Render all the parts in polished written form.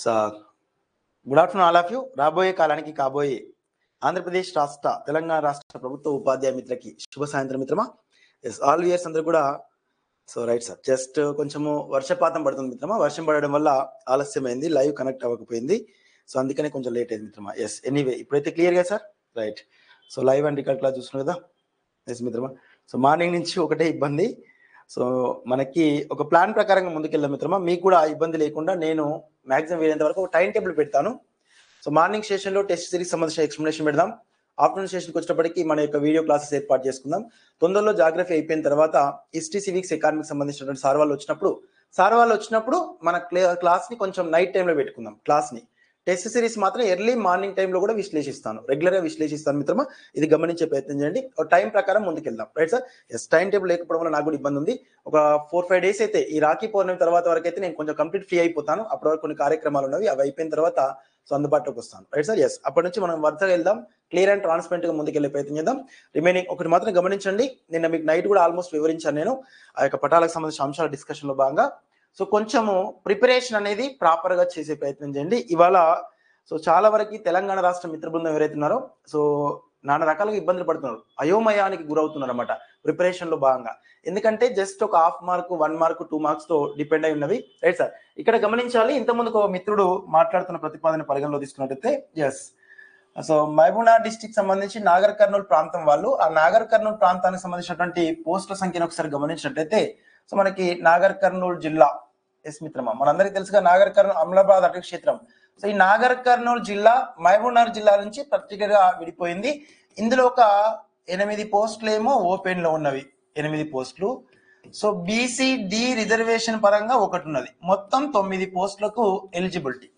So good afternoon all of you. రాబోయే కాలానికి కాబోయే ఆంధ్రప్రదేశ్ రాష్ట్ర తెలంగాణ రాష్ట్ర ప్రభుత్వ ఉపాధ్యాయ మిత్రకి శుభ సాయంత్రం మిత్రమా. ఎస్, ఆల్ ఇయర్స్ అందరూ కూడా. సో రైట్ సార్, జస్ట్ కొంచెము వర్షపాతం పడుతుంది మిత్రమా. వర్షం పడడం వల్ల ఆలస్యమైంది, లైవ్ కనెక్ట్ అవ్వకపోయింది. సో అందుకనే కొంచెం లేట్ అయింది మిత్రమా. ఎస్, ఎనీవే ఇప్పుడైతే క్లియర్గా sir. Right, so live and record class చూస్తున్నాం కదా. ఎస్ మిత్రమా, సో మార్నింగ్ నుంచి ఒకటే ఇబ్బంది. సో మనకి ఒక ప్లాన్ ప్రకారంగా ముందుకెళ్దాం మిత్రమా. మీకు కూడా ఇబ్బంది లేకుండా నేను మ్యాక్సిమం వీలైనంత వరకు ఒక టైం టేబుల్ పెడతాను. సో మార్నింగ్ సెషన్లో టెస్ట్ సిరీస్ సంబంధించిన ఎక్స్ప్లెనేషన్ పెడదాం. ఆఫ్టర్నూన్ సెషన్కి వచ్చేటప్పటికి మన యొక్క వీడియో క్లాసెస్ ఏర్పాటు చేసుకుందాం. తొందరలో జాగ్రఫీ అయిపోయిన తర్వాత హిస్టరీ, సివిక్స్, ఎకానమిక్స్ సంబంధించినటువంటి సార్ వాళ్ళు వచ్చినప్పుడు మన క్లాస్ని కొంచెం నైట్ టైంలో పెట్టుకుందాం. క్లాస్ని టెస్ట్ సిరీస్ మాత్రం ఎర్లీ మార్నింగ్ టైంలో కూడా విశ్లేషిస్తాను, రెగ్యులర్గా విశ్లేషిస్తాను మిత్రమా. ఇది గమనించే ప్రయత్నం చేయండి. ఒక టైం ప్రకారం ముందుకెళ్దాం. Right sir. Yes, time table లేకపోవడం వల్ల నాకు కూడా ఇబ్బంది ఉంది. ఒక 4-5 days అయితే ఈ రాఖీ పౌర్ణమి తర్వాత వరకు అయితే నేను కొంచెం కంప్లీట్ ఫ్రీ అయిపోతాను. అప్పటి వరకు కొన్ని కార్యక్రమాలు ఉన్నవి, అవి అయిపోయిన తర్వాత సో అందుబాటులోకి వస్తాను. Right sir. ఎస్, అప్పటి నుంచి మనం వరుసగా వెళ్దాం, క్లియర్ అండ్ ట్రాన్స్పరెంట్ గా ముందుకెళ్లే ప్రయత్నం చేద్దాం. రిమైనింగ్ ఒకటి మాత్రం గమనించండి, నిన్న మీకు నైట్ కూడా ఆల్మోస్ట్ వివరించాను నేను ఆ యొక్క పటాలకు సంబంధించిన అంశాల డిస్కషన్ లో భాగంగా. సో కొంచెము ప్రిపరేషన్ అనేది ప్రాపర్ గా చేసే ప్రయత్నం చేయండి. ఇవాళ సో చాలా వరకు తెలంగాణ రాష్ట్ర మిత్ర బృందం ఎవరైతే ఉన్నారో సో నానా రకాలుగా ఇబ్బందులు పడుతున్నారు, అయోమయానికి గురవుతున్నారు అన్నమాట ప్రిపరేషన్ లో భాగంగా. ఎందుకంటే జస్ట్ ఒక 1/2 మార్క్, 1 మార్క్, 2 మార్క్స్ తో డిపెండ్ అయి ఉన్నవి. Right sir. ఇక్కడ గమనించాలి, ఇంతకుముందు ఒక మిత్రుడు మాట్లాడుతున్న ప్రతిపాదన పరిగణలో తీసుకున్నట్టయితే ఎస్, సో మహబూబ్నగర్ డిస్టిక్ సంబంధించి నాగర్ కర్నూలు ప్రాంతం వాళ్ళు, ఆ నాగర్ కర్నూలు ప్రాంతానికి సంబంధించినటువంటి పోస్టుల సంఖ్యను ఒకసారి గమనించినట్టయితే సో మనకి నాగర్ కర్నూలు జిల్లా, ఎస్ మిత్రమా, మనందరికీ తెలుసుగా నాగర్ కర్నూలు అమలాబాద్ అటవీ క్షేత్రం. సో ఈ నాగర్ కర్నూలు జిల్లా మహబూబ్నగర్ జిల్లా నుంచి ప్రత్యేకంగా విడిపోయింది. ఇందులో ఒక 8 పోస్టులు ఏమో ఓపెన్ లో ఉన్నవి, 8 పోస్టులు. సో బీసీ-డి రిజర్వేషన్ పరంగా ఒకటి ఉన్నది. మొత్తం 9 పోస్టులకు ఎలిజిబిలిటీ.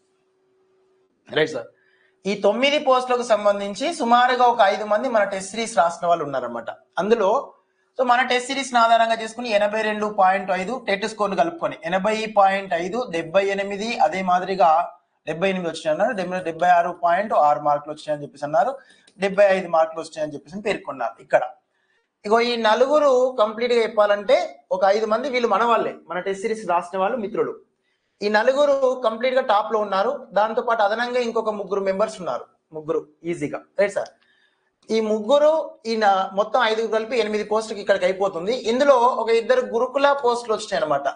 Right sir. ఈ 9 పోస్టులకు సంబంధించి సుమారుగా ఒక 5 మంది మన టెస్ట్ సిరీస్ రాసిన వాళ్ళు ఉన్నారన్నమాట. అందులో సో మన టెస్ట్ సిరీస్ ఆధారంగా చేసుకుని 82.5 టెట్ స్కోర్లు కలుపుకొని 80.5, 78, అదే మాదిరిగా 78 వచ్చినాయి అన్నారు, 76.6 మార్కులు వచ్చినాయని చెప్పేసి అన్నారు, 75 మార్కులు వచ్చినాయని చెప్పేసి పేర్కొన్నారు. ఇక్కడ ఇగో ఈ నలుగురు కంప్లీట్ గా చెప్పాలంటే ఒక 5 మంది వీళ్ళు మన వాళ్ళే, మన టెస్ట్ సిరీస్ రాసిన వాళ్ళు మిత్రులు. ఈ నలుగురు కంప్లీట్ గా టాప్ లో ఉన్నారు. దాంతో పాటు అదనంగా ఇంకొక 3 మెంబర్స్ ఉన్నారు, 3 ఈజీగా. Right sir. ఈ 3 ఈయన మొత్తం 5 కలిపి 8 పోస్టులకి ఇక్కడికి అయిపోతుంది. ఇందులో ఒక 2 గురుకుల పోస్టులు వచ్చినాయి అనమాట.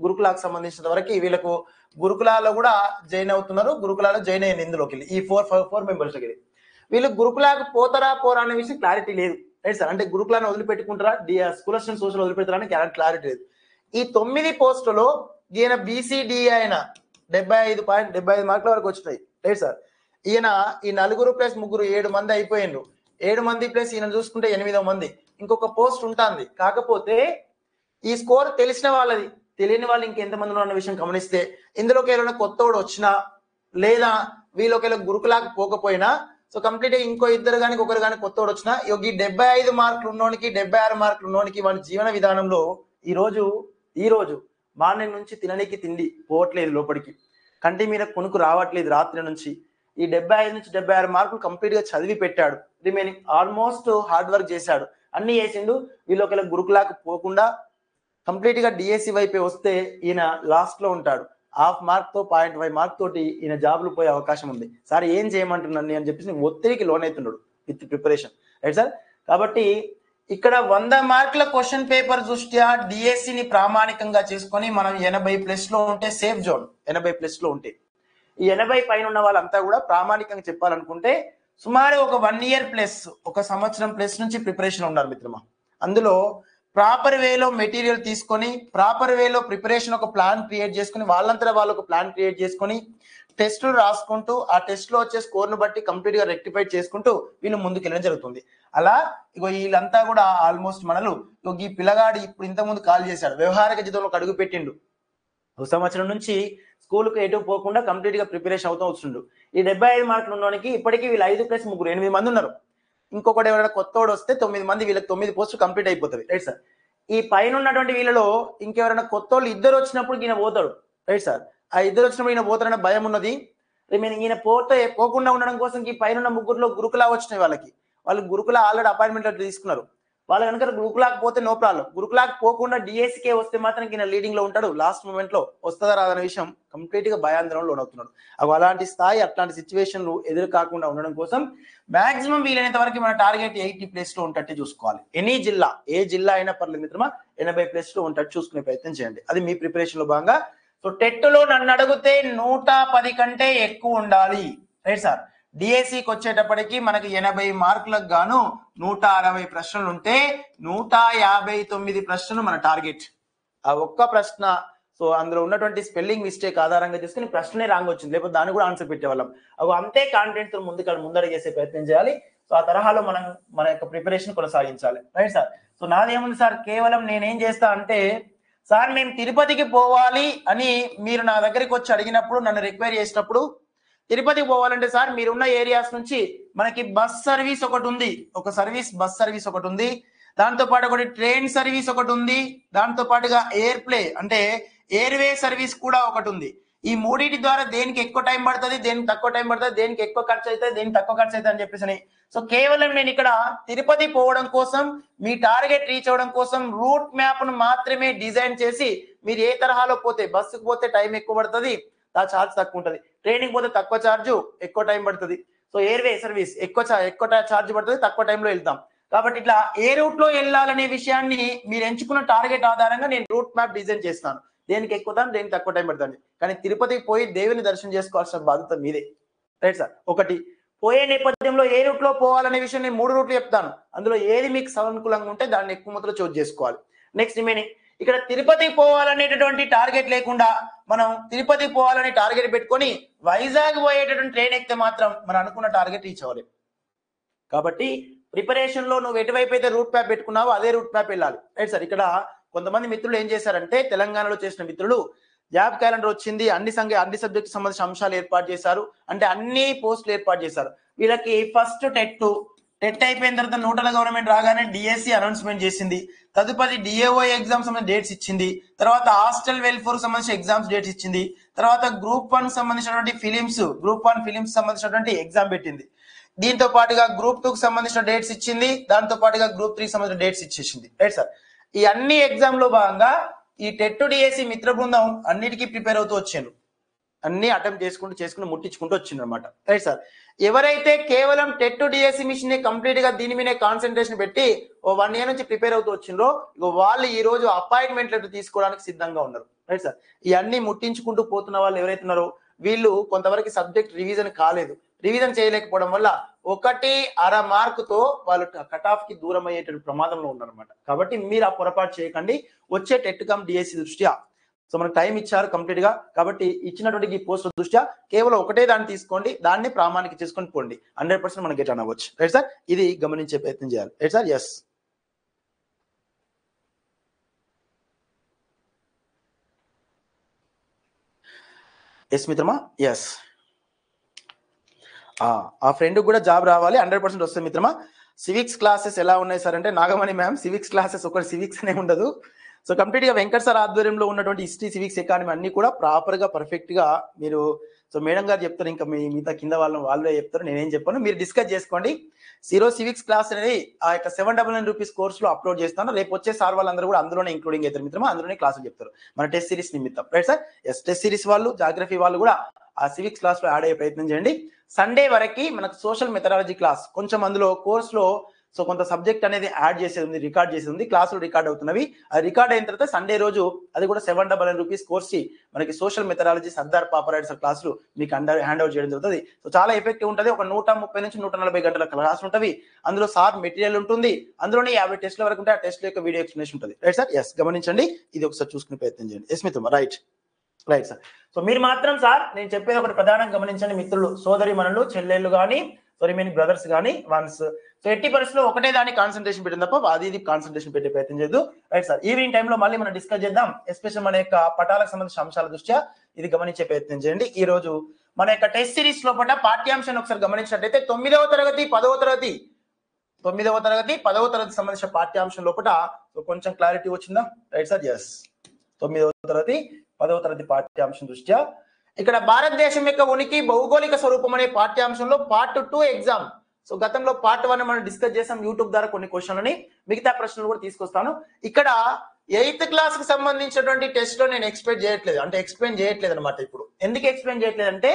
గురుకులకు సంబంధించిన వరకు వీళ్ళకు గురుకులాల్లో కూడా జాయిన్ అవుతున్నారు, గురుకులాలో జాయిన్ అయ్యింది ఇందులోకి వెళ్ళి ఈ 4 మెంబర్స్ వెళ్ళి. వీళ్ళు గురుకులాకు పోతారా పోరా అనే విషయం క్లారిటీ లేదు. Right sir. అంటే గురుకులాన్ని వదిలిపెట్టుకుంటారా, స్కూల్ అసిస్టెంట్ సోషల్ వదిలిపెడతారా అని క్లారిటీ లేదు. ఈ 9 పోస్టులలో ఈయన బీసీ-డి అయిన 75 మార్కుల వరకు వచ్చినాయి. Right sir. ఈయన ఈ 4 + 3 7 మంది అయిపోయిండ్రు. 7 మంది ప్లస్ ఈయన చూసుకుంటే 8వ మంది. ఇంకొక పోస్ట్ ఉంటుంది. కాకపోతే ఈ స్కోర్ తెలిసిన వాళ్ళది, తెలియని వాళ్ళు ఇంకెంతమంది ఉన్నారు అన్న విషయం గమనిస్తే ఇందులోకి ఏమైనా కొత్తోడు వచ్చినా లేదా వీళ్ళకి గురుకులాకు పోకపోయినా సో కంప్లీట్ గా ఇంకో 2 కానీ ఒకరు కానీ కొత్తోడు వచ్చినా ఈ 75 మార్కులు ఉన్నోనికి, 76 మార్కులు ఉన్నోనికి వాళ్ళ జీవన విధానంలో ఈ రోజు మార్నింగ్ నుంచి తినడానికి తిండి పోవట్లేదు, లోపలికి కంటి మీద కొనుక్కు రావట్లేదు. రాత్రి నుంచి ఈ 75 నుంచి 76 మార్కులు కంప్లీట్ గా చదివి పెట్టాడు. రిమైనింగ్ ఆల్మోస్ట్ హార్డ్ వర్క్ చేశాడు, అన్ని చేసిండు. వీళ్ళొకళ్ళ గురుకులాకు పోకుండా కంప్లీట్ గా డిఎస్సి వైపే వస్తే ఈయన లాస్ట్ లో ఉంటాడు. 1/2 మార్క్ తో 0.5 మార్క్ తోటి ఈయన జాబ్లు పోయే అవకాశం ఉంది. సార్ ఏం చేయమంటున్నాను అని చెప్పేసి ఒత్తిడికి లోనవుతున్నాడు విత్ ప్రిపరేషన్. Right sir. కాబట్టి ఇక్కడ 100 మార్కుల క్వశ్చన్ పేపర్ దృష్ట్యా డిఎస్సిని ప్రామాణికంగా చేసుకొని మనం 80+ లో ఉంటే సేఫ్ జోన్. 80+ లో ఉంటే ఈ 80 పైన ఉన్న వాళ్ళంతా కూడా ప్రామాణికంగా చెప్పాలనుకుంటే సుమారు ఒక 1 year ప్లస్, 1 సంవత్సరం ప్లస్ నుంచి ప్రిపరేషన్ ఉన్నారు మిత్రమా. అందులో ప్రాపర్ వేలో మెటీరియల్ తీసుకొని ప్రాపర్ వేలో ప్రిపరేషన్ ఒక ప్లాన్ క్రియేట్ చేసుకుని వాళ్ళంతా వాళ్ళు ఒక ప్లాన్ క్రియేట్ చేసుకొని టెస్టులు రాసుకుంటూ ఆ టెస్ట్ లో వచ్చే స్కోర్ను బట్టి కంప్లీట్ గా రెక్టిఫై చేసుకుంటూ వీళ్ళు ముందుకు వెళ్ళడం జరుగుతుంది. అలా ఇగో వీళ్ళంతా కూడా ఆల్మోస్ట్ మనలు ఈ పిల్లగాడు ఇప్పుడు ఇంతకుముందు కాల్ చేశాడు, వ్యవహారిక జీవితంలోకి అడుగు పెట్టిండు. 1 సంవత్సరం నుంచి స్కూల్కు ఎటు పోకుండా కంప్లీట్ గా ప్రిపరేషన్ అవుతూ వస్తుండు. ఈ 75 మార్కులు ఉన్నోనికి ఇప్పటికీ వీళ్ళు 5 + 3 8 మంది ఉన్నారు. ఇంకొకటి ఎవరైనా కొత్తోడు వస్తే 9 మంది, వీళ్ళకి 9 పోస్టులు కంప్లీట్ అయిపోతుంది. Right sir. ఈ పైన ఉన్నటువంటి వీళ్ళలో ఇంకెవరైనా కొత్తోళ్ళు 2 వచ్చినప్పుడు ఈయన పోతాడు. Right sir. ఆ 2 వచ్చినప్పుడు ఈయన పోతాడన్న భయం ఉన్నది. రిమైనింగ్ ఈయన పోకుండా ఉండడం కోసం ఈ పైన ఉన్న 3 గురుకులా వచ్చినాయి వాళ్ళకి. వాళ్ళు గురుకుల ఆల్రెడీ అపాయింట్మెంట్ తీసుకున్నారు. వాళ్ళ కనుక గురుకులాకి పోతే నో ప్రాబ్లం, గురుకులాకి పోకుండా డిఎస్కే వస్తే మాత్రం ఈయన లీడింగ్ లో ఉంటాడు, లాస్ట్ మూమెంట్ లో వస్తుందా రాదనే విషయం కంప్లీట్ గా భయాందోళనలో లోనవుతున్నాడు. అలాంటి స్థాయి అట్లాంటి సిచ్యువేషన్లు ఎదురు కాకుండా ఉండడం కోసం మాక్సిమం వీలైనంత వరకు మన టార్గెట్ 80 ప్లేస్ లో ఉంటట్టు చూసుకోవాలి. ఎనీ జిల్లా, ఏ జిల్లా అయినా పర్లేదు మిత్రమా, 80 ప్లేస్ లో ఉంటట్టు చూసుకునే ప్రయత్నం చేయండి. అది మీ ప్రిపరేషన్ లో భాగంగా. సో టెట్ లో నన్ను అడిగితే 110 కంటే ఎక్కువ ఉండాలి, రైట్ సార్. డిఎస్సికి వచ్చేటప్పటికి మనకి 80 మార్కులకు గాను 160 ప్రశ్నలు ఉంటే 159 ప్రశ్నలు మన టార్గెట్. ఆ ఒక్క ప్రశ్న, సో అందులో ఉన్నటువంటి స్పెల్లింగ్ మిస్టేక్ ఆధారంగా తీసుకుని ప్రశ్నే రాంగ్ వచ్చింది, లేకపోతే దాన్ని కూడా ఆన్సర్ పెట్టేవాళ్ళం. అవి అంతే కాన్ఫిడెంట్ తో ముందడుగేసే ప్రయత్నం చేయాలి. సో ఆ తరహాలో మనం మన యొక్క ప్రిపరేషన్ కొనసాగించాలి, రైట్ సార్. సో నాదేముంది సార్, కేవలం నేనేం చేస్తా అంటే, సార్ మేము తిరుపతికి పోవాలి అని మీరు నా దగ్గరికి వచ్చి అడిగినప్పుడు, నన్ను రిక్వైర్ చేసినప్పుడు, తిరుపతికి పోవాలంటే సార్ మీరున్న ఏరియాస్ నుంచి మనకి బస్ సర్వీస్ ఒకటి ఉంది, ఒక సర్వీస్ బస్ సర్వీస్ ఒకటి ఉంది, దాంతో పాటు ఒకటి ట్రైన్ సర్వీస్ ఒకటి ఉంది, దాంతో పాటుగా అంటే ఎయిర్వే సర్వీస్ కూడా ఒకటి ఉంది. ఈ మూడింటి ద్వారా దేనికి ఎక్కువ టైం పడుతుంది, దేనికి తక్కువ టైం పడుతుంది, దేనికి ఎక్కువ ఖర్చు అవుతుంది, దేనికి తక్కువ ఖర్చు అవుతుంది అని చెప్పేసి. సో కేవలం నేను ఇక్కడ తిరుపతి పోవడం కోసం, మీ టార్గెట్ రీచ్ అవ్వడం కోసం రూట్ మ్యాప్ ను మాత్రమే డిజైన్ చేసి, మీరు ఏ తరహాలో పోతే, బస్సుకు పోతే టైం ఎక్కువ పడుతుంది, ఛార్జ్ తక్కువ ఉంటుంది, ట్రైనింగ్ పోతే తక్కువ ఛార్జ్ ఎక్కువ టైం పడుతుంది, సో ఎయిర్వే సర్వీస్ ఎక్కువ ఛార్జ్ పడుతుంది, తక్కువ టైంలో వెళ్తాం. కాబట్టి ఇట్లా ఏ రూట్ లో వెళ్ళాలనే విషయాన్ని మీరు ఎంచుకున్న టార్గెట్ ఆధారంగా నేను రూట్ మ్యాప్ డిజైన్ చేస్తాను, దేనికి ఎక్కువ టైం, దేనికి తక్కువ టైం పడుతుంది. కానీ తిరుపతికి పోయి దేవుని దర్శనం చేసుకోవాల్సిన బాధ్యత మీదే, రైట్ సార్. ఒకటి, పోయే నేపథ్యంలో ఏ రూట్ లో పోవాలనే విషయం నేను 3 రూట్లు చెప్తాను, అందులో ఏది మీకు సానుకూలంగా ఉంటే దాన్ని ఎక్కువ మొత్తంలో చోటు చేసుకోవాలి. నెక్స్ట్ రిమైనింగ్, ఇక్కడ తిరుపతికి పోవాలనేటటువంటి టార్గెట్ లేకుండా మనం తిరుపతికి పోవాలనే టార్గెట్ పెట్టుకొని వైజాగ్ పోయేటటువంటి ట్రైన్ ఎక్కితే మాత్రం మనం అనుకున్న టార్గెట్ రీచ్ అవ్వలేదు. కాబట్టి ప్రిపరేషన్ లో నువ్వు ఎటువైపు అయితే రూట్ మ్యాప్ పెట్టుకున్నావో అదే రూట్ మ్యాప్ వెళ్ళాలి, రైట్ సార్. ఇక్కడ కొంతమంది మిత్రులు ఏం చేశారంటే, తెలంగాణలో చేసిన మిత్రులు జాబ్ క్యాలెండర్ వచ్చింది, అన్ని సబ్జెక్ట్ సంబంధించిన అంశాలు ఏర్పాటు చేశారు, అంటే అన్ని పోస్టులు ఏర్పాటు చేశారు. వీళ్ళకి ఫస్ట్ టెట్ అయిపోయిన తర్వాత నూతన గవర్నమెంట్ రాగానే డిఎస్సి అనౌన్స్మెంట్ చేసింది, తదుపరి డిఏఓ ఎగ్జామ్స్ సంబంధించిన డేట్స్ ఇచ్చింది, తర్వాత హాస్టల్ వెల్ఫేర్ సంబంధించిన ఎగ్జామ్స్ డేట్స్ ఇచ్చింది, తర్వాత గ్రూప్ 1 సంబంధించినటువంటి గ్రూప్ 1 ఫిలిమ్స్ సంబంధించినటువంటి ఎగ్జామ్ పెట్టింది, దీంతో పాటుగా గ్రూప్ 2 కి సంబంధించిన డేట్స్ ఇచ్చింది, దాంతో పాటుగా గ్రూప్ 3 సంబంధించిన డేట్స్ ఇచ్చేసింది, రైట్ సార్. ఈ అన్ని ఎగ్జామ్ లో భాగంగా ఈ టెట్ డిఎస్సి మిత్ర బృందం అన్నిటికీ ప్రిపేర్ అవుతూ వచ్చాను, అన్ని అటెంప్ట్ చేసుకుంటూ ముట్టించుకుంటూ వచ్చింది అనమాట, రైట్ సార్. ఎవరైతే కేవలం టెట్ డిఎస్సి మిషన్ ని కంప్లీట్ గా దీని మీదే కాన్సన్ట్రేషన్ పెట్టి 1 year నుంచి ప్రిపేర్ అవుతూ వచ్చిండ్రో, వాళ్ళు ఈ రోజు అపాయింట్మెంట్ లెటర్ తీసుకోవడానికి సిద్ధంగా ఉన్నారు, రైట్ సార్. ఇవన్నీ ముట్టించుకుంటూ పోతున్న వాళ్ళు ఎవరైతే ఉన్నారో వీళ్ళు కొంతవరకు సబ్జెక్ట్ రివిజన్ కాలేదు, రివిజన్ చేయలేకపోవడం వల్ల 1.5 మార్కుతో వాళ్ళు కట్ ఆఫ్ కి దూరం అయ్యేటువంటి ప్రమాదంలో ఉన్నారన్నమాట. కాబట్టి మీరు ఆ పొరపాటు చేయకండి. వచ్చే టెట్ కమ్ డిఎస్సి దృష్ట్యా, సో మనకు టైం ఇచ్చారు కంప్లీట్ గా, కాబట్టి ఇచ్చినటువంటి ఈ పోస్ట్ దృష్ట్యా కేవలం ఒకటే దాన్ని తీసుకోండి, దాన్ని ప్రామాణిక చేసుకొని పోండి, 100% మనం గెట్ అవ్వచ్చు, రైట్ సార్. ఇది గమనించే ప్రయత్నం చేయాలి, రైట్ సార్. ఎస్ ఎస్ మిత్రమా, ఎస్. ఆ ఫ్రెండ్ కూడా జాబ్ రావాలి, 100% వస్తుంది మిత్రమా. సివిక్స్ క్లాసెస్ ఎలా ఉన్నాయి సార్ అంటే, నాగమణి మ్యామ్ సివిక్స్ క్లాసెస్ ఒకటి సివిక్స్ అనే ఉండదు. సో కంప్లీట్ గా వెంకట్ సార్ ఆధ్వర్యంలో ఉన్నటువంటి హిస్టరీ, సివిక్స్, ఎకానమీ అన్ని కూడా ప్రాపర్ గా పర్ఫెక్ట్ గా మీరు, సో మేడం గారు చెప్తారు, ఇంకా మిగతా కింద వాళ్ళే చెప్తారు, నేనేం చెప్పాను, మీరు డిస్కస్ చేసుకోండి. సివిక్స్ క్లాస్ అనేది ఆ యొక్క 799 రూపీస్ కోర్స్ లో అప్లోడ్ చేస్తాను. రేపు వచ్చే సార్ వాళ్ళందరూ కూడా అందులోనే ఇంక్లూడింగ్ అవుతారు మిత్రమా, అందులోనే క్లాసులు చెప్తారు మన టెస్ట్ సిరీస్ నిమిత్తం, right sir. Yes, test series వాళ్ళు, జాగ్రఫీ వాళ్ళు కూడా ఆ సివిక్స్ క్లాస్ లో యాడ్ అయ్యే ప్రయత్నం చేయండి. సండే వరకు మనకు సోషల్ మెథడాలజీ క్లాస్, కొంచెం అందులో కోర్స్ లో సో కొంత సబ్జెక్ట్ అనేది యాడ్ చేసేది ఉంది, రికార్డ్ చేసేది ఉంది, క్లాసులు రికార్డ్ అవుతున్నవి. అది రికార్డ్ అయిన తర్వాత సండే రోజు అది కూడా 799 రూపీస్ కోర్స్ మనకి social methodology Sardar Paparayudu sir క్లాసులు మీకు హ్యాండ్ అవుట్ చేయడం జరుగుతుంది. సో చాలా ఎఫెక్టివ్ ఉంటుంది. ఒక 130 నుంచి 140 గంటల క్లాస్ ఉంటుంది. అందులో సార్ మెటీరియల్ ఉంటుంది, అందులోనే 50 టెస్ట్ల వరకు ఉంటాయి. ఆ టెస్ట్ల యొక్క వీడియో ఎక్స్ప్లెనేషన్ ఉంటుంది, రైట్ సార్. ఎస్, గమనించండి, ఇది ఒకసారి చూసుకునే ప్రయత్నం చేయండి. ఎస్ మిత్రమా, రైట్ సార్. సో మీరు మాత్రం సార్ నేను చెప్పేది ఒకటి ప్రధానంగా గమనించండి మిత్రులు, సోదరి మనలు, చెల్లెళ్ళు కానీ, సో రిమైనింగ్ బ్రదర్స్ కానీ, వన్స్, సో ఎట్టి పరిస్థితుల్లో ఒకటే దాన్ని కాన్సన్ట్రేషన్ పెట్టిన తప్ప అది కాన్సన్ట్రేషన్ పెట్టే ప్రయత్నం చేయదు, రైట్ సార్. ఈవినింగ్ టైంలో మళ్ళీ మనం డిస్కస్ చేద్దాం, ఎస్పెషల్ మన యొక్క పటాలకు సంబంధించిన అంశాల దృష్ట్యా ఇది గమనించే ప్రయత్నం చేయండి. ఈ రోజు మన యొక్క టెస్ట్ సిరీస్ లోపల పాఠ్యాంశాన్ని ఒకసారి గమనించినట్టయితే 9వ తరగతి 10వ తరగతి 9వ తరగతి 10వ తరగతి సంబంధించిన పాఠ్యాంశం లోపల సో కొంచెం క్లారిటీ వచ్చిందా, రైట్ సార్. ఎస్, 9వ తరగతి 10వ తరగతి పాఠ్యాంశం దృష్ట్యా ఇక్కడ భారతదేశం యొక్క ఉనికి భౌగోళిక స్వరూపం అనే పాఠ్యాంశంలో పార్ట్ 2 ఎగ్జామ్, సో గతంలో పార్ట్ 1 మనం డిస్కస్ చేసాం యూట్యూబ్ ద్వారా కొన్ని క్వశ్చన్లని, మిగతా ప్రశ్నలు కూడా తీసుకొస్తాను. ఇక్కడ 8th క్లాస్ కి సంబంధించినటువంటి టెస్ట్ లో నేను ఎక్స్ప్లెయిన్ చేయట్లేదు అనమాట. ఇప్పుడు ఎందుకు ఎక్స్ప్లెయిన్ చేయట్లేదు అంటే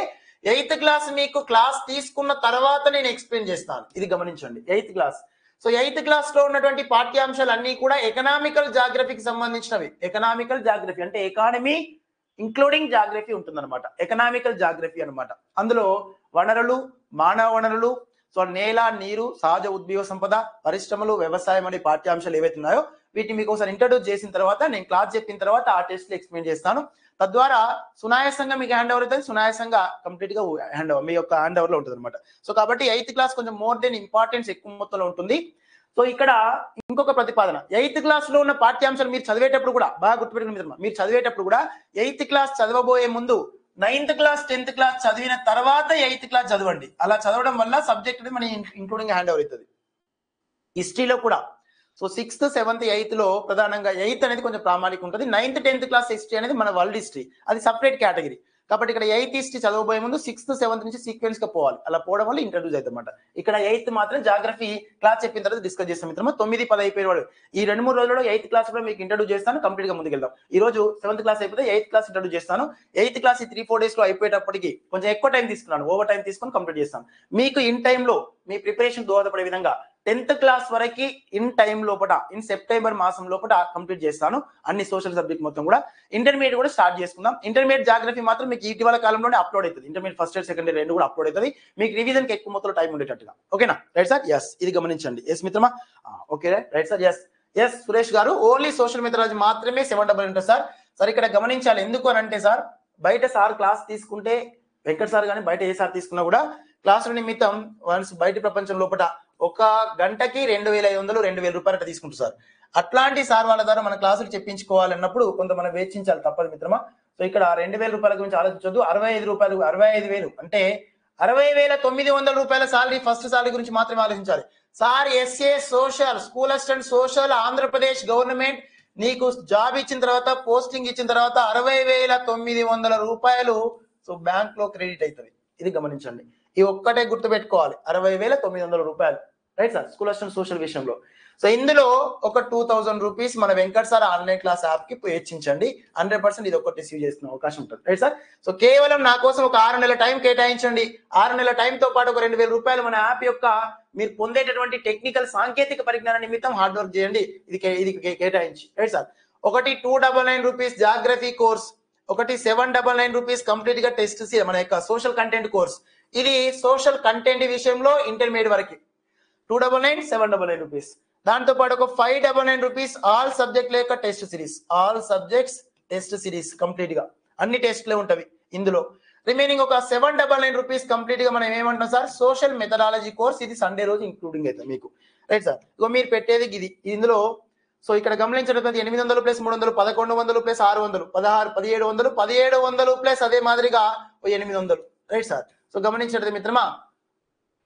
8th క్లాస్ మీకు క్లాస్ తీసుకున్న తర్వాత నేను ఎక్స్ప్లెయిన్ చేస్తాను. ఇది గమనించండి. 8th class. So 8th class లో ఉన్నటువంటి పాఠ్యాంశాలు అన్ని కూడా ఎకనామికల్ జాగ్రఫీకి సంబంధించినవి. ఎకనామికల్ జాగ్రఫీ అంటే ఎకానమీ ఇంక్లూడింగ్ జాగ్రఫీ ఉంటుందన్నమాట. ఎకనామికల్ జాగ్రఫీ అన్నమాట. అందులో వనరులు, మానవ వనరులు, సో నేల, నీరు, సహజ ఉద్యోగ సంపద, పరిశ్రమలు, వ్యవసాయం అనే పాఠ్యాంశాలు ఏవైతే ఉన్నాయో వీటిని మీకు ఒకసారి ఇంట్రడ్యూస్ చేసిన తర్వాత, నేను క్లాస్ చెప్పిన తర్వాత ఆ టెస్ట్ ఎక్స్ప్లెయిన్ చేస్తాను. తద్వారా సునాయాసంగా మీకు హ్యాండ్ ఓవర్ అవుతుంది. సునాయాసంగా కంప్లీట్ గా మీ యొక్క హ్యాండ్ ఓవర్ లో ఉంటుంది అనమాట. సో కాబట్టి 8th క్లాస్ కొంచెం మోర్ దెన్ ఇంపార్టెన్స్ ఎక్కువ మొత్తంలో ఉంటుంది. సో ఇక్కడ ఇంకొక ప్రతిపాదన, 8th క్లాస్ లో ఉన్న పాఠ్యాంశాలు మీరు చదివేటప్పుడు కూడా బాగా గుర్తుపెట్టుకుని మిత్రమా, మీరు చదివేటప్పుడు కూడా 8th క్లాస్ చదవబోయే ముందు 9th క్లాస్ 10th క్లాస్ చదివిన తర్వాత 8th క్లాస్ చదవండి. అలా చదవడం వల్ల సబ్జెక్ట్ మన ఇంక్లూడింగ్ హ్యాండ్ ఓవర్ అవుతుంది. హిస్టరీలో కూడా సో 6th 7th 8th లో ప్రధానంగా 8th అనేది కొంచెం ప్రామాణికం ఉంటుంది. 9th 10th క్లాస్ హిస్టరీ అనేది మన వరల్డ్ హిస్టరీ, అది సపరేట్ కేటగిరీ. కాబట్టి ఇక్కడ 8th హిస్టరీ చదవబోయే ముందు 6th 7th నుంచి సీక్వెన్స్ గా పోవాలి. అలా పోవడం వల్ల ఇంట్రడ్యూస్ అవుతుంది అనమాట. ఇక్కడ 8th మాత్రం జాగ్రఫీ క్లాస్ చెప్పిన తర్వాత డిస్కస్ చేస్తాం మిత్రమా. 9, 10 అయిపోయిన వాడు ఈ 2-3 రోజుల్లో 8th క్లాస్ కూడా మీకు ఇంట్రడ్యూస్ చేస్తాను. కంప్లీట్ గా ముందుకెళ్దాం. ఈ రోజు 7th క్లాస్ అయిపోతే 8th క్లాస్ ఇంట్రడ్యూస్ చేస్తాను. 8th క్లాస్ 3-4 డేస్ లో అయిపోయేటప్పటికి కొంచెం ఎక్కువ టైం తీసుకున్నాను, ఓవర్ టైం తీసుకొని కంప్లీట్ చేస్తాను. మీకు ఇన్ టైమ్ లో మీ ప్రిపరేషన్ దోహదపడే విధంగా 10th క్లాస్ వరకు ఇన్ టైం లోపల, ఇన్ సెప్టెంబర్ మాసం లోపల కంప్లీట్ చేస్తాను అన్ని సోషల్ సబ్జెక్ట్ మొత్తం కూడా. ఇంటర్మీడియట్ కూడా స్టార్ట్ చేసుకుందాం. ఇంటర్మీడియట్ జాగ్రఫీ మాత్రం మీకు ఇటీవల కాలంలోనే అప్లోడ్ అవుతుంది. Intermediate first year second year రెండు కూడా అప్లోడ్ అవుతుంది. మీకు రివిజన్ కి ఎక్కువ మొత్తంలో టైం ఉండేటట్టుగా. ఓకేనా? Right sir? ఎస్, ఇది గమనించండి. ఎస్ మిత్రమా? Okay right sir. Yes Suresh garu, only social methodology మాత్రమే 700 ఉంటుంది సార్. సార్ ఇక్కడ గమనించాలి. ఎందుకు అని అంటే సార్, బయట సార్ క్లాస్ తీసుకుంటే వెంకట్ సార్ కానీ బయట ఏ సార్ తీసుకున్నా కూడా క్లాసుల నిమిత్తం వన్స్ బయట ప్రపంచం లోపల ఒక గంటకి 2500 2000 రూపాయలు తీసుకుంటారు సార్. అట్లాంటి సార్ వాళ్ళ ద్వారా మన క్లాసులు చెప్పించుకోవాలన్నప్పుడు కొంత మనం వేచించాలి, తప్పదు మిత్రమా. సో ఇక్కడ 2000 రూపాయల గురించి ఆలోచించొద్దు. 65 రూపాయలు, 65,000 అంటే 60,900 రూపాయల సాలరీ, ఫస్ట్ సాలరీ గురించి మాత్రమే ఆలోచించాలి sir. SA social, school assistant social, Andhra Pradesh government నీకు జాబ్ ఇచ్చిన తర్వాత, పోస్టింగ్ ఇచ్చిన తర్వాత 60,900 రూపాయలు సో బ్యాంక్ లో క్రెడిట్ అవుతుంది. ఇది గమనించండి. ఈ ఒక్కటే గుర్తు పెట్టుకోవాలి, 60,900 రూపాయలు. Right sir? School assistant social విషయంలో. సో ఇందులో ఒక 2000 రూపీస్ మన Venkat sir online class app కి హెచ్చించండి. 100% ఇది ఒక్కటి రిసీవ్ చేసుకునే అవకాశం ఉంటుంది. Right sir? సో కేవలం నా కోసం ఒక 6 నెలల టైం కేటాయించండి. 6 నెలల టైం తో పాటు ఒక 2000 రూపాయలు మన యాప్ యొక్క మీరు పొందేటటువంటి టెక్నికల్ సాంకేతిక పరిజ్ఞానం నిమిత్తం హార్డ్ వర్క్ చేయండి. ఇది కేటాయించి. Right sir? ఒకటి 299 రూపీస్ జాగ్రఫీ కోర్స్, ఒకటి 799 రూపీస్ కంప్లీట్ గా టెస్ట్ మన యొక్క సోషల్ కంటెంట్ కోర్స్. ఇది సోషల్ కంటెంట్ విషయంలో ఇంటర్మీడియట్ వరకు 299, 799 రూపీస్. దాంతో పాటు ఒక 599 రూపీస్ ఆల్ సబ్జెక్ట్ యొక్క test series, all subjects test series complete గా అన్ని టెస్ట్లే ఉంటవి ఇందులో. రిమైనింగ్ ఒక 799 రూపీస్ కంప్లీట్ గా మనం ఏమంటున్నాం సార్, సోషల్ మెథడాలజీ కోర్స్. ఇది సండే రోజు ఇంక్లూడింగ్ అవుతుంది మీకు. Right sir? ఇగో మీరు పెట్టేది ఇది. ఇందులో సో ఇక్కడ గమనించడం 800 ప్లస్ 300 1100 ప్లస్ 600 16 1700 1700 ప్లస్ అదే మాదిరిగా 800. Right sir? సో గమనించండి మిత్రమా,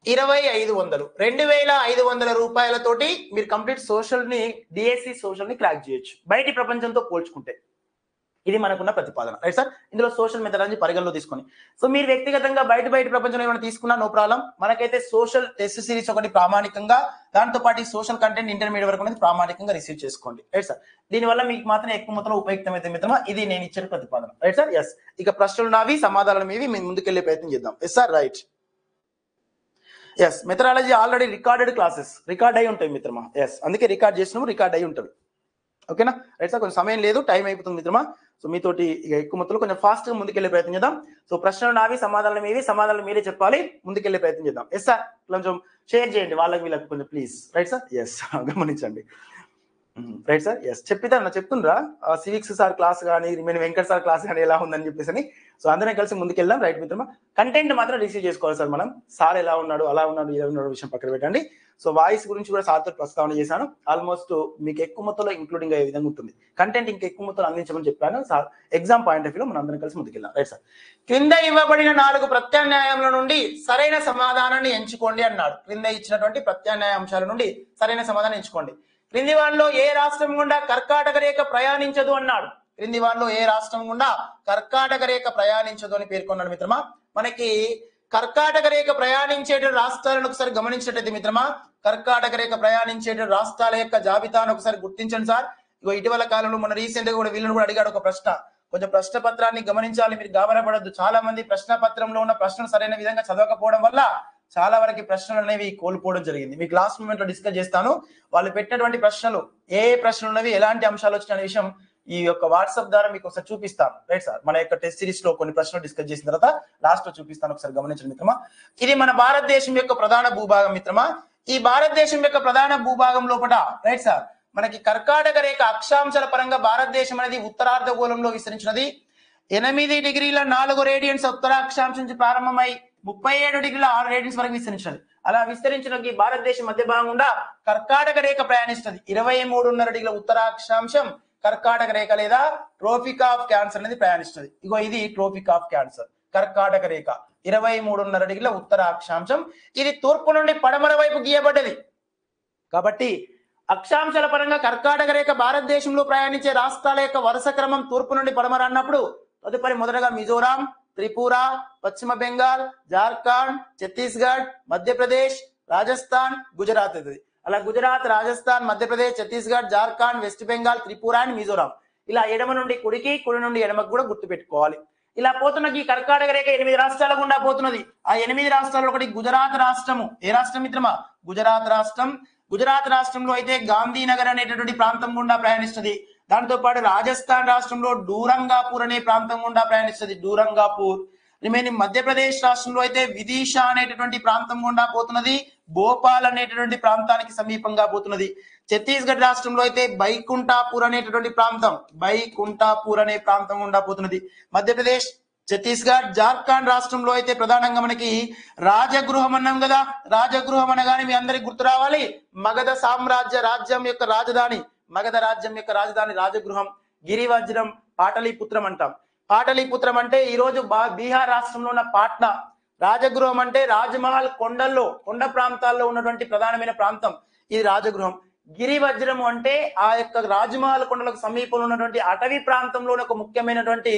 2500 2500 రూపాయలతోటి మీరు కంప్లీట్ సోషల్ ని, డిఎస్సి సోషల్ ని క్రాక్ చేయొచ్చు బయటి ప్రపంచంతో పోల్చుకుంటే. ఇది మనకున్న ప్రతిపాదన. Right sir? ఇందులో సోషల్ మెథడాలజీ పరిగణలో తీసుకొని సో మీరు వ్యక్తిగతంగా బయట ప్రపంచంలో ఏమైనా తీసుకున్నా నో ప్రాబ్లం. మనకైతే సోషల్ టెస్ట్ సిరీస్ ఒకటి ప్రామాణికంగా, దాంతో పాటు సోషల్ కంటెంట్ ఇంటర్మీడియట్ వరకు అనేది ప్రామాణికంగా రిసీవ్ చేసుకోండి. Right sir? దీనివల్ల మీకు మాత్రం ఎక్కువ మొత్తంలో ఉపయుక్తమైతే మిత్రమా. ఇది నేను ఇచ్చిన ప్రతిపాదన. Right sir? ఎస్. ఇక ప్రశ్నలు నావి, సమాధానాలు మీవి. మేము ముందుకెళ్లే ప్రయత్నం చేద్దాం. Yes sir? Right. Yes, methodology already recorded classes record అయి ఉంటాయి మిత్రమా. ఎస్, అందుకే రికార్డ్ చేసినప్పుడు రికార్డ్ అయి ఉంటుంది. ఓకేనా? Right sir? కొంచెం సమయం లేదు, టైం అయిపోతుంది మిత్రమా. సో మీతోటి ఇక ఎక్కువ మొత్తంలో కొంచెం ఫాస్ట్ గా ముందుకెళ్లే ప్రయత్నం చేద్దాం. సో ప్రశ్నలు నావి, సమాధానాలు మీవి. సమాధానాలు మీరే చెప్పాలి. ముందుకెళ్లే ప్రయత్నం చేద్దాం. Yes sir? కొంచెం షేర్ చేయండి వాళ్ళకి వీళ్ళకి కొంచెం ప్లీజ్. Right sir? ఎస్, గమనించండి. Right sir? ఎస్, చెప్తుండ్రా సివిక్స్ సార్ క్లాస్ కానీ, నేను వెంకట్ సార్ క్లాస్ కానీ ఎలా ఉందని చెప్పేసి. సో అందరం కలిసి ముందుకెళ్దాం. రైట్ మిత్రమా? కంటెంట్ మాత్రం రిసీవ్ చేసుకోవాలి సార్. మనం సార్ ఎలా ఉన్నాడు, అలా ఉన్నాడు, ఇలా ఉన్నాడు విషయం పక్కన పెట్టండి. సో వాయిస్ గురించి కూడా సార్తో ప్రస్తావన చేశాను. ఆల్మోస్ట్ మీకు ఎక్కువ మొత్తంలో ఇంక్లూడింగ్ అయ్యే విధంగా ఉంటుంది. కంటెంట్ ఇంకా ఎక్కువ మొత్తంలో అందించమని చెప్పాను సార్. ఎగ్జామ్ పాయింట్ ఆఫ్ వ్యూలో మనం అందరం కలిసి ముందుకెళ్దాం. Right sir? క్రింద ఇవ్వబడిన 4 ప్రత్యామ్నాయముల నుండి సరైన సమాధానాన్ని ఎంచుకోండి అన్నాడు. క్రింద ఇచ్చినటువంటి ప్రత్యామ్నాయ అంశాల నుండి సరైన సమాధానం ఎంచుకోండి. క్రింది వారిలో ఏ రాష్ట్రం గుండా కర్కాటక రేఖ ప్రయాణించదు అన్నాడు. క్రింది వారిలో ఏ రాష్ట్రం గుండా కర్కాటక రేఖ ప్రయాణించదు అని పేర్కొన్నాడు మిత్రమా. మనకి కర్కాటక రేఖ ప్రయాణించేట రాష్ట్రాలను ఒకసారి గమనించినట్టయితే మిత్రమా, కర్కాటక రేఖ ప్రయాణించేట రాష్ట్రాల యొక్క జాబితాను ఒకసారి గుర్తించండి సార్. ఇగో ఇటీవల కాలంలో మన రీసెంట్ గా కూడా వీళ్ళని కూడా అడిగాడు ఒక ప్రశ్న. కొంచెం ప్రశ్న పత్రాన్ని గమనించాలి, మీరు గాబరపడద్దు. చాలా మంది ప్రశ్న పత్రంలో ఉన్న ప్రశ్నలు సరైన విధంగా చదవకపోవడం వల్ల చాలా వరకు ప్రశ్నలు అనేవి కోల్పోవడం జరిగింది. మీకు లాస్ట్ మూమెంట్ లో డిస్కస్ చేస్తాను. వాళ్ళు పెట్టినటువంటి ప్రశ్నలు ఏ ప్రశ్నలు ఉన్నవి, ఎలాంటి అంశాలు వచ్చిన విషయం ఈ యొక్క వాట్సాప్ ద్వారా మీకు ఒకసారి చూపిస్తాను. రైట్ సార్, మన యొక్క టెస్ట్ సిరీస్ లో కొన్ని ప్రశ్నలు డిస్కస్ చేసిన తర్వాత లాస్ట్ లో చూపిస్తాను, ఒకసారి గమనించండి మిత్రమా. ఇది మన భారతదేశం యొక్క ప్రధాన భూభాగం మిత్రమా. ఈ భారతదేశం యొక్క ప్రధాన భూభాగం లోపల రైట్ సార్ మనకి కర్కాటక రేఖ అక్షాంశాల పరంగా భారతదేశం అనేది ఉత్తరార్ధగోళంలో విస్తరించినది. 8 డిగ్రీల 4 రేడియన్స్ ఉత్తర అక్షాంశం నుంచి ప్రారంభమై 37 డిగ్రీల 6 రేడియన్స్ వరకు విస్తరించినది. అలా విస్తరించిన ఈ భారతదేశం మధ్య భాగం గుండా కర్కాటక రేఖ ప్రయాణిస్తుంది. 23.5 డిగ్రీల ఉత్తర అక్షాంశం కర్కాటక రేఖ లేదా ట్రోపిక్ ఆఫ్ క్యాన్సర్ అనేది ప్రయాణిస్తుంది. ఇగో ఇది ట్రోపిక్ ఆఫ్ క్యాన్సర్, కర్కాటక రేఖ 23.5 డిగ్రీల ఉత్తర అక్షాంశం. ఇది తూర్పు నుండి పడమర వైపు గీయబడ్డది. కాబట్టి అక్షాంశాల పరంగా కర్కాటక రేఖ భారతదేశంలో ప్రయాణించే రాష్ట్రాల యొక్క వరుస క్రమం తూర్పు నుండి పడమర అన్నప్పుడు తదుపరి మొదటగా మిజోరాం, త్రిపుర, పశ్చిమ బెంగాల్, జార్ఖండ్, ఛత్తీస్గఢ్, మధ్యప్రదేశ్, రాజస్థాన్, గుజరాత్ అవుతుంది. అలా గుజరాత్, రాజస్థాన్, మధ్యప్రదేశ్, ఛత్తీస్గఢ్, జార్ఖండ్, వెస్ట్ బెంగాల్, త్రిపుర అండ్ మిజోరాం. ఇలా ఎడమ నుండి కుడికి, కుడి నుండి ఎడమకు కూడా గుర్తు పెట్టుకోవాలి. ఇలా పోతున్న ఈ కర్కాటక రేఖ 8 రాష్ట్రాల గుండా పోతున్నది. ఆ 8 రాష్ట్రాల్లో ఒకటి గుజరాత్ రాష్ట్రము. ఏ రాష్ట్రం మిత్రమా? గుజరాత్ రాష్ట్రం. గుజరాత్ రాష్ట్రంలో అయితే గాంధీనగర్ అనేటటువంటి ప్రాంతం గుండా ప్రయాణిస్తుంది. దాంతో పాటు రాజస్థాన్ రాష్ట్రంలో డూరంగాపూర్ అనే ప్రాంతం గుండా ప్రయాణిస్తుంది, డూరంగాపూర్. రిమైనింగ్ మధ్యప్రదేశ్ రాష్ట్రంలో అయితే విదిషా అనేటటువంటి ప్రాంతం గుండా పోతున్నది, భోపాల్ అనేటటువంటి ప్రాంతానికి సమీపంగా పోతున్నది. ఛత్తీస్గఢ్ రాష్ట్రంలో అయితే బైకుంఠాపూర్ అనేటటువంటి ప్రాంతం, బైకుంఠాపూర్ అనే ప్రాంతం గుండా పోతున్నది. మధ్యప్రదేశ్, ఛత్తీస్గఢ్, జార్ఖండ్ రాష్ట్రంలో అయితే ప్రధానంగా మనకి రాజగృహం అన్నాం కదా. రాజగృహం అనగానే మీ అందరికి గుర్తు రావాలి, మగధ సామ్రాజ్య రాజ్యం యొక్క రాజధాని, మగధ రాజ్యం యొక్క రాజధాని రాజగృహం. గిరివజ్రం, పాటలీపుత్రం అంటాం. పాటలీపుత్రం అంటే ఈ రోజు బీహార్ రాష్ట్రంలో ఉన్న పాట్నా. రాజగృహం అంటే రాజమహల్ కొండల్లో, కొండ ప్రాంతాల్లో ఉన్నటువంటి ప్రధానమైన ప్రాంతం ఇది రాజగృహం. గిరివజ్రము అంటే ఆ యొక్క రాజమహల్ కొండలకు సమీపంలో ఉన్నటువంటి అటవీ ప్రాంతంలోని ఒక ముఖ్యమైనటువంటి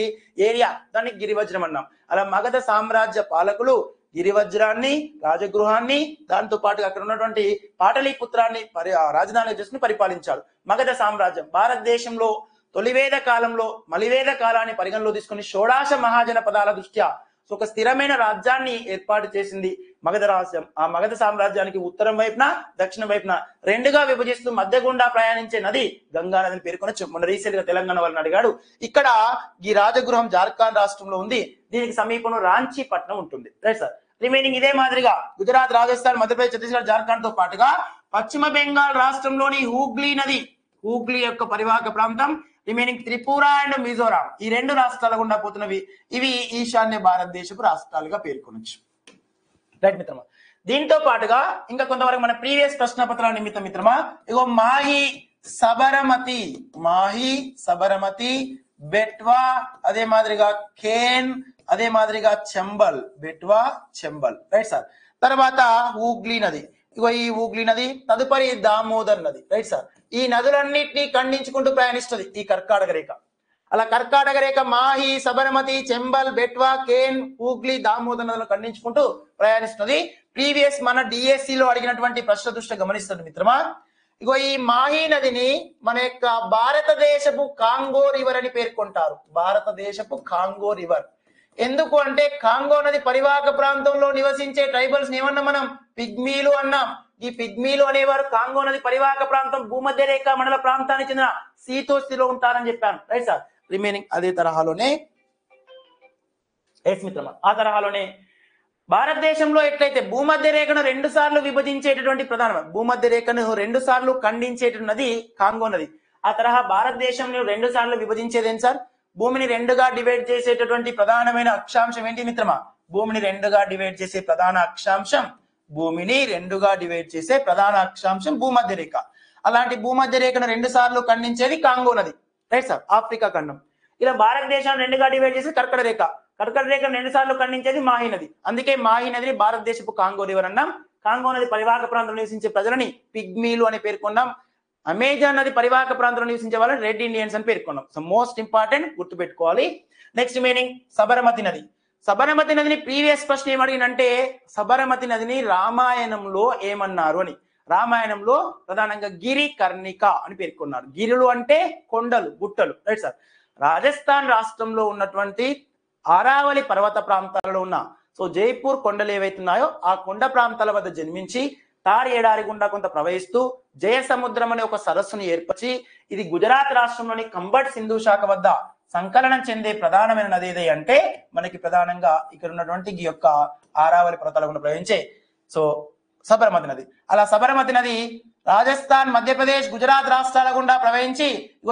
ఏరియా, దాన్ని గిరివజ్రం అన్నాం. అలా మగధ సామ్రాజ్య పాలకులు గిరివజ్రాన్ని, రాజగృహాన్ని, దాంతో పాటు అక్కడ ఉన్నటువంటి పాటలీపుత్రాన్ని రాజధాని చేసుకుని పరిపాలించాడు. మగధ సామ్రాజ్యం భారతదేశంలో తొలివేద కాలంలో మలివేద కాలాన్ని పరిగణలో తీసుకుని షోడాశ మహాజనపదాల దృష్ట్యా ఒక స్థిరమైన రాజ్యాన్ని ఏర్పాటు చేసింది మగధ రాజ్యం. ఆ మగధ సామ్రాజ్యానికి ఉత్తరం వైపున, దక్షిణ వైపున రెండుగా విభజిస్తూ మధ్య గుండా ప్రయాణించే నది గంగా నదిని పేర్కొని మొన్న రీసెంట్ గా తెలంగాణ వాళ్ళని అడిగాడు. ఇక్కడ ఈ రాజగృహం జార్ఖండ్ రాష్ట్రంలో ఉంది. దీనికి సమీపంలో రాంచీ పట్టణం ఉంటుంది. Right sir. రిమైనింగ్ ఇదే మాదిరిగా గుజరాత్, రాజస్థాన్, మధ్యప్రదేశ్, ఛత్తీస్గఢ్, జార్ఖండ్ తో పాటుగా పశ్చిమ బెంగాల్ రాష్ట్రంలోని హూగ్లీ నది, హూగ్లీ యొక్క పరివాహక ప్రాంతం, రిమైనింగ్ త్రిపుర అండ్ మిజోరాం, ఈ 2 రాష్ట్రాల గుండా పోతున్నవి. ఇవి ఈశాన్య భారతదేశపు రాష్ట్రాలుగా పేర్కొనొచ్చు. రైట్ మిత్రమా. దీంతో పాటుగా ఇంకా కొంతవరకు మన ప్రీవియస్ ప్రశ్న పత్రాల నిమిత్తం మిత్రమా, ఇగో మాహి, సబరమతి, మాహి, సబరమతి, బెట్వా, అదే మాదిరిగా ఖేన్, అదే మాదిరిగా చంబల్, బెట్వా, చంబల్. Right sir. తర్వాత హూగ్లీ నది, ఇగో ఈ హూగ్లీ నది. తదుపరి దామోదర్ నది. Right sir. ఈ నదులన్నింటినీ ఖండించుకుంటూ ప్రయాణిస్తుంది ఈ కర్కాటక రేఖ. అలా కర్కాటక రేఖ మాహి, సబరమతి, చంబల్, బెట్వా, కేన్, హూగ్లీ, దామోదర్ నదులను ఖండించుకుంటూ ప్రయాణిస్తుంది. ప్రీవియస్ మన డిఎస్సి లో అడిగినటువంటి ప్రశ్న దృష్టి గమనిస్తుంది మిత్రమా. ఇగో ఈ మాహి నదిని మన యొక్క భారతదేశపు కాంగో రివర్ అని పేర్కొంటారు. భారతదేశపు కాంగో రివర్. ఎందుకు అంటే కాంగో నది పరివాహక ప్రాంతంలో నివసించే ట్రైబల్స్ ఏమన్నా మనం పిగ్మీలు అన్నాం. ఈ పిగ్మీలు అనేవారు కాంగో నది పరివాహక ప్రాంతం భూమధ్య రేఖ మండల ప్రాంతానికి చెందిన శీతోష్ణిలో ఉంటారని చెప్పాను. Right sir. రిమైనింగ్ అదే తరహాలోనే మిత్రమా, ఆ తరహాలోనే భారతదేశంలో ఎట్లయితే భూమధ్య రేఖను 2 సార్లు విభజించేటటువంటి ప్రధానమైన భూమధ్య రేఖను 2 సార్లు ఖండించేటువంటి నది కాంగో నది. ఆ తరహా భారతదేశంలో 2 సార్లు విభజించేది ఏం సార్? భూమిని 2గా డివైడ్ చేసేటటువంటి ప్రధానమైన అక్షాంశం ఏంటి మిత్రమా? భూమిని 2గా డివైడ్ చేసే ప్రధాన అక్షాంశం, భూమిని 2గా డివైడ్ చేసే ప్రధాన అక్షాంశం భూమధ్య రేఖ. అలాంటి భూమధ్య రేఖను 2 సార్లు ఖండించేది కాంగో నది. Right sir. ఆఫ్రికా ఖండం. ఇలా భారతదేశాన్ని 2గా డివైడ్ చేసి కర్కట రేఖ, కర్కట రేఖను 2 సార్లు ఖండించేది మాహి నది. అందుకే మాహి నదిని భారతదేశపు కాంగో రివర్ అన్నాం. కాంగో నది పరివాహక ప్రాంతంలో నివసించే ప్రజలని పిగ్మీలు అని పేర్కొన్నాం. అమెజాన్ నది పరివాహక ప్రాంతంలో నివసించే వాళ్ళని రెడ్ ఇండియన్స్ అని పేర్కొన్నాం. సో మోస్ట్ ఇంపార్టెంట్ గుర్తుపెట్టుకోవాలి. నెక్స్ట్ మీనింగ్ సబరమతి నది. సబరమతి నదిని ప్రీవియస్ ప్రశ్న ఏమడిగినంటే సబరమతి నదిని రామాయణంలో ఏమన్నారు అని. రామాయణంలో ప్రధానంగా గిరి కర్ణిక అని పేర్కొన్నారు. గిరులు అంటే కొండలు, గుట్టలు, రైట్ సార్. రాజస్థాన్ రాష్ట్రంలో ఉన్నటువంటి ఆరావళి పర్వత ప్రాంతాలలో ఉన్న జైపూర్ కొండలు ఏవైతున్నాయో ఆ కొండ ప్రాంతాల వద్ద జన్మించి తార్ ఏడారి గుండా కొంత ప్రవహిస్తూ జయసముద్రం అనే ఒక సరస్సును ఏర్పరిచి ఇది గుజరాత్ రాష్ట్రంలోని కంబట్ సింధు శాఖ వద్ద సంకలనం చెందే ప్రధానమైన నది ఏది అంటే మనకి ప్రధానంగా ఇక్కడ ఉన్నటువంటి ఈ యొక్క ఆరావళి పర్వతాల గుండా ప్రవహించే సబరమతి నది. అలా సబరమతి నది రాజస్థాన్, మధ్యప్రదేశ్, గుజరాత్ రాష్ట్రాల గుండా ప్రవహించి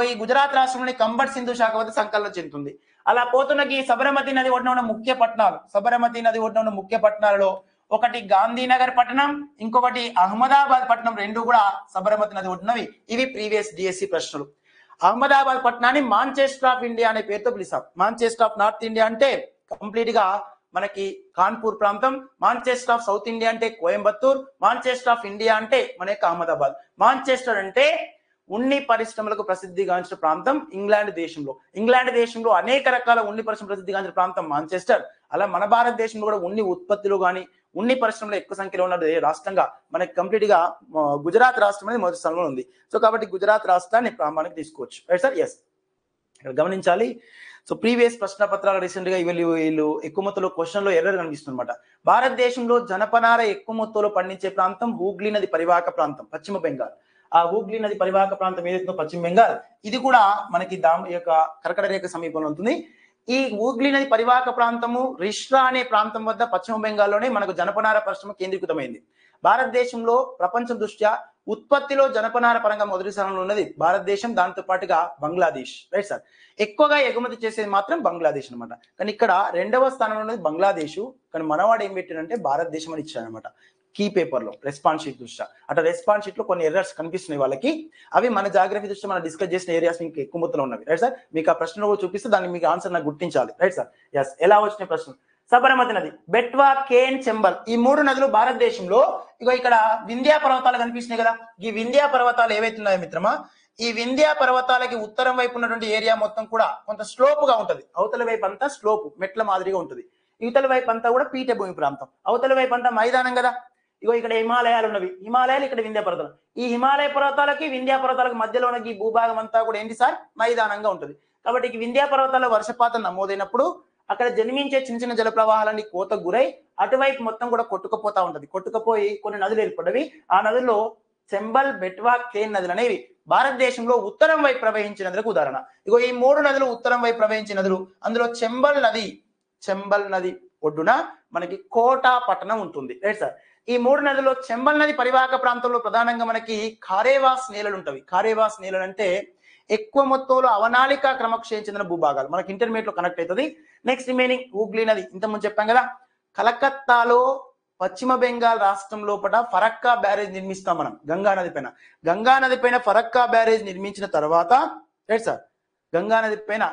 ఈ గుజరాత్ రాష్ట్రంలోని కంబట్ సింధు శాఖ వద్ద సంకలనం చెందుతుంది. అలా పోతున్న ఈ సబరమతి నది ఒడ్డున ఉన్న ముఖ్య పట్టణాలు, సబరమతి నది ఒడ్డున ఉన్న ముఖ్య పట్టణాలలో ఒకటి గాంధీనగర్ పట్టణం, ఇంకొకటి అహ్మదాబాద్ పట్టణం, రెండు కూడా సబరమతి నది ఒడ్డునవి. ఇవి ప్రీవియస్ డిఎస్సి ప్రశ్నలు. అహ్మదాబాద్ పట్టణాన్ని మాంచెస్టర్ ఆఫ్ ఇండియా అనే పేరుతో పిలుస్తాం. మాంచెస్టర్ ఆఫ్ నార్త్ ఇండియా అంటే కంప్లీట్ గా మనకి కాన్పూర్ ప్రాంతం, మాంచెస్టర్ ఆఫ్ సౌత్ ఇండియా అంటే కోయంబత్తూర్, మాంచెస్టర్ ఆఫ్ ఇండియా అంటే మన యొక్క అహ్మదాబాద్. మాంచెస్టర్ అంటే ఉన్ని పరిశ్రమలకు ప్రసిద్ధిగాంచిన ప్రాంతం ఇంగ్లాండ్ దేశంలో. ఇంగ్లాండ్ దేశంలో అనేక రకాల ఉన్ని పరిశ్రమ ప్రసిద్ధిగాంచిన ప్రాంతం మాంచెస్టర్. అలా మన భారతదేశంలో కూడా ఉన్ని ఉత్పత్తులు కానీ ఉన్ని పరిశ్రమలు ఎక్కువ సంఖ్యలో ఉన్న రాష్ట్రంగా మనకి కంప్లీట్ గా గుజరాత్ రాష్ట్రం అనేది మొదటి స్థానంలో ఉంది. కాబట్టి గుజరాత్ రాష్ట్రాన్ని మనకి తీసుకోవచ్చు, రైట్ సార్. ఎస్, గమనించాలి. ప్రీవియస్ ప్రశ్న పత్రాలు రీసెంట్ గా వీళ్ళు ఎక్కువ మొత్తంలో క్వశ్చన్ లో ఎర్రర్ కనిపిస్తుంది అనమాట. భారతదేశంలో జనపనార ఎక్కువ మొత్తంలో పండించే ప్రాంతం హూగ్లీ నది పరివాహక ప్రాంతం, పశ్చిమ బెంగాల్. ఆ హూగ్లీ నది పరివాహక ప్రాంతం ఏదైతుందో పశ్చిమ బెంగాల్, ఇది కూడా మనకి యొక్క కర్కట రేఖ సమీపంలో ఉంటుంది. ఈ హూగ్లీ నది పరివాహక ప్రాంతము రిష్రా అనే ప్రాంతం వద్ద పశ్చిమ బెంగాల్లోనే మనకు జనపనార పరిశ్రమ కేంద్రీకృతమైంది. భారతదేశంలో ప్రపంచ దృష్ట్యా ఉత్పత్తిలో జనపనార పరంగా మొదటి స్థానంలో ఉన్నది భారతదేశం, దాంతో పాటుగా బంగ్లాదేశ్, రైట్ సార్. ఎక్కువగా ఎగుమతి చేసేది మాత్రం బంగ్లాదేశ్ అనమాట. కానీ ఇక్కడ రెండవ స్థానంలో ఉన్నది బంగ్లాదేశ్. కానీ మనవాడు ఏం పెట్టాడంటే భారతదేశం అని ఇచ్చాడనమాట కీ పేపర్ లో, రెస్పాన్స్ షీట్ దృష్ట్యా. అట్లా రెస్పాన్స్ షీట్ లో కొన్ని ఎర్రర్స్ కనిపిస్తున్నాయి వాళ్ళకి. అవి మన జాగ్రఫీ దృష్ట్యా మనం డిస్కస్ చేసిన ఏరియాస్ మీకు ఎక్కువ మొత్తంలో ఉన్నవి, రైట్ సార్. మీకు ఆ ప్రశ్నలో చూపిస్తే దానికి మీకు ఆన్సర్ నాకు గుర్తించాలి, రైట్ సార్. ఎస్, ఎలా వచ్చిన ప్రశ్న. సబరమతి నది, బెట్వా, కేన్, చంబల్, ఈ మూడు నదులు భారతదేశంలో ఇక్కడ వింధ్యా పర్వతాలు కనిపిస్తున్నాయి కదా. ఈ వింధ్యా పర్వతాలు ఏవైతున్నాయో మిత్రమా, ఈ వింధ్యా పర్వతాలకి ఉత్తరం వైపు ఉన్నటువంటి ఏరియా మొత్తం కూడా కొంత స్లోప్ గా ఉంటది. అవతల వైపు అంతా స్లోప్ మెట్ల మాదిరిగా ఉంటుంది. ఇవతల వైపు అంతా కూడా పీఠ భూమి ప్రాంతం. అవతల వైపు అంతా మైదానం కదా. ఇక్కడ హిమాలయాలు ఉన్నవి, హిమాలయాలు, ఇక్కడ వింధ్యా పర్వతాలు. ఈ హిమాలయ పర్వతాలకి వింధ్యా పర్వతాలకు మధ్యలో ఉన్న ఈ భూభాగం అంతా కూడా ఏంటి సార్, మైదానంగా ఉంటుంది. కాబట్టి ఈ వింధ్యా పర్వతాల్లో వర్షపాతం నమోదైనప్పుడు అక్కడ జన్మించే చిన్న చిన్న జల ప్రవాహాలన్నీ కోతకు గురై అటువైపు మొత్తం కూడా కొట్టుకుపోతా ఉంటది. కొట్టుకుపోయి కొన్ని నదులు ఏర్పడవి. ఆ నదుల్లో చంబల్, బెట్వా, కేన్ నదులు అనేవి భారతదేశంలో ఉత్తరం వైపు ప్రవహించిన నదులకు ఉదాహరణ. ఈ మూడు నదులు ఉత్తరం వైపు ప్రవహించిన నదులు. అందులో చంబల్ నది ఒడ్డున మనకి కోటా పట్టణం ఉంటుంది, రైట్ సార్. ఈ మూడు నదుల్లో చంబల్ నది పరివాహక ప్రాంతంలో ప్రధానంగా మనకి ఖారేవాస్ నేలలు ఉంటవి. ఖారేవాస్ నేలలు అంటే ఎక్కువ మొత్తంలో అవనాళిక క్రమక్షయం చెందిన భూభాగాలు. మనకి ఇంటర్మీడియట్ లో కనెక్ట్ అవుతుంది. నెక్స్ట్ రిమైనింగ్ హూగ్లీ నది, ఇంతకుముందు చెప్పాం కదా. కలకత్తాలో పశ్చిమ బెంగాల్ రాష్ట్రం లోపల ఫరక్కా బ్యారేజ్ నిర్మిస్తాం మనం గంగా నది పైన ఫరక్కా బ్యారేజ్ నిర్మించిన తర్వాత, రైట్ సార్, గంగా నది పైన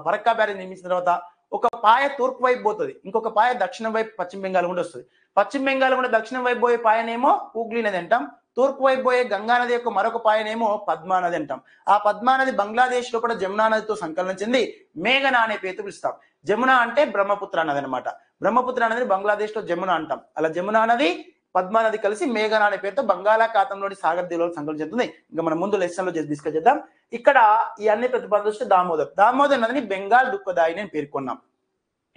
ఫరక్కా బ్యారేజ్ నిర్మించిన తర్వాత ఒక పాయ తూర్పు వైపు పోతుంది, ఇంకొక పాయ దక్షిణం వైపు పశ్చిమ బెంగాల్ కూడా వస్తుంది. పశ్చిమ బెంగాల్ కూడా దక్షిణం వైపు పోయే పాయనేమో హూగ్లీ నది అంటాం. తూర్పు వైపు పోయే గంగా నది యొక్క మరొక పాయనేమో పద్మా నది అంటాం. ఆ పద్మా నది బంగ్లాదేశ్ లో కూడా జమునా నదితో సంకలనం చెంది మేఘన అనే పేరుతో పిలుస్తాం. జమునా అంటే బ్రహ్మపుత్ర నది అనమాట. బ్రహ్మపుత్ర నదిని బంగ్లాదేశ్ లో జమునా అంటాం. అలా జమునా నది, పద్మా నది కలిసి మేఘన అనే పేరుతో బంగాళాఖాతంలోని సాగర్ దీవులో సంకలనం చెందుతుంది. ఇంకా మనం ముందు లెసన్ లో డిస్కస్ చేద్దాం. ఇక్కడ ఈ అన్ని ప్రతిపాదన దామోదర్ నదిని బెంగాల్ దుఃఖదాయిని అని పేర్కొన్నాం.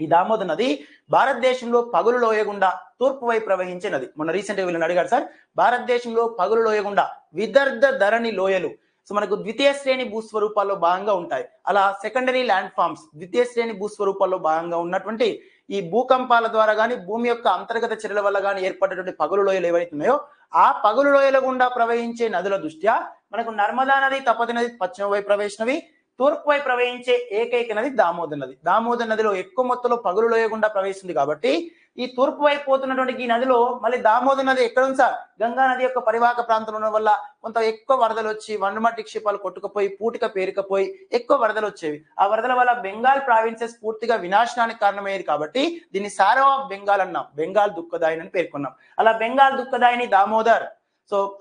ఈ దామోదర్ నది భారతదేశంలో పగులు లోయ గుండా తూర్పు వైపు ప్రవహించే నది. మొన్న రీసెంట్ గా వీళ్ళని అడిగారు సార్, భారతదేశంలో పగులు లోయ గుండా విదర్ధ ధరణి లోయలు మనకు ద్వితీయ శ్రేణి భూస్వరూపాల్లో భాగంగా ఉంటాయి. అలా సెకండరీ ల్యాండ్ ఫార్మ్స్ ద్వితీయ శ్రేణి భూస్వరూపాల్లో భాగంగా ఉన్నటువంటి ఈ భూకంపాల ద్వారా కానీ భూమి యొక్క అంతర్గత చర్యల వల్ల కానీ ఏర్పడేటువంటి పగులు లోయలు ఏవైతున్నాయో ఆ పగులు లోయల గుండా ప్రవహించే నదుల దృష్ట్యా మనకు నర్మదా నది, తపతి నది పశ్చిమ వైపు ప్రవేశినవి. తూర్పు వైపు ప్రవహించే ఏకైక నది దామోదర్ నది. దామోదర్ నదిలో ఎక్కువ మొత్తంలో పగులు లోయ గుండా ప్రవేశింది కాబట్టి ఈ తూర్పు వైపు పోతున్నటువంటి ఈ నదిలో మళ్ళీ దామోదర్ నది ఎక్కడ ఉంది సార్, గంగా నది యొక్క పరివాహక ప్రాంతంలో ఉన్న వల్ల కొంత ఎక్కువ వరదలు వచ్చి వనమట్టి క్షిపాలు కొట్టుకుపోయి పూటిక పేరుకపోయి ఎక్కువ వరదలు వచ్చేవి. ఆ వరదల వల్ల బెంగాల్ ప్రావిన్సెస్ పూర్తిగా వినాశనానికి కారణమయ్యేది కాబట్టి దీన్ని సారో ఆఫ్ బెంగాల్ అన్నాం, బెంగాల్ దుఃఖదాయిని అని పేర్కొన్నాం. అలా బెంగాల్ దుఃఖదాయిని దామోదర్,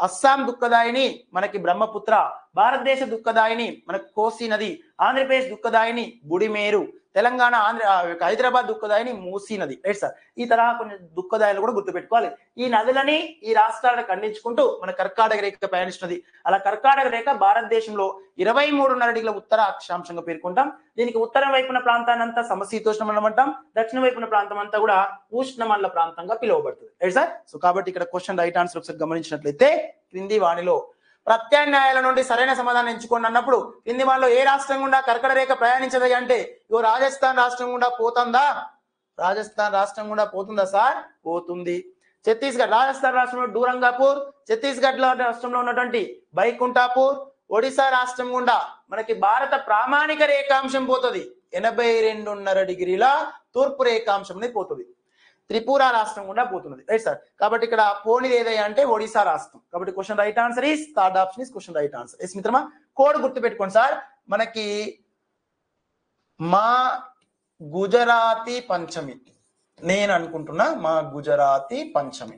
అస్సాం దుఃఖదాయిని మనకి బ్రహ్మపుత్ర, భారతదేశ దుఃఖదాయిని మనకి కోసి నది, ఆంధ్రప్రదేశ్ దుఃఖదాయిని బుడిమేరు, తెలంగాణ, ఆంధ్ర, హైదరాబాద్ దుఃఖదాయిని మూసీ నది, రైట్ సార్. ఈ తరహా కొన్ని దుఃఖదాయాలు కూడా గుర్తుపెట్టుకోవాలి. ఈ నదులని ఈ రాష్ట్రాలను ఖండించుకుంటూ మన కర్కాటక రేఖ ప్రయాణిస్తున్నది. అలా కర్కాటక రేఖ భారతదేశంలో 23.5 డిగ్రీల ఉత్తర అక్షాంశంగా పేర్కొంటాం. దీనికి ఉత్తరం వైపున ప్రాంతాన్ని అంతా సమశీతోష్ణ మండలం అంటాం, దక్షిణ వైపున ప్రాంతం అంతా కూడా ఉష్ణమండల ప్రాంతంగా పిలువబడుతుంది, రైట్ సార్. సో కాబట్టి ఇక్కడ క్వశ్చన్ రైట్ ఆన్సర్ ఒకసారి గమనించినట్లయితే, క్రింది వాణిలో ప్రత్యామ్నాయాల నుండి సరైన సమాధానం ఎంచుకోండి అన్నప్పుడు కింది వాళ్ళలో ఏ రాష్ట్రం గుండా కర్కట రేఖ ప్రయాణించదు అంటే, ఇగో రాజస్థాన్ రాష్ట్రం గుండా పోతుందా? రాజస్థాన్ రాష్ట్రం గుండా పోతుందా సార్? పోతుంది. ఛత్తీస్గఢ్, రాజస్థాన్ రాష్ట్రంలో డూరంగాపూర్, ఛత్తీస్గఢ్ రాష్ట్రంలో ఉన్నటువంటి బైకుంఠాపూర్, ఒడిశా రాష్ట్రం గుండా మనకి భారత ప్రామాణిక రేఖాంశం పోతుంది, 82.5 డిగ్రీల తూర్పు రేఖాంశం అనేది పోతుంది. త్రిపుర రాష్ట్రం కూడా పోతున్నది, రైట్ సార్. కాబట్టి ఇక్కడ పోనిది ఏదయ్యా అంటే ఒడిశా రాష్ట్రం. కాబట్టి question right answer is third option is question right answer. Yes మిత్రమా, కోడ్ గుర్తు పెట్టుకోండి సార్. మనకి మా గుజరాతీ పంచమి, నేను అనుకుంటున్నా మా గుజరాతీ పంచమి,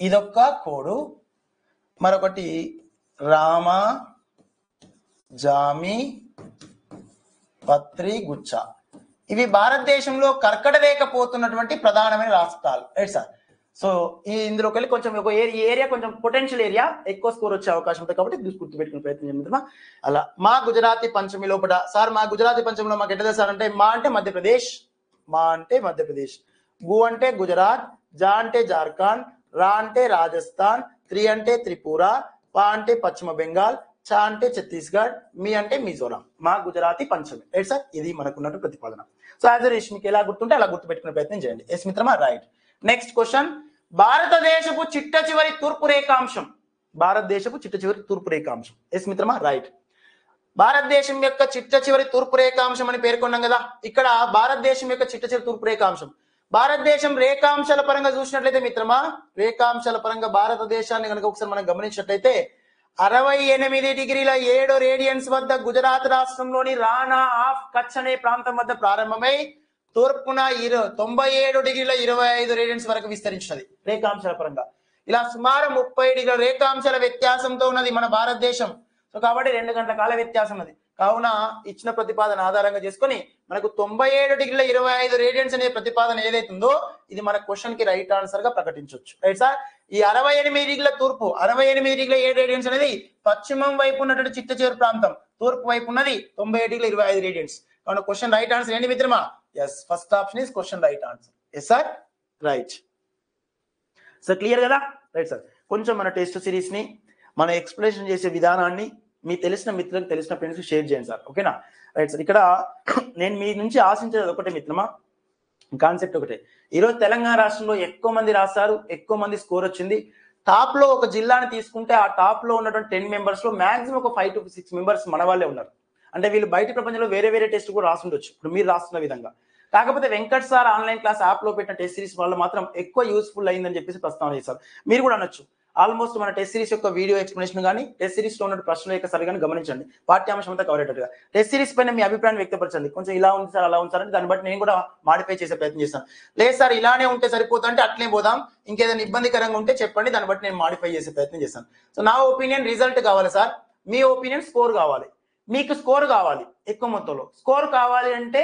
ఇదొక్క కోడు. మరొకటి రామ జామి పత్రి గుచ్చ, ఇవి భారతదేశంలో కర్కట రేఖ పోతున్నటువంటి ప్రధానమైన రాష్ట్రాలు, రైట్ సార్. సో ఇందులోకి వెళ్ళి కొంచెం ఒక ఏరియా కొంచెం పొటెన్షియల్ ఏరియా, ఎక్కువ స్కోర్ వచ్చే అవకాశం ఉంటుంది. కాబట్టి గుర్తు పెట్టుకునే ప్రయత్నం చేద్దామా. అలా మా గుజరాతీ పంచమి లోపల సార్, మా గుజరాతీ పంచమిలో మాకు ఎట్లా సార్ అంటే, మా అంటే మధ్యప్రదేశ్, మా అంటే మధ్యప్రదేశ్, గు అంటే గుజరాత్, జా అంటే జార్ఖండ్, రా అంటే రాజస్థాన్, త్రి అంటే త్రిపుర, పా అంటే పశ్చిమ బెంగాల్, చా అంటే ఛత్తీస్గఢ్, మీ అంటే మిజోరాం. మా గుజరాతీ పంచమి, రైట్ సార్. ఇది మనకున్నట్టు ప్రతిపాదన. సో యాజ్ రేష్ మీకు ఎలా గుర్తుంటే అలా గుర్తు పెట్టుకునే ప్రయత్నం చేయండి. ఎస్ మిత్రమా, రైట్. నెక్స్ట్ క్వశ్చన్, భారతదేశపు చిట్ట చివరి తూర్పు రేఖాంశం, భారతదేశపు చిట్ట చివరి తూర్పు రేఖాంశం. ఎస్ మిత్రమా, రైట్. భారతదేశం యొక్క చిట్ట చివరి తూర్పు రేఖాంశం అని పేర్కొన్నాం కదా. ఇక్కడ భారతదేశం యొక్క చిట్ట చివరి తూర్పు రేఖాంశం, భారతదేశం రేఖాంశాల పరంగా చూసినట్లయితే మిత్రమా, రేఖాంశాల పరంగా భారతదేశాన్ని కనుక ఒకసారి మనం గమనించినట్లయితే 68.7 రేడియన్స్ వద్ద గుజరాత్ రాష్ట్రంలోని రాణా ఆఫ్ కచ్ అనే ప్రాంతం వద్ద ప్రారంభమై తూర్పున 97.25 రేడియన్స్ వరకు విస్తరించినది రేఖాంశాల పరంగా. ఇలా సుమారు 30 డిగ్రీల రేఖాంశాల వ్యత్యాసంతో ఉన్నది మన భారతదేశం. సో కాబట్టి 2 గంటల కాల వ్యత్యాసం అది. కావున ఇచ్చిన ప్రతిపాదన ఆధారంగా చేసుకొని మనకు 97.25 రేడియన్స్ అనే ప్రతిపాదన ఏదైతుందో ఇది మన క్వశ్చన్ కి రైట్ ఆన్సర్ గా ప్రకటించవచ్చు, రైట్ సార్. ఈ 68 డిగ్రీల తూర్పు, 68.7 రేడియన్స్ అనేది పశ్చిమం వైపు ఉన్నటువంటి చిట్ట చివరి ప్రాంతం, తూర్పు వైపు ఉన్నది 97.25 రేడియన్స్. కావున క్వశ్చన్ రైట్ ఆన్సర్ ఏంటి మిత్రమా? Yes, first option is question right answer. Yes sir, right. So clear కదా, రైట్ సార్. కొంచెం మన టెస్ట్ సిరీస్ ని, మన ఎక్స్ప్లెనేషన్ చేసే విధానాన్ని మీ తెలిసిన మిత్రులకు, తెలిసిన ఫ్రెండ్స్ షేర్ చేయండి సార్, ఓకేనా, రైట్ సార్. ఇక్కడ నేను మీ నుంచి ఆశించేది ఒకటే మిత్రమా, కాన్సెప్ట్ ఒకటే. ఈరోజు తెలంగాణ రాష్ట్రంలో ఎక్కువ మంది రాస్తారు, ఎక్కువ మంది స్కోర్ వచ్చింది. టాప్ లో ఒక జిల్లాని తీసుకుంటే ఆ టాప్ లో ఉన్నటువంటి 10 మెంబర్స్ లో మాక్సిమం ఒక 5 to 6 మెంబర్స్ మన వాళ్ళే ఉన్నారు. అంటే వీళ్ళు బయట ప్రపంచంలో వేరే వేరే టెస్ట్ కూడా రాస్తుండొచ్చు, ఇప్పుడు మీరు రాస్తున్న విధంగా. కాకపోతే Venkat sir online class app లో పెట్టిన టెస్ట్ సిరీస్ వల్ల మాత్రం ఎక్కువ యూస్ఫుల్ అయిందని చెప్పేసి ప్రస్తావన చేశారు. మీరు కూడా అనొచ్చు, ఆల్మోస్ట్ మన టెస్ట్ సిరీస్ యొక్క వీడియో ఎక్స్ప్లెనేషన్ కానీ, టెస్ట్ సిరీస్ లో ఉన్న ప్రశ్నల యొక్క సరిగా గమనించండి, పాఠ్యాంశం అంతా కవర్ అయ్యేటట్టుగా. టెస్ట్ సిరీస్ పైన మీ అభిప్రాయం వ్యక్తపరచండి. కొంచెం ఇలా ఉంది సార్, అలా ఉంది సార్ అంటే దాన్ని బట్టి నేను కూడా మాడిఫై చేసే ప్రయత్నం చేస్తాను. లేదు సార్ ఇలానే ఉంటే సరిపోతా అంటే అట్లే పోదాం, ఇంకేదైనా ఇబ్బందికరంగా ఉంటే చెప్పండి, దాన్ని బట్టి నేను మాడిఫై చేసే ప్రయత్నం చేస్తాను. సో నా ఒపీనియన్ రిజల్ట్ కావాలి సార్, మీ ఒపీనియన్ స్కోర్ కావాలి. మీకు స్కోర్ కావాలి, ఎక్కువ మొత్తంలో స్కోర్ కావాలి అంటే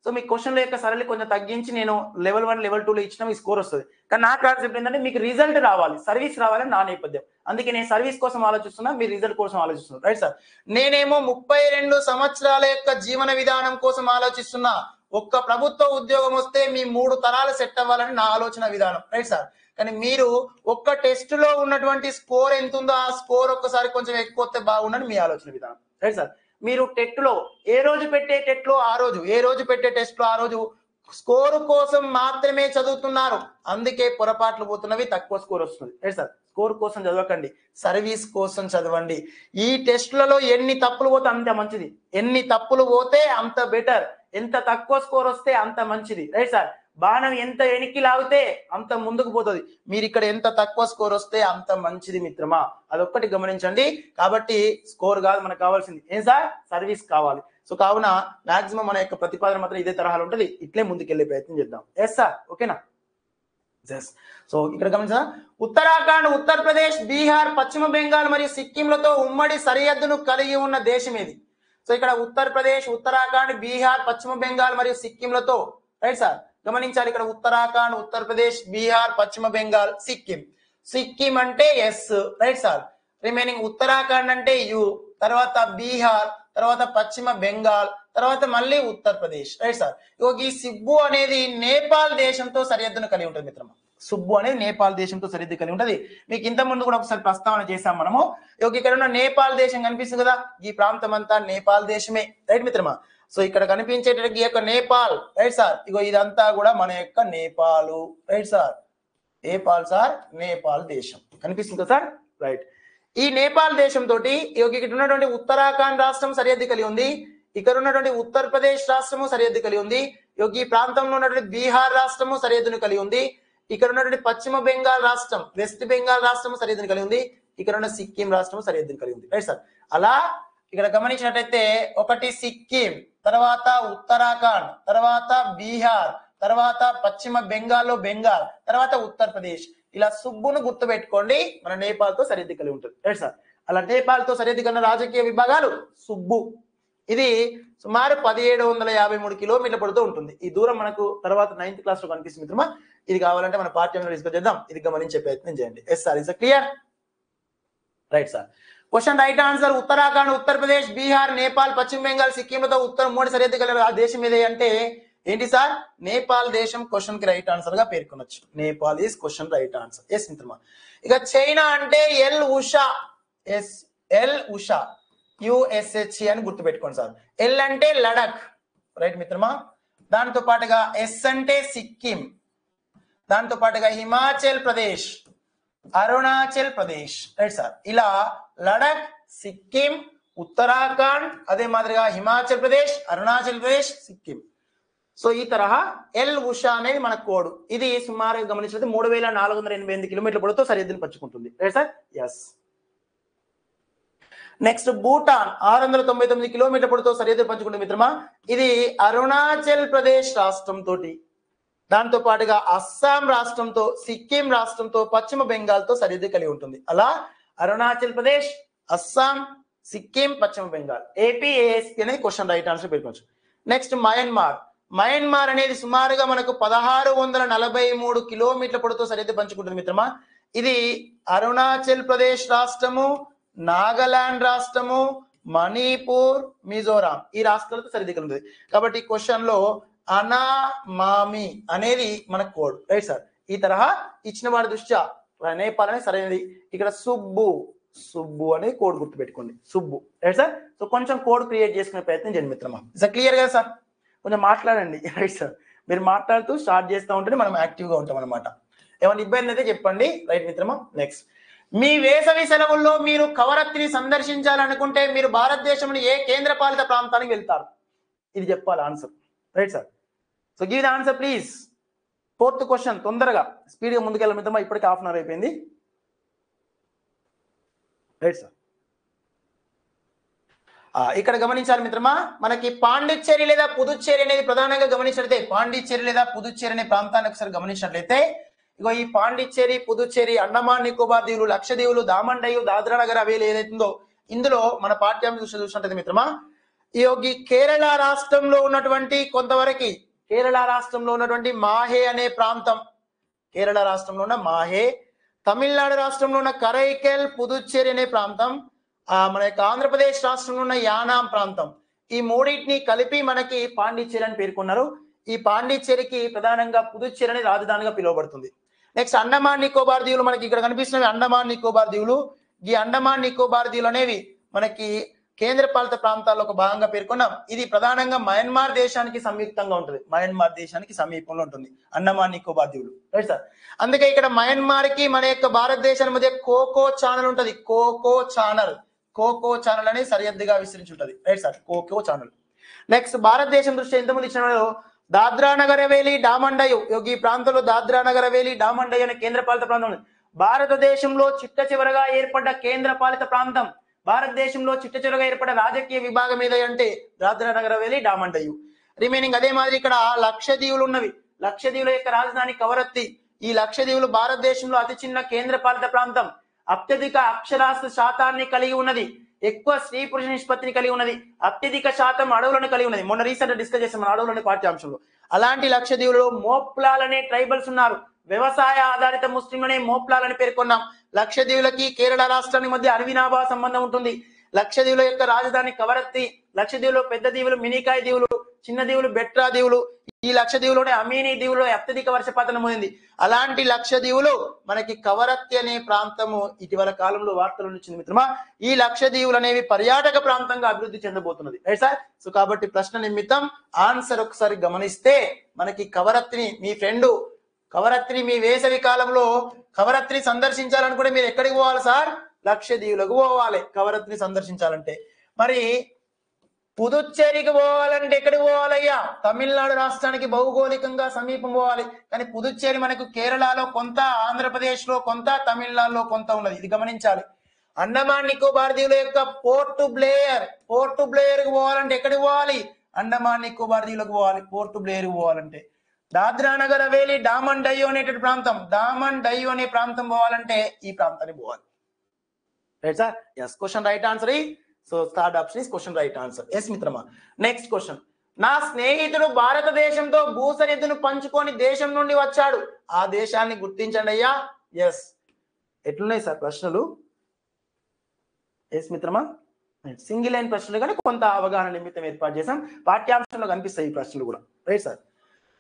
సో మీ క్వశ్చన్ల యొక్క సరళి కొంచెం తగ్గించి నేను లెవెల్ 1 లెవెల్ 2లో ఇచ్చిన మీ స్కోర్ వస్తుంది. కానీ నా కాన్సెప్ట్ ఏంటంటే మీకు రిజల్ట్ రావాలి, సర్వీస్ రావాలని నా నేపథ్యం. అందుకే నేను సర్వీస్ కోసం ఆలోచిస్తున్నా, మీరు రిజల్ట్ కోసం ఆలోచిస్తున్నారు, రైట్ సార్. నేనేమో 32 సంవత్సరాల యొక్క జీవన విధానం కోసం ఆలోచిస్తున్నా. ఒక్క ప్రభుత్వ ఉద్యోగం వస్తే మీ 3 తరాలు సెట్ అవ్వాలని నా ఆలోచన విధానం, రైట్ సార్. కానీ మీరు ఒక్క టెస్ట్ లో ఉన్నటువంటి స్కోర్ ఎంత ఉందో ఆ స్కోర్ ఒక్కసారి కొంచెం ఎక్కువ వస్తే బాగుండని మీ ఆలోచన విధానం, రైట్ సార్. మీరు టెట్ లో ఏ రోజు పెట్టే టెట్ లో ఆ రోజు, ఏ రోజు పెట్టే టెస్ట్ లో ఆ రోజు స్కోర్ కోసం మాత్రమే చదువుతున్నారు, అందుకే పొరపాట్లు పోతున్నవి, తక్కువ స్కోర్ వస్తుంది, రైట్ సార్. స్కోర్ కోసం చదవకండి, సర్వీస్ కోసం చదవండి. ఈ టెస్ట్లలో ఎన్ని తప్పులు పోతే అంత మంచిది, ఎన్ని తప్పులు పోతే అంత బెటర్, ఎంత తక్కువ స్కోర్ వస్తే అంత మంచిది, రైట్ సార్. బాణం ఎంత వెనక్కి లాగితే అంత ముందుకు పోతుంది. మీరు ఇక్కడ ఎంత తక్కువ స్కోర్ వస్తే అంత మంచిది మిత్రమా, అదొక్కటి గమనించండి. కాబట్టి స్కోర్ కాదు మనకు కావాల్సింది, ఏం సార్, సర్వీస్ కావాలి. సో కావున మాక్సిమం మన యొక్క ప్రతిపాదన మాత్రం ఇదే తరహాలో ఉంటుంది, ఇట్లే ముందుకెళ్లే ప్రయత్నం చేద్దాం. ఎస్ సార్, ఓకేనా. సో ఇక్కడ గమనించా, ఉత్తరాఖండ్, ఉత్తరప్రదేశ్, బీహార్, పశ్చిమ బెంగాల్ మరియు సిక్కింలతో ఉమ్మడి సరిహద్దును కలిగి ఉన్న దేశం ఏది? సో ఇక్కడ ఉత్తరప్రదేశ్, ఉత్తరాఖండ్, బీహార్, పశ్చిమ బెంగాల్ మరియు సిక్కింలతో, రైట్ సార్, గమనించాలి. ఇక్కడ ఉత్తరాఖండ్, ఉత్తరప్రదేశ్, బీహార్, పశ్చిమ బెంగాల్, సిక్కిం. సిక్కిం అంటే yes, right sir. Remaining Uttarakhand అంటే యు, తర్వాత బీహార్, తర్వాత పశ్చిమ బెంగాల్, తర్వాత మళ్ళీ ఉత్తరప్రదేశ్, రైట్ సార్. ఈ సిబ్బు అనేది నేపాల్ దేశంతో సరిహద్దును కలిగి ఉంటుంది మిత్రమా. సుబ్బు అనేది నేపాల్ దేశంతో సరిహద్దు కలిగి ఉంటది. మీకు ఇంత ముందు కూడా ఒకసారి ప్రస్తావన చేశాం మనము. ఇక్కడ ఉన్న నేపాల్ దేశం కనిపిస్తుంది కదా, ఈ ప్రాంతం అంతా నేపాల్ దేశమే, రైట్ మిత్రమా. సో ఇక్కడ కనిపించేటటువంటి ఈ యొక్క నేపాల్, రైట్ సార్, ఇదంతా కూడా మన యొక్క Nepal, right sir. Nepal sir, Nepal దేశం కనిపిస్తుంది సార్, రైట్. ఈ నేపాల్ దేశం తోటి ఇక్కడ ఉన్నటువంటి ఉత్తరాఖండ్ రాష్ట్రం సరిహద్దు కలిగి ఉంది. ఇక్కడ ఉన్నటువంటి ఉత్తరప్రదేశ్ రాష్ట్రము సరిహద్దు కలిగి ఉంది. ఈ ప్రాంతంలో ఉన్నటువంటి బీహార్ రాష్ట్రము సరిహద్దును కలిగి ఉంది. ఇక్కడ ఉన్నటువంటి పశ్చిమ బెంగాల్ రాష్ట్రం, వెస్ట్ బెంగాల్ రాష్ట్రము సరిహద్దును కలిగి ఉంది. ఇక్కడ ఉన్న సిక్కిం రాష్ట్రము సరిహద్దును కలిగి ఉంది, రైట్ సార్. అలా ఇక్కడ గమనించినట్టయితే ఒకటి సిక్కిం, తర్వాత ఉత్తరాఖండ్, తర్వాత బీహార్, తర్వాత పశ్చిమ బెంగాల్లో బెంగాల్, తర్వాత ఉత్తరప్రదేశ్. ఇలా సుబ్బును గుర్తుపెట్టుకోండి, మన నేపాల్ తో సరిహద్దు కలిగి ఉంటుంది, రైట్ సార్. అలా నేపాల్ తో సరిహద్దు కలిగిన రాజకీయ విభాగాలు సుబ్బు. ఇది సుమారు 1753 కిలోమీటర్ల పొడుతూ ఉంటుంది. ఈ దూరం మనకు తర్వాత 9th క్లాస్ లో కనిపిస్తుంది మిత్రమా. ఇది కావాలంటే మన పాఠ్యంలో డిస్కస్ చేద్దాం, ఇది గమనించే ప్రయత్నం చేయండి. Yes sir, is clear, right sir. Question right answer Uttarakhand, Uttar Pradesh, Bihar, Nepal, పశ్చిమ బెంగాల్, సిక్కింలతో ఉత్తరం 3 సరిహద్దు కలిగిన ఆ దేశం ఏదే అంటే ఏంటి సార్? నేపాల్ దేశం. క్వశ్చన్ కి రైట్ ఆన్సర్ గా పేర్కొనొచ్చు. Nepal is question right answer. Yes మిత్రమా. ఇక చైనా అంటే L Usha, yes L Usha, USH అని గుర్తుపెట్టుకోండి సార్. ఎల్ అంటే లడక్, రైట్ మిత్రమా. దాంతో పాటుగా ఎస్ అంటే సిక్కిం, దాంతో పాటుగా హిమాచల్ ప్రదేశ్, అరుణాచల్ ప్రదేశ్, రైట్ సార్. ఇలా లడక్, సిక్కిం, ఉత్తరాఖండ్, అదే మాదిరిగా హిమాచల్ ప్రదేశ్, అరుణాచల్ ప్రదేశ్, సిక్కిం. సో ఈ తరహా ఎల్ ఉషా అనేది మన కోడ్. ఇది సుమారుగా గమనించినది 3488 కిలోమీటర్ల పొడవుతో సరిహద్దును పంచుకుంటుంది, right sir. Yes. Next Bhutan 699 కిలోమీటర్ల పొడవుతో సరిహద్దు పంచుకుంటుంది మిత్రమా. ఇది అరుణాచల్ ప్రదేశ్ రాష్ట్రంతో, దాంతో పాటుగా అస్సాం రాష్ట్రంతో, సిక్కిం రాష్ట్రంతో, పశ్చిమ బెంగాల్ తో సరిహద్దు కలిగి ఉంటుంది. అలా అరుణాచల్ ప్రదేశ్, అస్సాం, సిక్కిం, పశ్చిమ బెంగాల్, ఏపీ, ఏఎస్పీ అనేది క్వశ్చన్ రైట్ ఆన్సర్ పేర్కొనవచ్చు. Next Myanmar. మయన్మార్ అనేది సుమారుగా మనకు 1643 కిలోమీటర్ల పొడవుతో సరిహద్దు పంచుకుంటుంది మిత్రమా. ఇది అరుణాచల్ ప్రదేశ్ రాష్ట్రము, నాగాలాండ్ రాష్ట్రము, మణిపూర్, మిజోరాం ఈ రాష్ట్రాలతో సరిహద్దు కలిగి ఉంటుంది. కాబట్టి క్వశ్చన్ లో అనామామి అనేది మన కోడ్, రైట్ సార్. ఈ తరహా ఇచ్చిన వారి దృష్ట్యా నేపాల్ అనేది సరైనది. ఇక్కడ సుబ్బు, సుబ్బు అనేది కోడ్ గుర్తుపెట్టుకోండి, సుబ్బు, రైట్ సార్. సో కొంచెం కోడ్ క్రియేట్ చేసుకునే ప్రయత్నం చేయండి మిత్రమా. సార్ క్లియర్ కదా సార్? కొంచెం మాట్లాడండి, రైట్ సార్. మీరు మాట్లాడుతూ స్టార్ట్ చేస్తూ ఉంటే మనం యాక్టివ్గా ఉంటాం అనమాట. ఏమైనా ఇబ్బంది అయితే చెప్పండి, రైట్ మిత్రమా. నెక్స్ట్, మీ వేసవి సెలవుల్లో మీరు కవరత్తిని సందర్శించాలనుకుంటే మీరు భారతదేశంలో ఏ కేంద్ర పాలిత ప్రాంతానికి వెళ్తారు? ఇది చెప్పాలి answer, right sir. So give the answer please. 4th question, తొందరగా స్పీడ్గా ముందుకెళ్ళ మిత్రమా. ఇప్పటికి హాఫ్ అన్ అవర్ అయిపోయింది, రైట్ సార్. ఇక్కడ గమనించాలి మిత్రమా, మనకి పాండిచ్చేరి లేదా పుదుచ్చేరి అనేది ప్రధానంగా గమనించినట్లయితే, పాండిచ్చేరి లేదా పుదుచ్చేరి అనే ప్రాంతాన్ని ఒకసారి గమనించినట్లయితే, ఇగో ఈ పాండిచ్చేరి, పుదుచ్చేరి, అండమాన్ నికోబార్ దీవులు, లక్షద్వీపులు, దామన్ డయ్యు, దాద్రా నగర్ హవేలీ ఏదైతుందో ఇందులో మన పాఠ్యాంశం చూసినట్లయితే మిత్రమా, ఈ కేరళ రాష్ట్రంలో ఉన్నటువంటి కొంతవరకు, కేరళ రాష్ట్రంలో ఉన్నటువంటి మాహే అనే ప్రాంతం, కేరళ రాష్ట్రంలో ఉన్న మాహే, తమిళనాడు రాష్ట్రంలో ఉన్న కరైకెల్, పుదుచ్చేరి అనే ప్రాంతం, మన యొక్క ఆంధ్రప్రదేశ్ రాష్ట్రంలో ఉన్న యానాం ప్రాంతం, ఈ మూడింటిని కలిపి మనకి పాండిచ్చేరి అని పేర్కొన్నారు. ఈ పాండిచ్చేరికి ప్రధానంగా పుదుచ్చేరి అనే రాజధానిగా పిలువబడుతుంది. నెక్స్ట్ అండమాన్ నికోబార్ దీవులు మనకి ఇక్కడ కనిపిస్తున్నవి అండమాన్ నికోబార్ దీవులు. ఈ అండమాన్ నికోబార్ దీవులు అనేవి మనకి కేంద్ర పాలిత ప్రాంతాల్లో ఒక భాగంగా పేర్కొన్నాం. ఇది ప్రధానంగా మయన్మార్ దేశానికి సంయుక్తంగా ఉంటుంది, మయన్మార్ దేశానికి సమీపంలో ఉంటుంది అండమాన్ నికోబార్ దీవులు, రైట్ సార్. అందుకే ఇక్కడ మయన్మార్ కి మన యొక్క భారతదేశానికి మధ్య కోకో ఛానల్ ఉంటుంది, కోకో ఛానల్, కోకో ఛానల్ అనేది సరిహద్దుగా విస్తరించి ఉంటుంది, right sir, Coco Channel. Next భారతదేశం దృష్ట్యా ఇంతకుముందు ఇచ్చిన దాద్రా నగర్ హవేలీ, డామన్ డయ్యు, ఈ ప్రాంతంలో దాద్రా నగర్ హవేలీ, డామన్ డయ్యు అనే కేంద్ర పాలిత ప్రాంతం భారతదేశంలో చిట్ట చివరగా ఏర్పడ్డ కేంద్ర పాలిత ప్రాంతం, భారతదేశంలో చిట్ట చివరగా ఏర్పడ్డ రాజకీయ విభాగం ఏదో అంటే దాద్రా నగర్ హవేలీ, డామన్ డయ్యు. రిమైనింగ్ అదే మాదిరి ఇక్కడ లక్షద్వీపులు ఉన్నవి, లక్షద్వీపుల యొక్క రాజధాని కవరత్తి. ఈ లక్షద్వీపులు భారతదేశంలో అతి చిన్న కేంద్ర పాలిత ప్రాంతం, అత్యధిక అక్షరాస్యత శాతాన్ని కలిగి ఉన్నది. ఎక్కువ స్త్రీ పురుష నిష్పత్తిని కలిగి ఉన్నది, అత్యధిక శాతం అడవులను కలిగి ఉన్నది. మొన్న రీసెంట్ డిస్కస్ చేసాం మన అడవులని పాఠ్యాంశంలో. అలాంటి లక్షద్వీపులలో మోప్లాలనే ట్రైబల్స్ ఉన్నారు. వ్యవసాయ ఆధారిత ముస్లింలనే మోప్లాలని పేర్కొన్నాం. లక్షద్వీపులకి కేరళ రాష్ట్రానికి మధ్య అవినాభావ సంబంధం ఉంటుంది. లక్షద్వీపుల యొక్క రాజధాని కవరత్తి. లక్షద్వీపులో పెద్ద దీవులు మినికాయ్ దీవులు, చిన్న దీవులు బెట్రా దీవులు. ఈ లక్షద్వీపులోనే అమీనీ దీవులో అత్యధిక వర్షపాతం ఉంది. అలాంటి లక్షద్వీపులు మనకి కవరత్తి అనే ప్రాంతము ఇటీవల కాలంలో వార్తలు వచ్చింది మిత్రమా. ఈ లక్షద్వీపులు అనేవి పర్యాటక ప్రాంతంగా అభివృద్ధి చెందబోతున్నది, రైట్ సార్. సో కాబట్టి ప్రశ్న నిమిత్తం ఆన్సర్ ఒకసారి గమనిస్తే మనకి కవరత్తిని మీ ఫ్రెండ్ కవరత్తిని మీ వేసవి కాలంలో కవరత్తిని సందర్శించాలనుకుంటే మీరు ఎక్కడికి పోవాలి సార్? లక్షద్వీపులకు పోవాలి కవరత్తిని సందర్శించాలంటే. మరి పుదుచ్చేరికి పోవాలంటే ఎక్కడికి పోవాలయ్యా? తమిళనాడు రాష్ట్రానికి భౌగోళికంగా సమీపం పోవాలి. కానీ పుదుచ్చేరి మనకు కేరళలో కొంత, ఆంధ్రప్రదేశ్ లో కొంత, తమిళనాడులో కొంత ఉన్నది. ఇది గమనించాలి. అండమాన్ నికోబార్ దీవుల యొక్క పోర్ట్ బ్లేయర్ కు పోవాలంటే ఎక్కడికి పోవాలి? అండమాన్ నికోబార్ దీవులకు పోవాలి పోర్ట్ బ్లేయర్ కు పోవాలంటే. దాద్రా నగర్ హవేలీ డామన్ డయ్యూ అనేటువంటి ప్రాంతం, డామన్ డయ్యూ అనే ప్రాంతం పోవాలంటే ఈ ప్రాంతానికి పోవాలి, right sir. Yes, question right answer. So third option is question right answer. Yes మిత్రమా. Next question. నా స్నేహితుడు భారతదేశంతో భూసరిహద్దును పంచుకొని దేశం నుండి వచ్చాడు, ఆ దేశాన్ని గుర్తించండి అయ్యా. ఎస్, ఎట్లున్నాయి సార్ ప్రశ్నలు? ఎస్ మిత్రమా, సింగిల్ లైన్ ప్రశ్నలు కానీ కొంత అవగాహన నిమిత్తం ఏర్పాటు చేసాం. పాఠ్యాంశంలో కనిపిస్తాయి ఈ ప్రశ్నలు కూడా, right sir.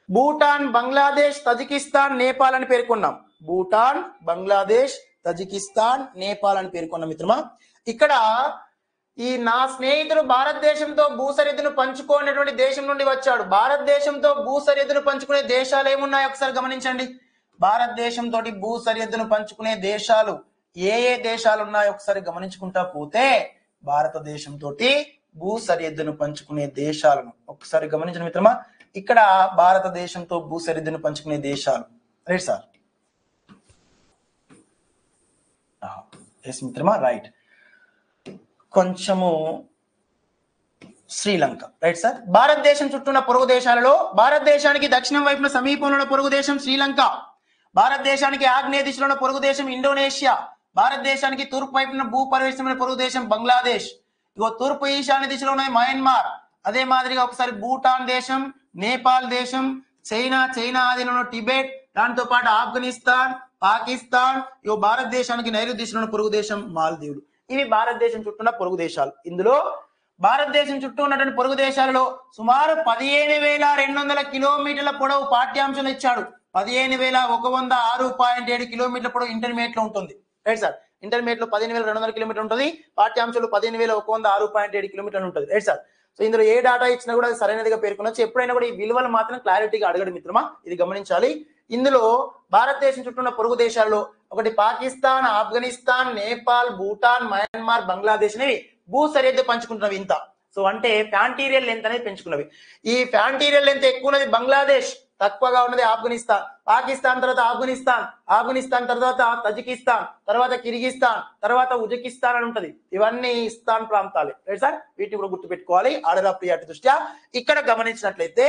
Bhutan, Bangladesh, Tajikistan, Nepal అని పేర్కొన్నాం. భూటాన్, బంగ్లాదేశ్, తజికిస్తాన్, నేపాల్ అని పేర్కొన్నాం మిత్రమా. ఇక్కడ ఈ నా స్నేహితుడు భారతదేశంతో భూసరిహద్దును పంచుకునేటువంటి దేశం నుండి వచ్చాడు. భారతదేశంతో భూసరిహద్దును పంచుకునే దేశాలు ఏమున్నాయో ఒకసారి గమనించండి. భారతదేశంతో భూ సరిహద్దును పంచుకునే దేశాలు ఏ ఏ దేశాలు ఉన్నాయో ఒకసారి గమనించుకుంటా పోతే, భారతదేశంతో భూ సరిహద్దును పంచుకునే దేశాలను ఒకసారి గమనించండి మిత్రమా. ఇక్కడ భారతదేశంతో భూ సరిహద్దును పంచుకునే దేశాలు, రైట్ సార్. ఎస్ మిత్రమా, రైట్. కొంచెము శ్రీలంక, రైట్ సార్. భారతదేశం చుట్టూ ఉన్న పొరుగు దేశాలలో భారతదేశానికి దక్షిణం వైపున సమీపంలో ఉన్న పొరుగు దేశం శ్రీలంక, భారతదేశానికి ఆగ్నేయ దిశలో ఉన్న పొరుగు దేశం ఇండోనేషియా, భారతదేశానికి తూర్పు వైపున భూ పరివేశమైన పొరుగు దేశం బంగ్లాదేశ్, ఇగో తూర్పు ఈశాన్య దిశలో ఉన్నది మయన్మార్, అదే మాదిరిగా ఒకసారి భూటాన్ దేశం, నేపాల్ దేశం, చైనా ఆధీనంలో టిబెట్, దాంతో పాటు ఆఫ్ఘనిస్తాన్, పాకిస్తాన్, ఇగో భారతదేశానికి నైరుతి దిశలో ఉన్న పొరుగు దేశం మాల్దీవులు. ఇవి భారతదేశం చుట్టూ ఉన్న పొరుగు దేశాలు. ఇందులో భారతదేశం చుట్టూ ఉన్నటువంటి పొరుగు దేశాలలో సుమారు 15,200 కిలోమీటర్ల పొడవు పాఠ్యాంశంలో ఇచ్చాడు. 15,106.7 కిలోమీటర్ల పొడవు ఇంటర్మీడియట్ లో ఉంటుంది, రైట్ సార్. ఇంటర్మీడియట్ లో 15,200 కిలోమీటర్ ఉంటుంది, పాఠ్యాంశంలో 15,106.7 కిలోమీటర్లు ఉంటుంది, రైట్ సార్. సో ఇందులో ఏ డేటా ఇచ్చినా కూడా సరైనదిగా పేర్కొనొచ్చు. ఎప్పుడైనా కూడా ఈ విలువలు మాత్రం క్లారిటీగా అడగడు మిత్రమా, ఇది గమనించాలి. ఇందులో భారతదేశం చుట్టూ ఉన్న పొరుగు దేశాల్లో ఒకటి పాకిస్తాన్, ఆఫ్ఘనిస్తాన్, నేపాల్, భూటాన్, మయన్మార్, బంగ్లాదేశ్ అనేవి భూ సరిహద్దు పంచుకుంటున్నవి ఇంత. సో అంటే ఫ్యాంటీరియల్ లెంత్ అనేది పెంచుకున్నవి. ఈ ఫ్యాంటీరియల్ లెంత్ ఎక్కువ ఉన్నది బంగ్లాదేశ్, తక్కువగా ఉన్నది ఆఫ్ఘనిస్తాన్. పాకిస్తాన్ తర్వాత ఆఫ్ఘనిస్తాన్ తర్వాత తజికిస్తాన్, తర్వాత కిర్గిస్తాన్, తర్వాత ఉజ్బెకిస్తాన్ అని ఉంటది. ఇవన్నీ ఇస్తాన్ ప్రాంతాలే, రైట్ సార్. వీటిని కూడా గుర్తుపెట్టుకోవాలి ఆర్డర్ ఆఫ్ ప్రియారిటీ దృష్ట్యా. ఇక్కడ గమనించినట్లయితే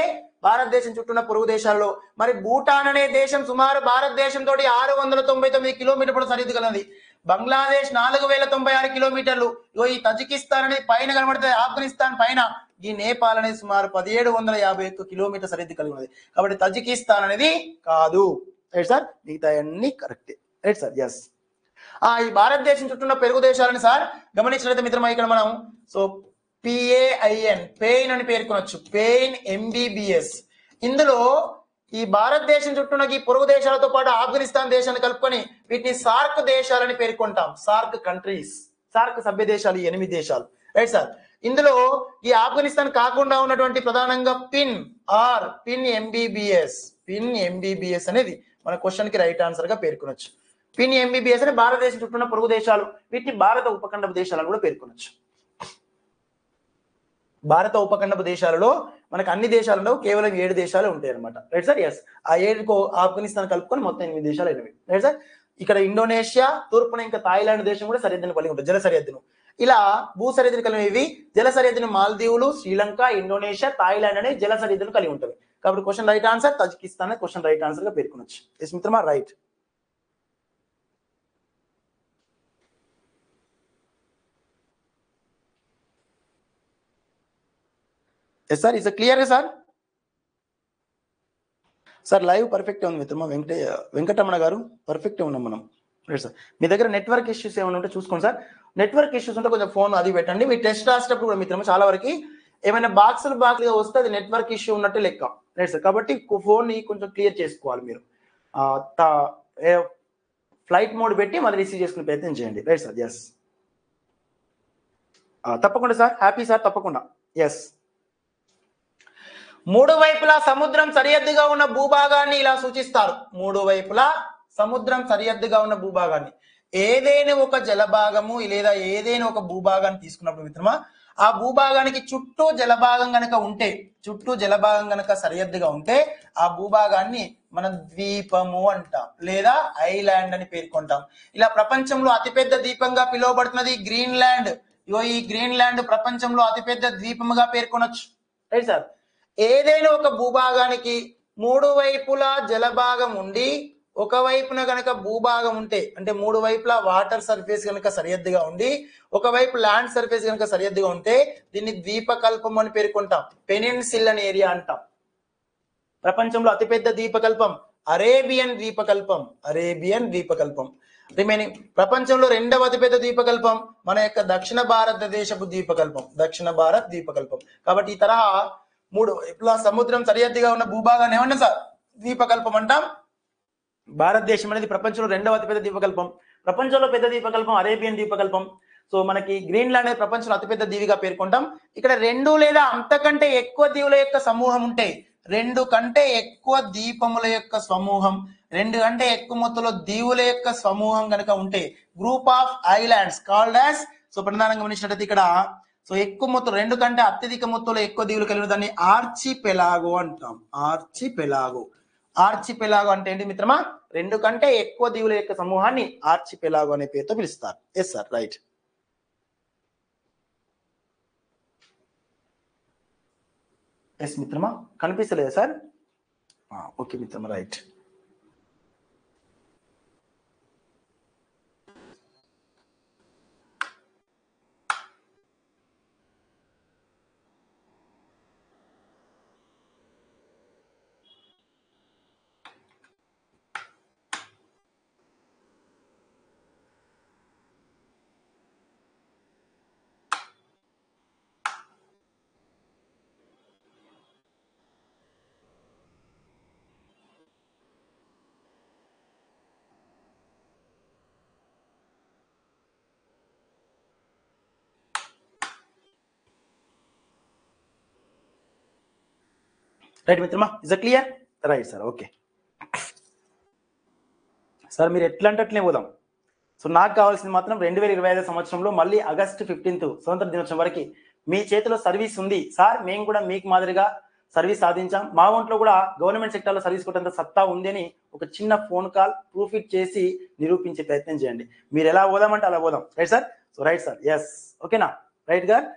భారతదేశం చుట్టూ పొరుగు దేశాల్లో మరి భూటాన్ అనే దేశం సుమారు భారతదేశం తోటి 699 కిలోమీటర్ పొడవు సరిహద్దు కలిగింది. బంగ్లాదేశ్ 4,096 కిలోమీటర్లు. ఈ తజికిస్తాన్ అనేది పైన కనబడుతుంది, ఆఫ్ఘనిస్తాన్ పైన. ఈ నేపాల్ అనేది సుమారు 1,751 కిలోమీటర్ సరిహద్దు కలిగి ఉన్నది. కాబట్టి తజికిస్తాన్ అనేది కాదు, రైట్ సార్. మిగతా అన్ని కరెక్టే, రైట్ సార్. ఎస్. ఈ భారతదేశం చుట్టూ ఉన్న పొరుగు దేశాలని సార్ గమనించినట్లయితే మిత్రమా, ఇక్కడ మనం సో PAIN పెయిన్ అని పేర్కొనొచ్చు, పెయిన్ MBBS. ఇందులో ఈ భారతదేశం చుట్టూ ఈ పొరుగు దేశాలతో పాటు ఆఫ్ఘనిస్తాన్ దేశాన్ని కలుపుకొని వీటిని సార్క్ దేశాలని పేర్కొంటాం. సార్క్ కంట్రీస్, సార్క్ సభ్య దేశాలు 8 దేశాలు, రైట్ సార్. ఇందులో ఈ ఆఫ్ఘనిస్తాన్ కాకుండా ఉన్నటువంటి ప్రధానంగా పిన్ MBBS అనేది మన క్వశ్చన్ కి రైట్ ఆన్సర్ గా పేర్కొనొచ్చు. పిన్ MBBS అని భారతదేశం చుట్టూ ఉన్న పొరుగు దేశాలు, వీటిని భారత ఉపఖండపు దేశాలను కూడా పేర్కొనొచ్చు. భారత ఉపఖండపు దేశాలలో మనకు అన్ని దేశాలు ఉండవు, కేవలం 7 దేశాలు ఉంటాయి అనమాట, రైట్ సార్. ఎస్, ఆ 7 ఆఫ్ఘనిస్తాన్ కలుపుకొని మొత్తం 8 దేశాలు అయినవి, రైట్ సార్. ఇక్కడ ఇండోనేషియా, తూర్పున ఇంకా థాయిలాండ్ దేశం కూడా సరిహద్దును కలిగి ఉంటుంది, జల సరిహద్దును. ఇలా భూ సరిహద్దులు కలిగినవి జల సరిహద్దును మాల్దీవులు, శ్రీలంక, ఇండోనేషియా, థాయిలాండ్ అనే జల సరిహద్దులు కలిగి ఉంటుంది. కాబట్టి question right answer Tajikistan question right answer గా పేర్కొనొచ్చు. ఎస్ మిత్రమా, right. Yes sir, is clear sir? Sir live perfect ఉంది మిత్రమా. వెంకటరమణ గారు పర్ఫెక్ట్ ఉన్నాం మనం. రైట్ సార్, మీ దగ్గర నెట్వర్క్ ఇష్యూస్ ఏమైనా ఉంటే చూసుకోండి సార్. నెట్వర్క్ ఇష్యూస్ ఉంటే కొంచెం ఫోన్ అది పెట్టండి. మీ టెస్ట్ రాసేటప్పుడు కూడా మిత్రమా చాలా వరకు ఏమైనా బాక్స్లు వస్తే అది నెట్వర్క్ ఇష్యూ ఉన్నట్టు లెక్క. రైట్ సార్, కాబట్టి ఫోన్ ని కొంచెం క్లియర్ చేసుకోవాలి మీరు. ఫ్లైట్ మోడ్ పెట్టి మళ్ళీ రిసీవ్ చేసుకునే ప్రయత్నం చేయండి. రైట్ సార్, ఎస్ తప్పకుండా సార్, హ్యాపీ సార్, తప్పకుండా. ఎస్, మూడు వైపులా సముద్రం సరిహద్దుగా ఉన్న భూభాగాన్ని ఇలా సూచిస్తారు. మూడు వైపులా సముద్రం సరిహద్దుగా ఉన్న భూభాగాన్ని, ఏదైనా ఒక జలభాగము లేదా ఏదైనా ఒక భూభాగాన్ని తీసుకున్నప్పుడు మిత్రమా, ఆ భూభాగానికి చుట్టూ జలభాగం గనక ఉంటే, చుట్టూ జలభాగం గనక సరిహద్దుగా ఉంటే ఆ భూభాగాన్ని మనం ద్వీపము అంటాం లేదా ఐలాండ్ అని పేర్కొంటాం. ఇలా ప్రపంచంలో అతిపెద్ద ద్వీపంగా పిలువబడుతున్నది గ్రీన్లాండ్. ఈ గ్రీన్లాండ్ ప్రపంచంలో అతిపెద్ద ద్వీపముగా పేర్కొనొచ్చు. రైట్ సార్, ఏదైనా ఒక భూభాగానికి మూడు వైపులా జలభాగం ఉండి ఒకవైపున గనక భూభాగం ఉంటే, అంటే మూడు వైపులా వాటర్ సర్ఫేస్ గనక సరిహద్దుగా ఉండి ఒకవైపు ల్యాండ్ సర్ఫేస్ గనక సరిహద్దుగా ఉంటే దీన్ని ద్వీపకల్పం అని పేర్కొంటాం. పెనిన్సిల్ అని ఏరియా అంటాం. ప్రపంచంలో అతిపెద్ద ద్వీపకల్పం అరేబియన్ ద్వీపకల్పం. అరేబియన్ ద్వీపకల్పం. రిమైనింగ్ ప్రపంచంలో రెండవ అతిపెద్ద ద్వీపకల్పం మన యొక్క దక్షిణ భారతదేశపు ద్వీపకల్పం. దక్షిణ భారత్ ద్వీపకల్పం. కాబట్టి ఈ తరహా మూడు వైపులా సముద్రం సరిహద్దుగా ఉన్న భూభాగాన్ని ఏమన్నా సార్ ద్వీపకల్పం అంటాం. భారతదేశం అనేది ప్రపంచంలో రెండవ అతిపెద్ద ద్వీపకల్పం. ప్రపంచంలో పెద్ద ద్వీపకల్పం అరేబియన్ ద్వీపకల్పం. సో మనకి గ్రీన్లాండ్ అనేది ప్రపంచంలో అతిపెద్ద దీవిగా పేర్కొంటాం. ఇక్కడ రెండు లేదా అంతకంటే ఎక్కువ దీవుల యొక్క సమూహం ఉంటే, రెండు కంటే ఎక్కువ ద్వీపముల యొక్క సమూహం, రెండు కంటే ఎక్కువ మొత్తంలో దీవుల యొక్క సమూహం కనుక ఉంటే group of islands called as. So ప్రధానంగా గమనించినట్లయితే ఇక్కడ సో ఎక్కువ మొత్తం రెండు కంటే అత్యధిక మొత్తంలో ఎక్కువ దీవులు కలిగిన దాన్ని ఆర్చిపెలాగో అంటాం. ఆర్చిపెలాగో. ఆర్చిపెలాగో అంటే ఏంటి మిత్రమా? రెండు కంటే ఎక్కువ దీవుల యొక్క సమూహాన్ని ఆర్చిపెలాగో అనే పేరుతో పిలుస్తారు. Yes sir, right. ఎస్ మిత్రమా, కనిపిస్తలేదా సార్? ఓకే మిత్రమా, రైట్. రైట్ మిత్రమా, is clear? Right sir, okay sir. మీరు ఎట్లా అంటే అట్లే పోదాం. సో నాకు కావాల్సింది మాత్రం 2025 సంవత్సరంలో మళ్ళీ ఆగస్టు 15 స్వతంత్ర దినోత్సవం వరకు మీ చేతిలో సర్వీస్ ఉంది సార్. మేము కూడా మీకు మాదిరిగా సర్వీస్ సాధించాం. మా ఒంట్లో కూడా గవర్నమెంట్ సెక్టర్లో సర్వీస్ కొట్టేంత సత్తా ఉంది అని ఒక చిన్న ఫోన్ కాల్ ప్రూఫ్ ఇట్ చేసి నిరూపించే ప్రయత్నం చేయండి. మీరు ఎలా పోదామంటే అలా పోదాం. Right sir? So right sir, yes ఓకేనా? రైట్ గారు,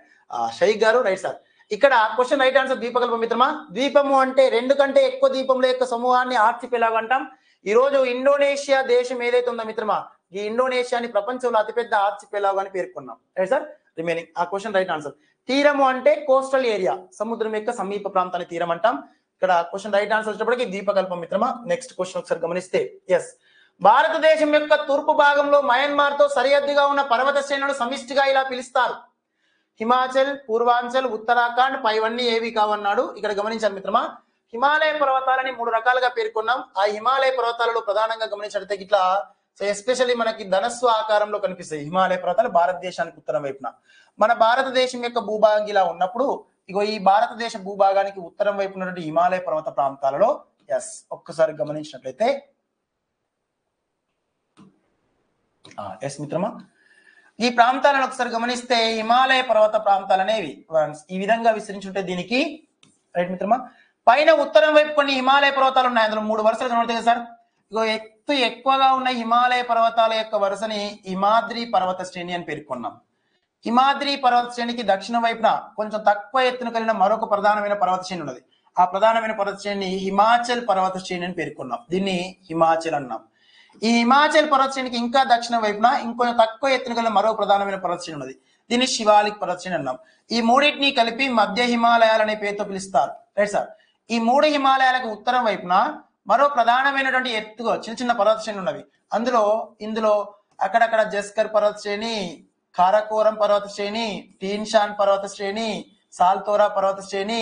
షైక్ గారు, రైట్ సార్. ఇక్కడ క్వశ్చన్ రైట్ ఆన్సర్ ద్వీపకల్పం మిత్రమా. ద్వీపము అంటే రెండు కంటే ఎక్కువ ద్వీపముల యొక్క సమూహాన్ని ఆర్చిపెలాగో అంటాం. ఈ రోజు ఇండోనేషియా దేశం ఏదైతే ఉందో మిత్రమా, ఈ ఇండోనేషియాని ప్రపంచంలో అతిపెద్ద ఆర్చిపెలాగో అని పేర్కొన్నాం. Right sir? రిమైనింగ్ ఆ క్వశ్చన్ రైట్ ఆన్సర్. తీరము అంటే కోస్టల్ ఏరియా, సముద్రం యొక్క సమీప ప్రాంతాన్ని తీరం అంటాం. ఇక్కడ క్వశ్చన్ రైట్ ఆన్సర్ వచ్చేటప్పటికి ద్వీపకల్పం మిత్రమా. నెక్స్ట్ క్వశ్చన్ ఒకసారి గమనిస్తే, ఎస్, భారతదేశం యొక్క తూర్పు భాగంలో మయన్మార్ తో సరిహద్దుగా ఉన్న పర్వత శ్రేణులను సమిష్టిగా ఇలా పిలుస్తారు. హిమాచల్, పూర్వాంచల్, ఉత్తరాఖండ్, పైవన్నీ ఏవి కావన్నాడు. ఇక్కడ గమనించాలి మిత్రమా, హిమాలయ పర్వతాలని మూడు రకాలుగా పేర్కొన్నాం. ఆ హిమాలయ పర్వతాలలో ప్రధానంగా గమనించినట్లయితే ఇట్లా ఎస్పెషల్లీ మనకి ధనస్సు ఆకారంలో కనిపిస్తాయి హిమాలయ పర్వతాలు భారతదేశానికి ఉత్తరం వైపున. మన భారతదేశం యొక్క భూభాగం ఇలా ఉన్నప్పుడు ఇగో ఈ భారతదేశ భూభాగానికి ఉత్తరం వైపు ఉన్నటువంటి హిమాలయ పర్వత ప్రాంతాలలో ఎస్ ఒక్కసారి గమనించినట్లయితే ఎస్ మిత్రమా, ఈ ప్రాంతాలను ఒకసారి గమనిస్తే హిమాలయ పర్వత ప్రాంతాలు అనేవి ఈ విధంగా విస్తరించుంటే దీనికి రైట్ మిత్రమా. పైన ఉత్తరం వైపు కొన్ని హిమాలయ పర్వతాలు ఉన్నాయి. అందులో మూడు వరుసలు కనబడతాయి కదా సార్. ఇగో ఎత్తు ఎక్కువగా ఉన్న హిమాలయ పర్వతాల యొక్క వరుసని హిమాద్రి పర్వత శ్రేణి అని పేర్కొన్నాం. హిమాద్రి పర్వత శ్రేణికి దక్షిణ వైపున కొంచెం తక్కువ ఎత్తున కలిగిన మరొక ప్రధానమైన పర్వత శ్రేణి ఉన్నది. ఆ ప్రధానమైన పర్వత శ్రేణిని హిమాచల్ పర్వత శ్రేణి అని పేర్కొన్నాం. దీన్ని హిమాచల్ అన్నాం. ఈ హిమాచల్ పర్వత శ్రేణికి ఇంకా దక్షిణ వైపున ఇంకొంచెం తక్కువ ఎత్తున కలిగిన మరో ప్రధానమైన పర్వత శ్రేణి ఉన్నది. దీన్ని శివాలిక్ పర్వత శ్రేణి అన్నాం. ఈ మూడింటిని కలిపి మధ్య హిమాలయాలు అనే పేరుతో పిలుస్తారు. Right sir. ఈ 3 హిమాలయాలకు ఉత్తరం వైపున మరో ప్రధానమైనటువంటి ఎత్తుగా చిన్న చిన్న పర్వత శ్రేణులు ఉన్నవి. ఇందులో అక్కడక్కడ జస్కర్ పర్వత శ్రేణి, కారకోరం పర్వత శ్రేణి, టీన్షాన్ పర్వత శ్రేణి, సాల్తోరా పర్వత శ్రేణి,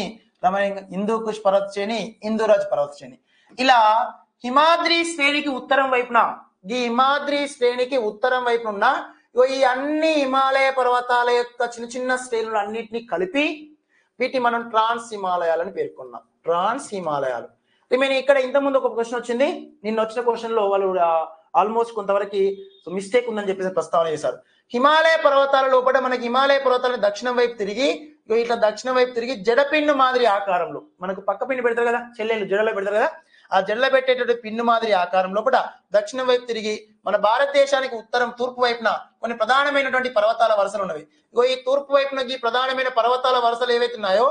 హిందూకుష్ పర్వత శ్రేణి, ఇందూరాజ్ పర్వత శ్రేణి. ఇలా హిమాద్రి శ్రేణికి ఉత్తరం వైపున ఉన్న ఈ అన్ని హిమాలయ పర్వతాల యొక్క చిన్న చిన్న శ్రేణులు అన్నిటినీ కలిపి వీటిని మనం ట్రాన్స్ హిమాలయాలని పేర్కొన్నాం. ట్రాన్స్ హిమాలయాలు. నేను ఇక్కడ ఇంతకుముందు ఒక క్వశ్చన్ వచ్చింది, నిన్న వచ్చిన క్వశ్చన్ లో వాళ్ళు ఆల్మోస్ట్ కొంతవరకు మిస్టేక్ ఉందని చెప్పేసి ప్రస్తావన చేశారు. హిమాలయ పర్వతాల లోపల మనకి హిమాలయ పర్వతాలను దక్షిణం వైపు తిరిగి జడపిన్ను మాదిరి ఆకారంలో, మనకు పక్క పిన్ను పెడతారు కదా చెల్లెళ్ళు, జడలో పెడతారు కదా, ఆ జడలో పెట్టేటువంటి పిన్ను మాదిరి ఆకారం లోపల దక్షిణం వైపు తిరిగి మన భారతదేశానికి తూర్పు వైపున కొన్ని ప్రధానమైనటువంటి పర్వతాల వరుసలు ఉన్నవి. ఈ తూర్పు వైపున ఈ ప్రధానమైన పర్వతాల వరుసలు ఏవైతే ఉన్నాయో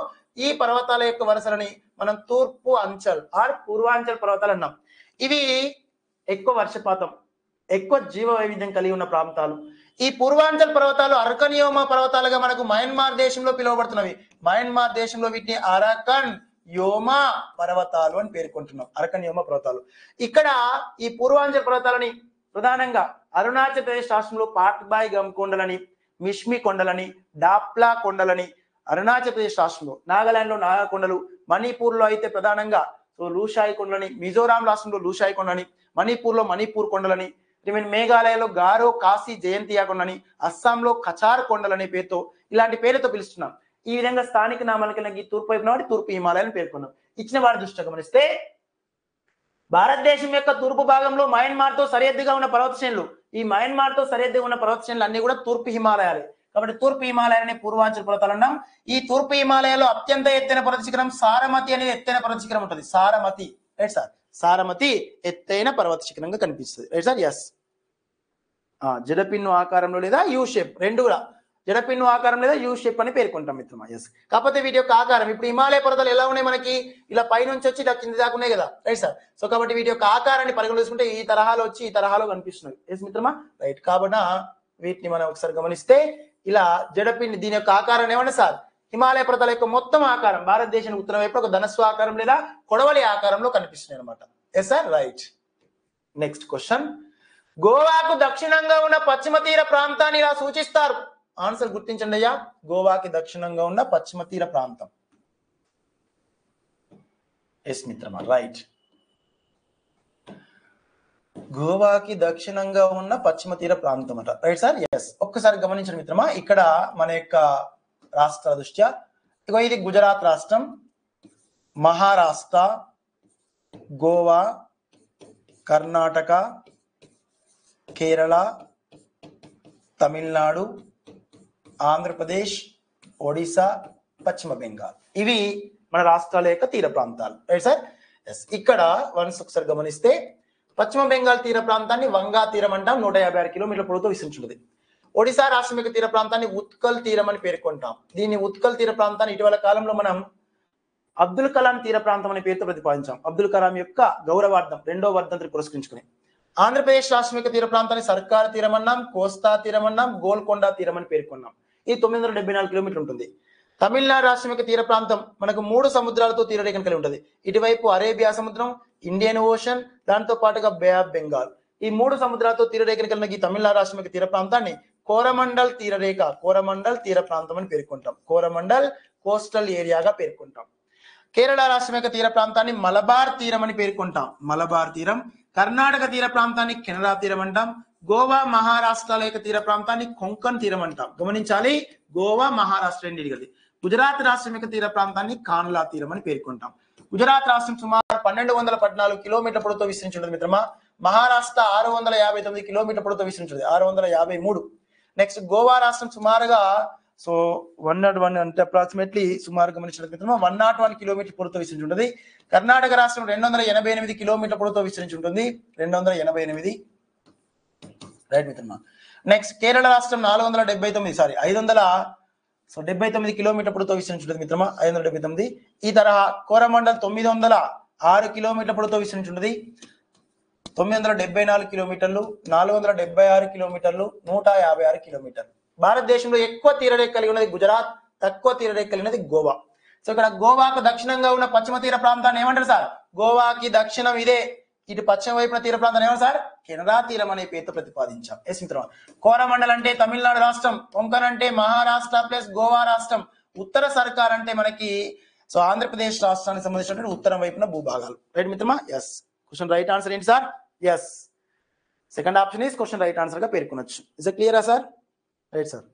ఈ పర్వతాల యొక్క వరుసలని మనం తూర్పు అంచల్ పూర్వాంచల్ పర్వతాలు అన్నాం. ఇవి ఎక్కువ వర్షపాతం, ఎక్కువ జీవ వైవిధ్యం కలిగి ఉన్న ప్రాంతాలు. ఈ పూర్వాంచల్ పర్వతాలు అరకనియోమా పర్వతాలుగా మనకు మయన్మార్ దేశంలో పిలువబడుతున్నవి. మయన్మార్ దేశంలో వీటిని అరకన్ యోమా పర్వతాలు అని పేర్కొంటున్నాం. అరకన్ యోమా పర్వతాలు. ఇక్కడ ఈ పూర్వాంచల్ పర్వతాలని ప్రధానంగా అరుణాచల్ ప్రదేశ్ రాష్ట్రంలో పాట్బాయ్ గమ్ కొండలని, మిష్మి కొండలని, డాప్లా కొండలని, అరుణాచల్ ప్రదేశ్ రాష్ట్రంలో నాగాలాండ్ లో నాగా కొండలు, మణిపూర్ లో అయితే ప్రధానంగా లూషాయి కొండలని, మిజోరాం రాష్ట్రంలో లూషాయి కొండలని, మణిపూర్ లో మణిపూర్ కొండలని, మేఘాలయలో గారో కాశీ జయంతియా కొండలని, అస్సాంలో కచార్ కొండలనే పేరుతో ఇలాంటి పేరుతో పిలుస్తున్నాం. ఈ విధంగా స్థానిక నామాలకి తూర్పు వైపున తూర్పు హిమాలయాలను పేర్కొన్నాం. ఇచ్చిన వారి దృష్టిగా గమనిస్తే భారతదేశం యొక్క తూర్పు భాగంలో మయన్మార్ తో సరిహద్దుగా ఉన్న పర్వత శ్రేణులు, ఈ మయన్మార్ తో సరిహద్దుగా ఉన్న పర్వత శ్రేణులు అన్ని కూడా తూర్పు హిమాలయాలే. కాబట్టి తూర్పు హిమాలయాన్ని పూర్వాంచల్ పర్వతాలు అన్నాం. ఈ తూర్పు హిమాలయాల్లో అత్యంత ఎత్తైన పర్వత శిఖరం సారమతి అనేది ఎత్తైన పర్వత శిఖరం ఉంటుంది. సారమతి, రైట్ సార్. సారమతి ఎత్తైన పర్వత శిఖరంగా కనిపిస్తుంది. Right sir. ఎస్. జడపిన్ను ఆకారంలో లేదా యూ షేప్, రెండు కూడా జడపిన్ను ఆకారం లేదా యూ షేప్ అని పేర్కొంటాం మిత్రమా. ఎస్. కాకపోతే వీటి యొక్క ఆకారం ఇప్పుడు హిమాలయ పర్వతాలు ఎలా ఉన్నాయి, మనకి ఇలా పైనుంచి వచ్చి ఇలా కింద దాకా ఉన్నాయి కదా, రైట్ సార్. సో కాబట్టి వీటి యొక్క ఆకారాన్ని పరిగణ తీసుకుంటే ఈ తరహాలో వచ్చి ఈ తరహాలో కనిపిస్తున్నాయి. ఎస్ మిత్రమా, రైట్. కాబట్టి వీటిని మనం ఒకసారి గమనిస్తే ఇలా జడపిన్ను దీని యొక్క ఆకారాన్ని ఏమన్నా సార్ హిమాలయ పర్వతాల యొక్క మొత్తం ఆకారం భారతదేశం ఉత్తరం వైపు ఒక ధనస్సు ఆకారం లేదా కొడవలి ఆకారంలో కనిపిస్తున్నాయి అనమాట. Yes sir, right. Next question. గోవాకు దక్షిణంగా ఉన్న పశ్చిమ తీర ప్రాంతాన్ని ఇలా సూచిస్తారు. ఆన్సర్ గుర్తించండి అయ్యా. గోవాకి దక్షిణంగా ఉన్న పశ్చిమ తీర ప్రాంతం. ఎస్ మిత్రమా, రైట్. గోవాకి దక్షిణంగా ఉన్న పశ్చిమ తీర ప్రాంతం అట, రైట్ సార్. ఎస్. ఒక్కసారి గమనించండి మిత్రమా, ఇక్కడ మన యొక్క రాష్ట్ర దృష్ట్యా ఇది గుజరాత్ రాష్ట్రం, మహారాష్ట్ర, గోవా, కర్ణాటక, కేరళ, తమిళనాడు, ఆంధ్రప్రదేశ్, ఒడిశా, పశ్చిమ బెంగాల్, ఇవి మన రాష్ట్రాల యొక్క తీర ప్రాంతాలు, రైట్ సార్. ఎస్. ఇక్కడ వన్స్ ఒకసారి గమనిస్తే పశ్చిమ బెంగాల్ తీర ప్రాంతాన్ని వంగా తీరం అంటాం, 156 కిలోమీటర్ల పొడవుతో విస్తరించున్నది. ఒడిశా రాష్ట్రం యొక్క తీర ప్రాంతాన్ని ఉత్కల్ తీరం అని పేర్కొంటాం. దీన్ని ఉత్కల్ తీర ప్రాంతాన్ని ఇటీవల కాలంలో మనం అబ్దుల్ కలాం తీర ప్రాంతం అనే పేరుతో ప్రతిపాదించాం. అబ్దుల్ కలాం యొక్క గౌరవార్థం 2వ వర్ధంతిని పురస్కరించుకుని. ఆంధ్రప్రదేశ్ రాష్ట్రం యొక్క తీర ప్రాంతాన్ని సర్కార్ తీరం అన్నాం, కోస్తా తీరం అన్నాం, గోల్కొండ తీరం అని పేర్కొన్నాం. ఇది 974 కిలోమీటర్లు ఉంటుంది. తమిళనాడు రాష్ట్రం యొక్క తీర ప్రాంతం మనకు 3 సముద్రాలతో తీరరేఖను కలిగి ఉంటుంది. ఇటువైపు అరేబియా సముద్రం, ఇండియన్ ఓషన్, దాంతో పాటుగా బే ఆఫ్ బెంగాల్, ఈ 3 సముద్రాలతో తీరరేఖను కలిగిన ఈ తమిళనాడు రాష్ట్రం యొక్క తీర ప్రాంతాన్ని కోరమండల్ తీరరేఖ, కోరమండల్ తీర ప్రాంతం అని పేర్కొంటాం. కోరమండల్ కోస్టల్ ఏరియాగా పేర్కొంటాం. కేరళ రాష్ట్రం యొక్క తీర ప్రాంతాన్ని మలబార్ తీరం అని పేర్కొంటాం. మలబార్ తీరం. కర్ణాటక తీర ప్రాంతాన్ని కెనరా తీరం అంటాం. గోవా, మహారాష్ట్రాల యొక్క తీర ప్రాంతాన్ని కొంకన్ తీరం అంటాం. గమనించాలి, గోవా, మహారాష్ట్ర రెండింటిది. గుజరాత్ రాష్ట్రం యొక్క తీర ప్రాంతాన్ని కాన్లా తీరం అని పేర్కొంటాం. గుజరాత్ రాష్ట్రం సుమారు 1214 కిలోమీటర్ల పొడవుతో విస్తరించి ఉంటుంది మిత్రమా. మహారాష్ట్ర 659 కిలోమీటర్ల పొడవుతో విస్తరించింది, 653. నెక్స్ట్ గోవా రాష్ట్రం సుమారుగా 101 అంటే అప్రాక్సిమేట్లీ సుమారు గమనించినట్టు మిత్రమా 101 కిలోమీటర్ల పొడవుతో విస్తరించి ఉంటుంది. కర్ణాటక రాష్ట్రం 288 కిలోమీటర్ల పొడవుతో విస్తరించి ఉంటుంది, 288, రైట్ మిత్రమా. నెక్స్ట్ కేరళ రాష్ట్రం 579 కిలోమీటర్ల పొడవుతో విస్తరించి ఉంటుంది మిత్రమా, 579. ఈ తరహా కోరమండల్ 906 కిలోమీటర్ల పొడవుతో విస్తరించి ఉంటుంది, 974 కిలోమీటర్లు, 476 కిలోమీటర్లు, 156 కిలోమీటర్లు. భారతదేశంలో ఎక్కువ తీరరేఖ కలిగి ఉన్నది గుజరాత్, తక్కువ తీరరేఖ కలిగి ఉన్నది గోవా. సో ఇక్కడ గోవాకు దక్షిణంగా ఉన్న పశ్చిమ తీర ప్రాంతాన్ని ఏమంటారు సార్? గోవాకి దక్షిణం ఇదే, ఇటు పశ్చిమ వైపున తీర ప్రాంతాన్ని ఏమంటారు సార్? కెనరా తీరం అనే పేరుతో ప్రతిపాదించాం. ఎస్ మిత్రం. కోరమండల్ అంటే తమిళనాడు రాష్ట్రం, కొంకన్ అంటే మహారాష్ట్ర ప్లస్ గోవా రాష్ట్రం, ఉత్తర సర్కార్ అంటే మనకి సో ఆంధ్రప్రదేశ్ రాష్ట్రానికి సంబంధించినటువంటి ఉత్తరం వైపున భూభాగాలు. రైట్ మిత్రమా? ఎస్. క్వశ్చన్ రైట్ ఆన్సర్ ఏంటి sir? Yes, second option is question right answer గా పేర్కొనొచ్చు. ఇస్ ఇట్ క్లియరా సార్? Right sir.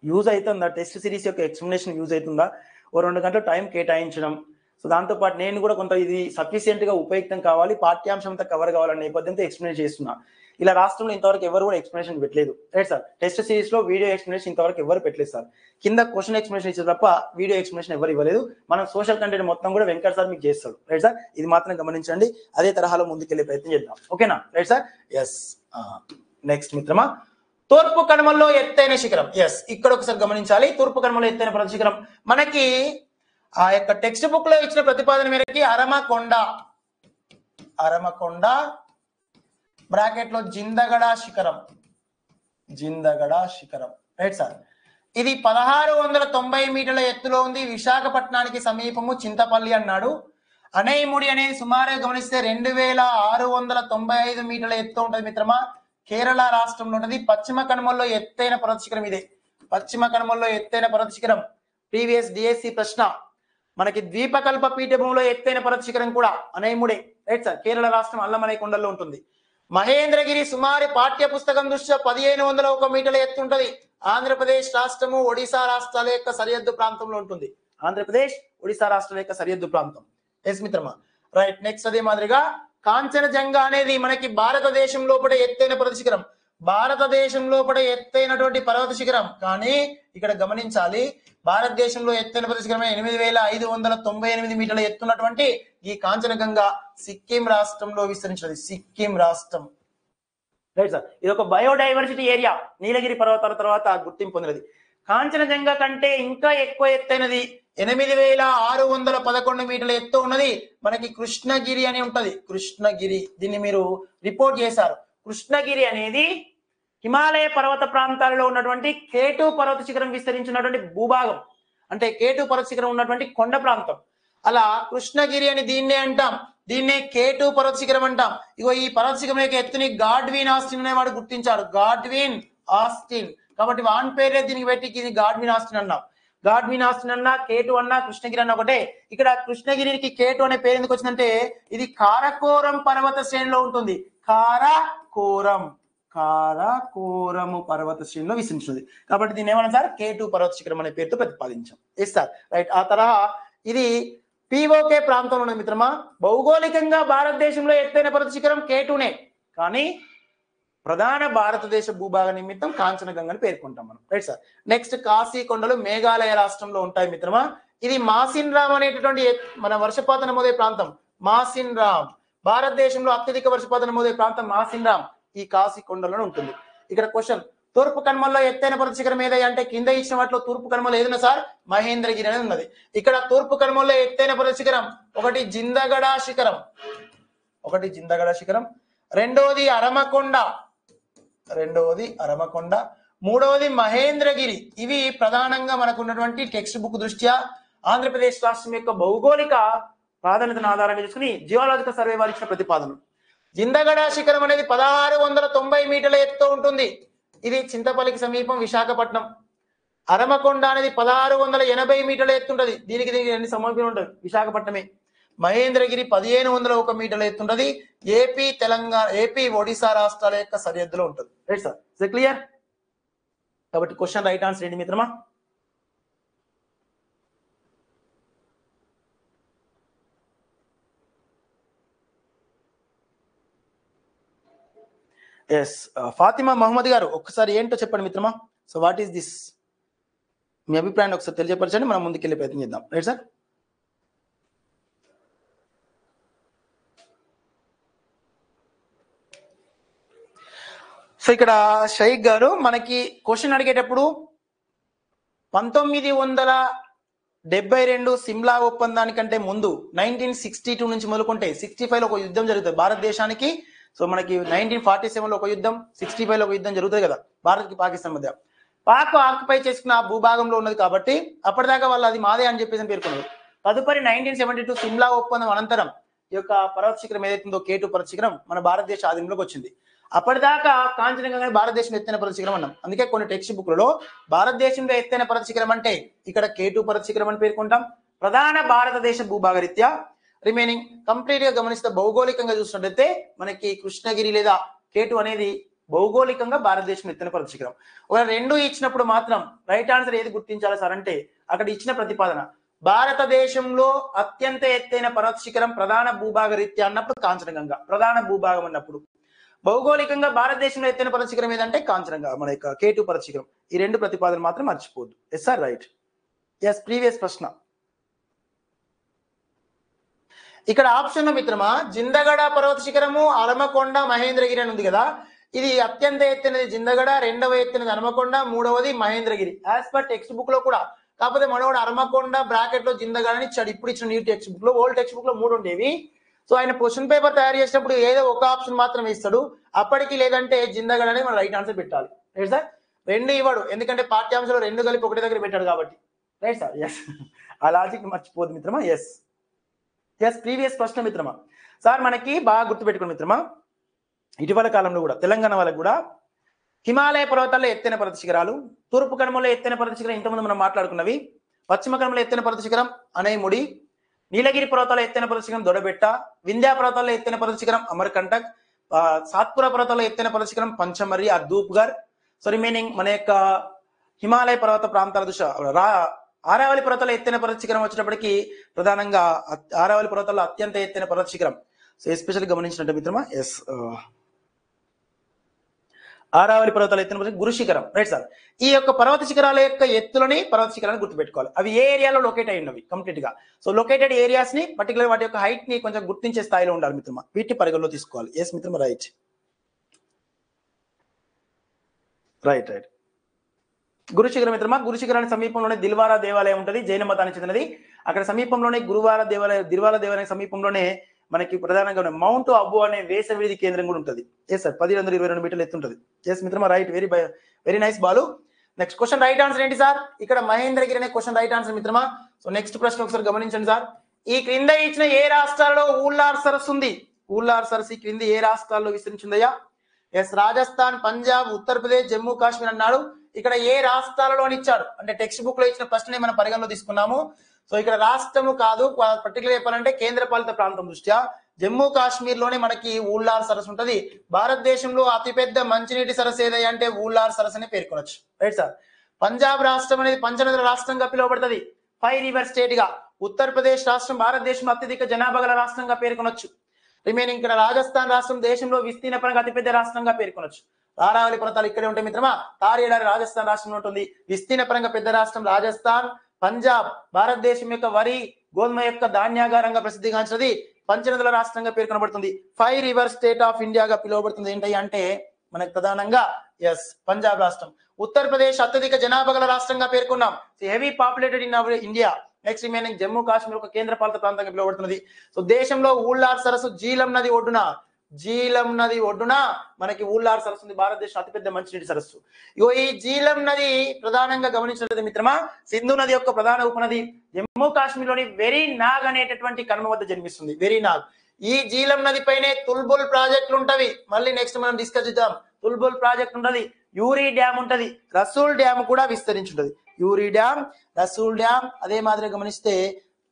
యూజ్ అవుతుందా టెస్ట్ సిరీస్ యొక్క ఎక్స్ప్లెనేషన్? యూజ్ అవుతుందా? ఓ 2 గంటలు టైం కేటాయించడం. సో దాంతోపాటు నేను కూడా కొంత ఇది సఫిషియెంట్ గా ఉపయుక్తం కావాలి, పాఠ్యాంశం అంతా కవర్ కావాలనే నేపథ్యంతో ఎక్స్ప్లెయిన్ చేస్తున్నా. ఇలా రాష్ట్రంలో ఇంతవరకు ఎవరు కూడా ఎక్స్ప్లెనేషన్ పెట్టలేదు. Right sir. టెస్ట్ సిరీస్ లో వీడియో ఎక్స్ప్లెనేషన్ ఇంతవరకు ఎవరు పెట్టలేదు సార్. కింద క్వశ్చన్ ఎక్స్ప్లెనేషన్ ఇచ్చే తప్ప వీడియో ఎక్స్ప్లెనేషన్ ఎవరు ఇవ్వలేదు. మనం సోషల్ కంటెంట్ మొత్తం కూడా వెంకట్ సార్ మీకు చేస్తాడు. Right sir. ఇది మాత్రం గమనించండి. అదే తరహాలో ముందుకెళ్లే ప్రయత్నం చేద్దాం. ఓకేనా? Right sir. ఎస్. నెక్స్ట్ మిత్రమా, తూర్పు కనుమల్లో ఎత్తైన శిఖరం. ఎస్, ఇక్కడ ఒకసారి గమనించాలి. తూర్పు కనుమల్లో ఎత్తైన పర్వత శిఖరం మనకి ఆ యొక్క టెక్స్ట్ బుక్ లో ఇచ్చిన ప్రతిపాదన మేరకి అరమకొండ బ్రాకెట్ లో జిందగడ శిఖరం. Right sir. ఇది 1690 మీటర్ల ఎత్తులో ఉంది. విశాఖపట్నానికి సమీపము చింతపల్లి అన్నాడు. అనైముడి అనేది సుమారుగా గమనిస్తే 2695 మీటర్ల ఎత్తు ఉంటుంది మిత్రమా. కేరళ రాష్ట్రంలో ఉన్నది. పశ్చిమ కనుమల్లో ఎత్తైన పర్వత శిఖరం ఇదే. పశ్చిమ కనుమల్లో ఎత్తైన పర్వత శిఖరం. ప్రీవియస్ డిఎస్సి ప్రశ్న. మనకి ద్వీపకల్ప పీఠభూమిలో ఎత్తైన పర్వత శిఖరం కూడా అనైముడే. Right sir. కేరళ రాష్ట్రం అల్లమలై కొండల్లో ఉంటుంది. మహేంద్రగిరి సుమారు పాఠ్య పుస్తకం దృష్ట్యా 1501 మీటర్ల ఎత్తు ఉంటుంది. ఆంధ్రప్రదేశ్ రాష్ట్రము ఒడిశా రాష్ట్రాల యొక్క సరిహద్దు ప్రాంతంలో ఉంటుంది. ఆంధ్రప్రదేశ్ ఒడిశా రాష్ట్రాల యొక్క సరిహద్దు ప్రాంతం. ఎస్ మిత్రమా. రైట్. నెక్స్ట్ అదే మాదిరిగా కాంచనజంగా అనేది మనకి భారతదేశం లోపల ఎత్తైన పర్వత శిఖరం. భారతదేశం లోపల ఎత్తైనటువంటి పర్వత శిఖరం. కానీ ఇక్కడ గమనించాలి, భారతదేశంలో ఎత్తైన పర్వత శిఖరమే 8598 మీటర్ల ఎత్తున్నటువంటి ఈ కాంచనగంగా సిక్కిం రాష్ట్రంలో విస్తరించినది. సిక్కిం రాష్ట్రం. Right sir. ఇది ఒక బయోడైవర్సిటీ ఏరియా. నీలగిరి పర్వతాల తర్వాత గుర్తింపు పొందినది. కాంచనజంగా కంటే ఇంకా ఎక్కువ ఎత్తైనది 8611 మీటర్ల ఎత్తు ఉన్నది మనకి కృష్ణగిరి అని ఉంటది. కృష్ణగిరి, దీన్ని మీరు రిపోర్ట్ చేశారు. కృష్ణగిరి అనేది హిమాలయ పర్వత ప్రాంతాలలో ఉన్నటువంటి కేటు పర్వత శిఖరం విస్తరించినటువంటి భూభాగం. అంటే కేటు పర్వత శిఖరం ఉన్నటువంటి కొండ ప్రాంతం. అలా కృష్ణగిరి అని దీన్నే అంటాం. దీన్నే కేటు పర్వత శిఖరం అంటాం. ఇగో ఈ పర్వత శిఖరం యొక్క ఎత్తుని గాడ్విన్ ఆస్టిన్ అనేవాడు గుర్తించాడు. Godwin Austin. కాబట్టి వాన్ పేరే దీనికి పెట్టి గాడ్విన్ ఆస్టిన్ అన్నాం. గాడ్విన్ ఆస్టిన్ అన్నా, కేటు అన్నా, కృష్ణగిరి అన్న ఒకటే. ఇక్కడ కృష్ణగిరికి కేటు అనే పేరు ఎందుకు వచ్చిందంటే ఇది కారకోరం పర్వత శ్రేణిలో ఉంటుంది. కారకోరము పర్వత శ్రేణిలో విస్తరించింది. కాబట్టి దీన్ని ఏమన్నా సార్? కేటు పర్వత శిఖరం అనే పేరుతో ప్రతిపాదించాం. Yes sir. రైట్. ఆ తరహా ఇది పిఓకే ప్రాంతంలో ఉన్న మిత్రమా. భౌగోళికంగా భారతదేశంలో ఎత్తైన పర్వత శిఖరం కేటునే. కానీ ప్రధాన భారతదేశ భూభాగ నిమిత్తం కాంచనగంగని పేర్కొంటాం మనం. Right sir. నెక్స్ట్ కాశీ కొండలు మేఘాలయ రాష్ట్రంలో ఉంటాయి మిత్రమా. ఇది మాసిన్ రామ్ అనేటటువంటి మన వర్షపాత నమోదే ప్రాంతం. మాసిన్ రామ్ భారతదేశంలో అత్యధిక వర్షపాత నమోదే ప్రాంతం మాసిన్ రామ్ ఈ కాశీ కొండలలో ఉంటుంది. ఇక్కడ క్వశ్చన్, తూర్పు కనుమల్లో ఎత్తైన పర్వత శిఖరం ఏదైనా అంటే కింద ఇచ్చిన వాటిలో తూర్పు కనుమలో ఏదైనా సార్? మహేంద్రగిరి అనేది ఉన్నది. ఇక్కడ తూర్పు కనుమల్లో ఎత్తైన పర్వత శిఖరం ఒకటి జిందగడ శిఖరం, రెండవది అరమకొండ, మూడవది మహేంద్రగిరి. ఇవి ప్రధానంగా మనకు ఉన్నటువంటి టెక్స్ట్ బుక్ దృష్ట్యా ఆంధ్రప్రదేశ్ రాష్ట్రం యొక్క భౌగోళిక ప్రాధాన్యతను ఆధారంగా చేసుకుని జియోలాజికల్ సర్వే వారు ఇచ్చిన ప్రతిపాదనలు. జిందగడ శిఖరం అనేది 1690 మీటర్ల ఎత్తు ఉంటుంది. ఇది చింతపల్లికి సమీపం విశాఖపట్నం. అరమకొండ అనేది 1680 మీటర్ల ఎత్తు ఉంటుంది. దీనికి ఎన్ని సమీపం ఉంటుంది? విశాఖపట్నమే. మహేంద్రగిరి 1501 మీటర్ల ఎత్తు ఉంటుంది. ఏపీ ఒడిశా రాష్ట్రాల యొక్క సరిహద్దులో ఉంటుంది. Right sir. Is it clear? కాబట్టి క్వశ్చన్ రైట్ ఆన్సర్ ఏంటి మిత్రమా? ఎస్. ఫాతిమా మహమ్మద్ గారు ఒక్కసారి ఏంటో చెప్పండి మిత్రమా. So what is this? మీ అభిప్రాయాన్ని ఒకసారి తెలియపరచండి, మనం ముందుకెళ్ళే ప్రయత్నం చేద్దాం. Right sir. సో ఇక్కడ షైక్ గారు మనకి క్వశ్చన్ అడిగేటప్పుడు 1972 సిమ్లా ఒప్పందానికంటే ముందు 1962 నుంచి మొదలుకుంటే 65లో ఒక యుద్ధం జరుగుతుంది భారతదేశానికి. సో మనకి 1947లో ఒక యుద్ధం, 65లో ఒక యుద్ధం జరుగుతుంది కదా భారత్కి పాకిస్తాన్ మధ్య. పాక్ ఆక్యుపై చేసుకున్న ఆ భూభాగంలో ఉన్నది కాబట్టి అప్పటిదాకా వాళ్ళు అది మాదే అని చెప్పేసి పేర్కొన్నారు. తదుపరి 1972 సిమ్లా ఒప్పందం అనంతరం ఈ యొక్క పర్వత శిఖరం ఏదైతుందో K2 పర్వత శిఖరం మన భారతదేశ ఆధీనంలోకి వచ్చింది. అప్పటిదాకా కాంచనజంగా భారతదేశంలో ఎత్తైన పర్వత శిఖరం అన్నాం. అందుకే కొన్ని టెక్స్ట్ బుక్లలో భారతదేశంలో ఎత్తైన పర్వత శిఖరం అంటే ఇక్కడ K2 పర్వత శిఖరం అని పేర్కొంటాం. ప్రధాన భారతదేశ భూభాగ రీత్యా రిమైనింగ్ కంప్లీట్ గా గమనిస్తే భౌగోళికంగా చూసినట్లయితే మనకి కృష్ణగిరి లేదా K2 అనేది భౌగోళికంగా భారతదేశం ఎత్తైన పర్వత శిఖరం. ఒక రెండు ఇచ్చినప్పుడు మాత్రం రైట్ ఆన్సర్ ఏది గుర్తించాలి సార్ అంటే అక్కడ ఇచ్చిన ప్రతిపాదన భారతదేశంలో అత్యంత ఎత్తైన పర్వత శిఖరం ప్రధాన భూభాగ రీత్యా అన్నప్పుడు కాంచనగంగా ప్రధాన భూభాగం అన్నప్పుడు, భౌగోళికంగా భారతదేశంలో ఎత్తైన పర్వత శిఖరం ఏదంటే కాంచనగంగా మన యొక్క K2 పర్వత శిఖరం. ఈ రెండు ప్రతిపాదన మాత్రం మర్చిపోద్దు. Yes sir right. Yes previous ప్రశ్న ఇక్కడ ఆప్షన్ లో మిత్రమా జిందగడ పర్వత శిఖరము, హనుమకొండ, మహేంద్రగిరి అని ఉంది కదా. ఇది అత్యంత ఎత్తైనది జిందగడ, రెండవ ఎత్తైనది హనుమకొండ, మూడవది Mahendragiri as per text book లో కూడా. కాకపోతే మనోడు హనుమకొండ బ్రాకెట్ లో జిందగడ అని ఇచ్చాడు. ఇప్పుడు ఇచ్చిన న్యూ టెక్స్ట్ బుక్ లో, ఓల్డ్ టెక్స్ట్ బుక్ లో 3 ఉండేవి. సో ఆయన క్వశ్చన్ పేపర్ తయారు చేసినప్పుడు ఏదో ఒక ఆప్షన్ మాత్రం ఇస్తాడు అప్పటికి, లేదంటే జిందగడ అని మనం రైట్ ఆన్సర్ పెట్టాలి. Right sir. రెండు ఇవ్వడు ఎందుకంటే పాఠ్యాంశంలో రెండు కలిపి ఒకటి దగ్గర పెట్టాడు కాబట్టి. Right sir. ఎస్ ఆ లాజిక్ మర్చిపోదు మిత్రమా. ఎస్ ఎస్ ప్రీవియస్ ప్రశ్న మిత్రమా. సార్ మనకి బాగా గుర్తుపెట్టుకోండి మిత్రమా, ఇటీవల కాలంలో కూడా తెలంగాణ వాళ్ళకు కూడా హిమాలయ పర్వతాల్లో ఎత్తైన పర్వత శిఖరాలు, తూర్పు కనుమలో ఎత్తైన పర్వత శిఖరం ఇంతకుముందు మనం మాట్లాడుకున్నవి, పశ్చిమ కనుమలో ఎత్తైన పర్వత శిఖరం అనైముడి, నీలగిరి పర్వతాల్లో ఎత్తైన పర్వత శిఖరం దొడబెట్ట, వింధ్యా పర్వతాల్లో ఎత్తైన పర్వత శిఖరం అమర్కంటక్, సాత్పుర పర్వతాల్లో ఎత్తైన పర్వత శిఖరం పంచమర్రి ఆ ధూప్గర్. సో రిమైనింగ్ మన యొక్క హిమాలయ పర్వత ప్రాంతాల ఆరావళి పర్వతాల ఎత్తైన పర్వత శిఖరం వచ్చినప్పటికీ ప్రధానంగా ఆరావళి పర్వతాల్లో అత్యంత ఎత్తైన పర్వత శిఖరం. సో ఎస్పెషల్ గమనించినట్టు మిత్రమా ఎస్ ఆరావళి పర్వతాల ఎత్తున గురు శిఖరం. Right sir. ఈ యొక్క పర్వత శిఖరాల యొక్క ఎత్తులని పర్వత శిఖరాన్ని గుర్తుపెట్టుకోవాలి. అవి ఏ ఏరియాలో లొకేట్ అయి ఉన్నవి కంప్లీట్ గా. సో లొకేటెడ్ ఏరియాస్ ని పర్టికులర్ వాటి యొక్క హైట్ ని కొంచెం గుర్తించే స్థాయిలో ఉండాలి మిత్రమా. వీటిని పరిగణలో తీసుకోవాలి. ఎస్ మిత్రమా రైట్. Right right. గురు శిఖరం మిత్రమా, గురు శిఖరానికి సమీపంలోనే దిల్వారా దేవాలయం ఉంటుంది, జైన మతానికి చెందినది. అక్కడ సమీపంలోనే దిల్వారా దేవాలయం సమీపంలోనే మనకి ప్రధానంగా మౌంట్ అబు అనే వేసవిధి కేంద్రం కూడా ఉంటుంది. Yes sir. 1122 మీటర్లు ఎత్తుంటది. ఎస్ మిత్రమా right. Very nice Balu. Next question right answer ఏంటి సార్? ఇక్కడ మహేంద్రగిరి అనే క్వశ్చన్ రైట్ ఆన్సర్ మిత్రమా. సో నెక్స్ట్ ప్రశ్న ఒకసారి గమనించండి సార్. ఈ క్రింద ఇచ్చిన ఏ రాష్ట్రాల్లో ఊల్లార్ సరస్సు ఉంది? ఊల్లార్ సరస్సు ఈ క్రింది ఏ రాష్ట్రాల్లో విస్తరించిందయ్యా? ఎస్ రాజస్థాన్, పంజాబ్, ఉత్తరప్రదేశ్, జమ్మూ కాశ్మీర్ అన్నాడు. ఇక్కడ ఏ రాష్ట్రాలలో ఇచ్చాడు అంటే టెక్స్ట్ బుక్ లో ఇచ్చిన ప్రశ్ననే మనం పరిగణలో తీసుకున్నాము. సో ఇక్కడ రాష్ట్రము కాదు, పర్టికులర్ చెప్పాలంటే కేంద్ర పాలిత ప్రాంతం దృష్ట్యా జమ్మూ కాశ్మీర్ లోనే మనకి ఊల్లార్ సరస్సు ఉంటది. భారతదేశంలో అతిపెద్ద మంచినీటి సరస్సు ఏదయ్యా అంటే ఊల్లార్ సరస్సు అని పేర్కొనొచ్చు. Right sir. పంజాబ్ రాష్ట్రం అనేది పంచనదుల రాష్ట్రంగా పిలువబడుతుంది, 5 రివర్ స్టేట్ గా. ఉత్తరప్రదేశ్ రాష్ట్రం భారతదేశంలో అత్యధిక జనాభా గల రాష్ట్రంగా పేర్కొనొచ్చు. రిమైనింగ్ ఇక్కడ రాజస్థాన్ రాష్ట్రం దేశంలో విస్తీర్ణ పరంగా అతిపెద్ద రాష్ట్రంగా పేర్కొనొచ్చు. ఆరావళి పర్వతాలు ఇక్కడే ఉంటాయి మిత్రమా. తారేడారి రాజస్థాన్ రాష్ట్రంలో ఉంటుంది. విస్తీర్ణ పరంగా పెద్ద రాష్ట్రం రాజస్థాన్. పంజాబ్ భారతదేశం యొక్క వరి గోధుమ యొక్క ధాన్యాగారంగా ప్రసిద్ధిగాంచినది, పంచనదుల రాష్ట్రంగా పేర్కొనబడుతుంది, 5 రివర్ స్టేట్ ఆఫ్ ఇండియాగా పిలువబడుతుంది. ఏంటి అంటే మనకు ప్రధానంగా ఎస్ పంజాబ్ రాష్ట్రం. ఉత్తరప్రదేశ్ అత్యధిక జనాభా గల రాష్ట్రంగా పేర్కొన్నాం, heavy populated in our India. Next remaining Jammu Kashmir ఒక కేంద్ర పాలిత ప్రాంతంగా పిలువబడుతున్నది. సో దేశంలో ఊల్లార్ సరస్సు జీలం నది ఒడ్డున మనకి ఊల్లార్ సరస్సు ఉంది, భారతదేశం అతిపెద్ద మంచినీటి సరస్సు. ఈ జీలం నది ప్రధానంగా గమనించినట్లయితే మిత్రమా సింధు నది యొక్క ప్రధాన ఉపనది. జమ్మూ కాశ్మీర్ లోని వెరీ నాగ్ అనేటటువంటి కనుమ వద్ద జన్మిస్తుంది. వెరీ నాగ్. ఈ జీలం నది పైనే తుల్బుల్ ప్రాజెక్టులు ఉంటవి. మళ్ళీ నెక్స్ట్ మనం డిస్కస్ చేద్దాం. తుల్బుల్ ప్రాజెక్ట్ ఉంటది, యూరీ డ్యామ్ ఉంటది, రసూల్ డ్యామ్ కూడా విస్తరించుంటది. యూరీ డ్యామ్, రసూల్ డ్యామ్ అదే మాదిరిగా గమనిస్తే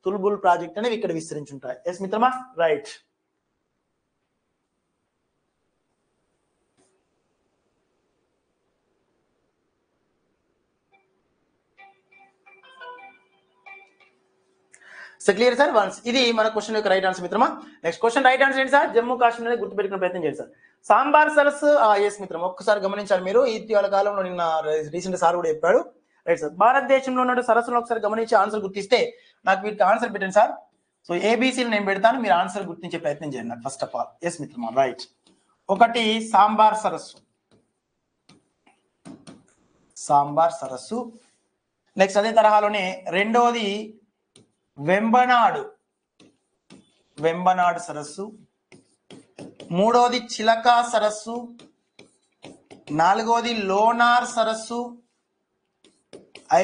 తుల్బుల్ ప్రాజెక్ట్ అనేవి ఇక్కడ విస్తరించుంటాయి. ఎస్ మిత్రమా right. So clear sir. Once ఇది మన క్వశ్చన్ యొక్క రైట్ ఆన్సర్ మిత్రమా. నెక్స్ట్ క్వశ్చన్ రైట్ ఆన్సర్ ఏంటి సార్? జమ్మూ కాశ్మీర్ అనేది గుర్తుపెట్టుకునే ప్రయత్నం చేయండి సార్. సాంబార్ సరస్సు ఎస్ మిత్రం ఒక్కసారి గమనించాలి మీరు. ఇటీవల కాలంలో నిన్న రీసెంట్ సార్ కూడా చెప్పాడు. Right sir. భారతదేశంలో ఉన్న సరస్సును ఒకసారి గమనించి ఆన్సర్ గుర్తిస్తే నాకు వీటికి ఆన్సర్ పెట్టండి సార్. సో ఏబీసీలు నేను పెడతాను, మీరు ఆన్సర్ గుర్తించే ప్రయత్నం చేయండి నాకు ఫస్ట్ ఆఫ్ ఆల్. ఎస్ మిత్రమా రైట్. ఒకటి సాంబార్ సరస్సు. నెక్స్ట్ అదే తరహాలోనే రెండవది వెంబనాడు సరస్సు. మూడవది చిలకా సరస్సు. నాలుగవది లోనార్ సరస్సు.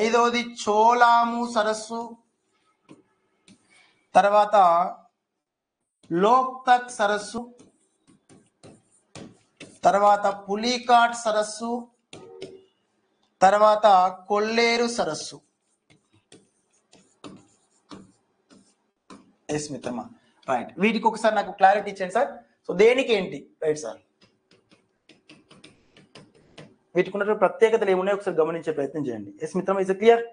ఐదవది చోలాము సరస్సు, తర్వాత లోక్తక్ సరస్సు, తర్వాత పులికాట్ సరస్సు, తర్వాత కొల్లేరు సరస్సు. ఎస్ మిత్రమా, రైట్. వీటికి ఒకసారి నాకు క్లారిటీ ఇచ్చేయండి సార్. సో దేనికి ఏంటి, రైట్ సార్, వీటికి ఉన్నటువంటి ప్రత్యేకతలు ఏమున్నాయో ఒకసారి గమనించే ప్రయత్నం చేయండి. ఎస్ మిత్రమా, is it clear?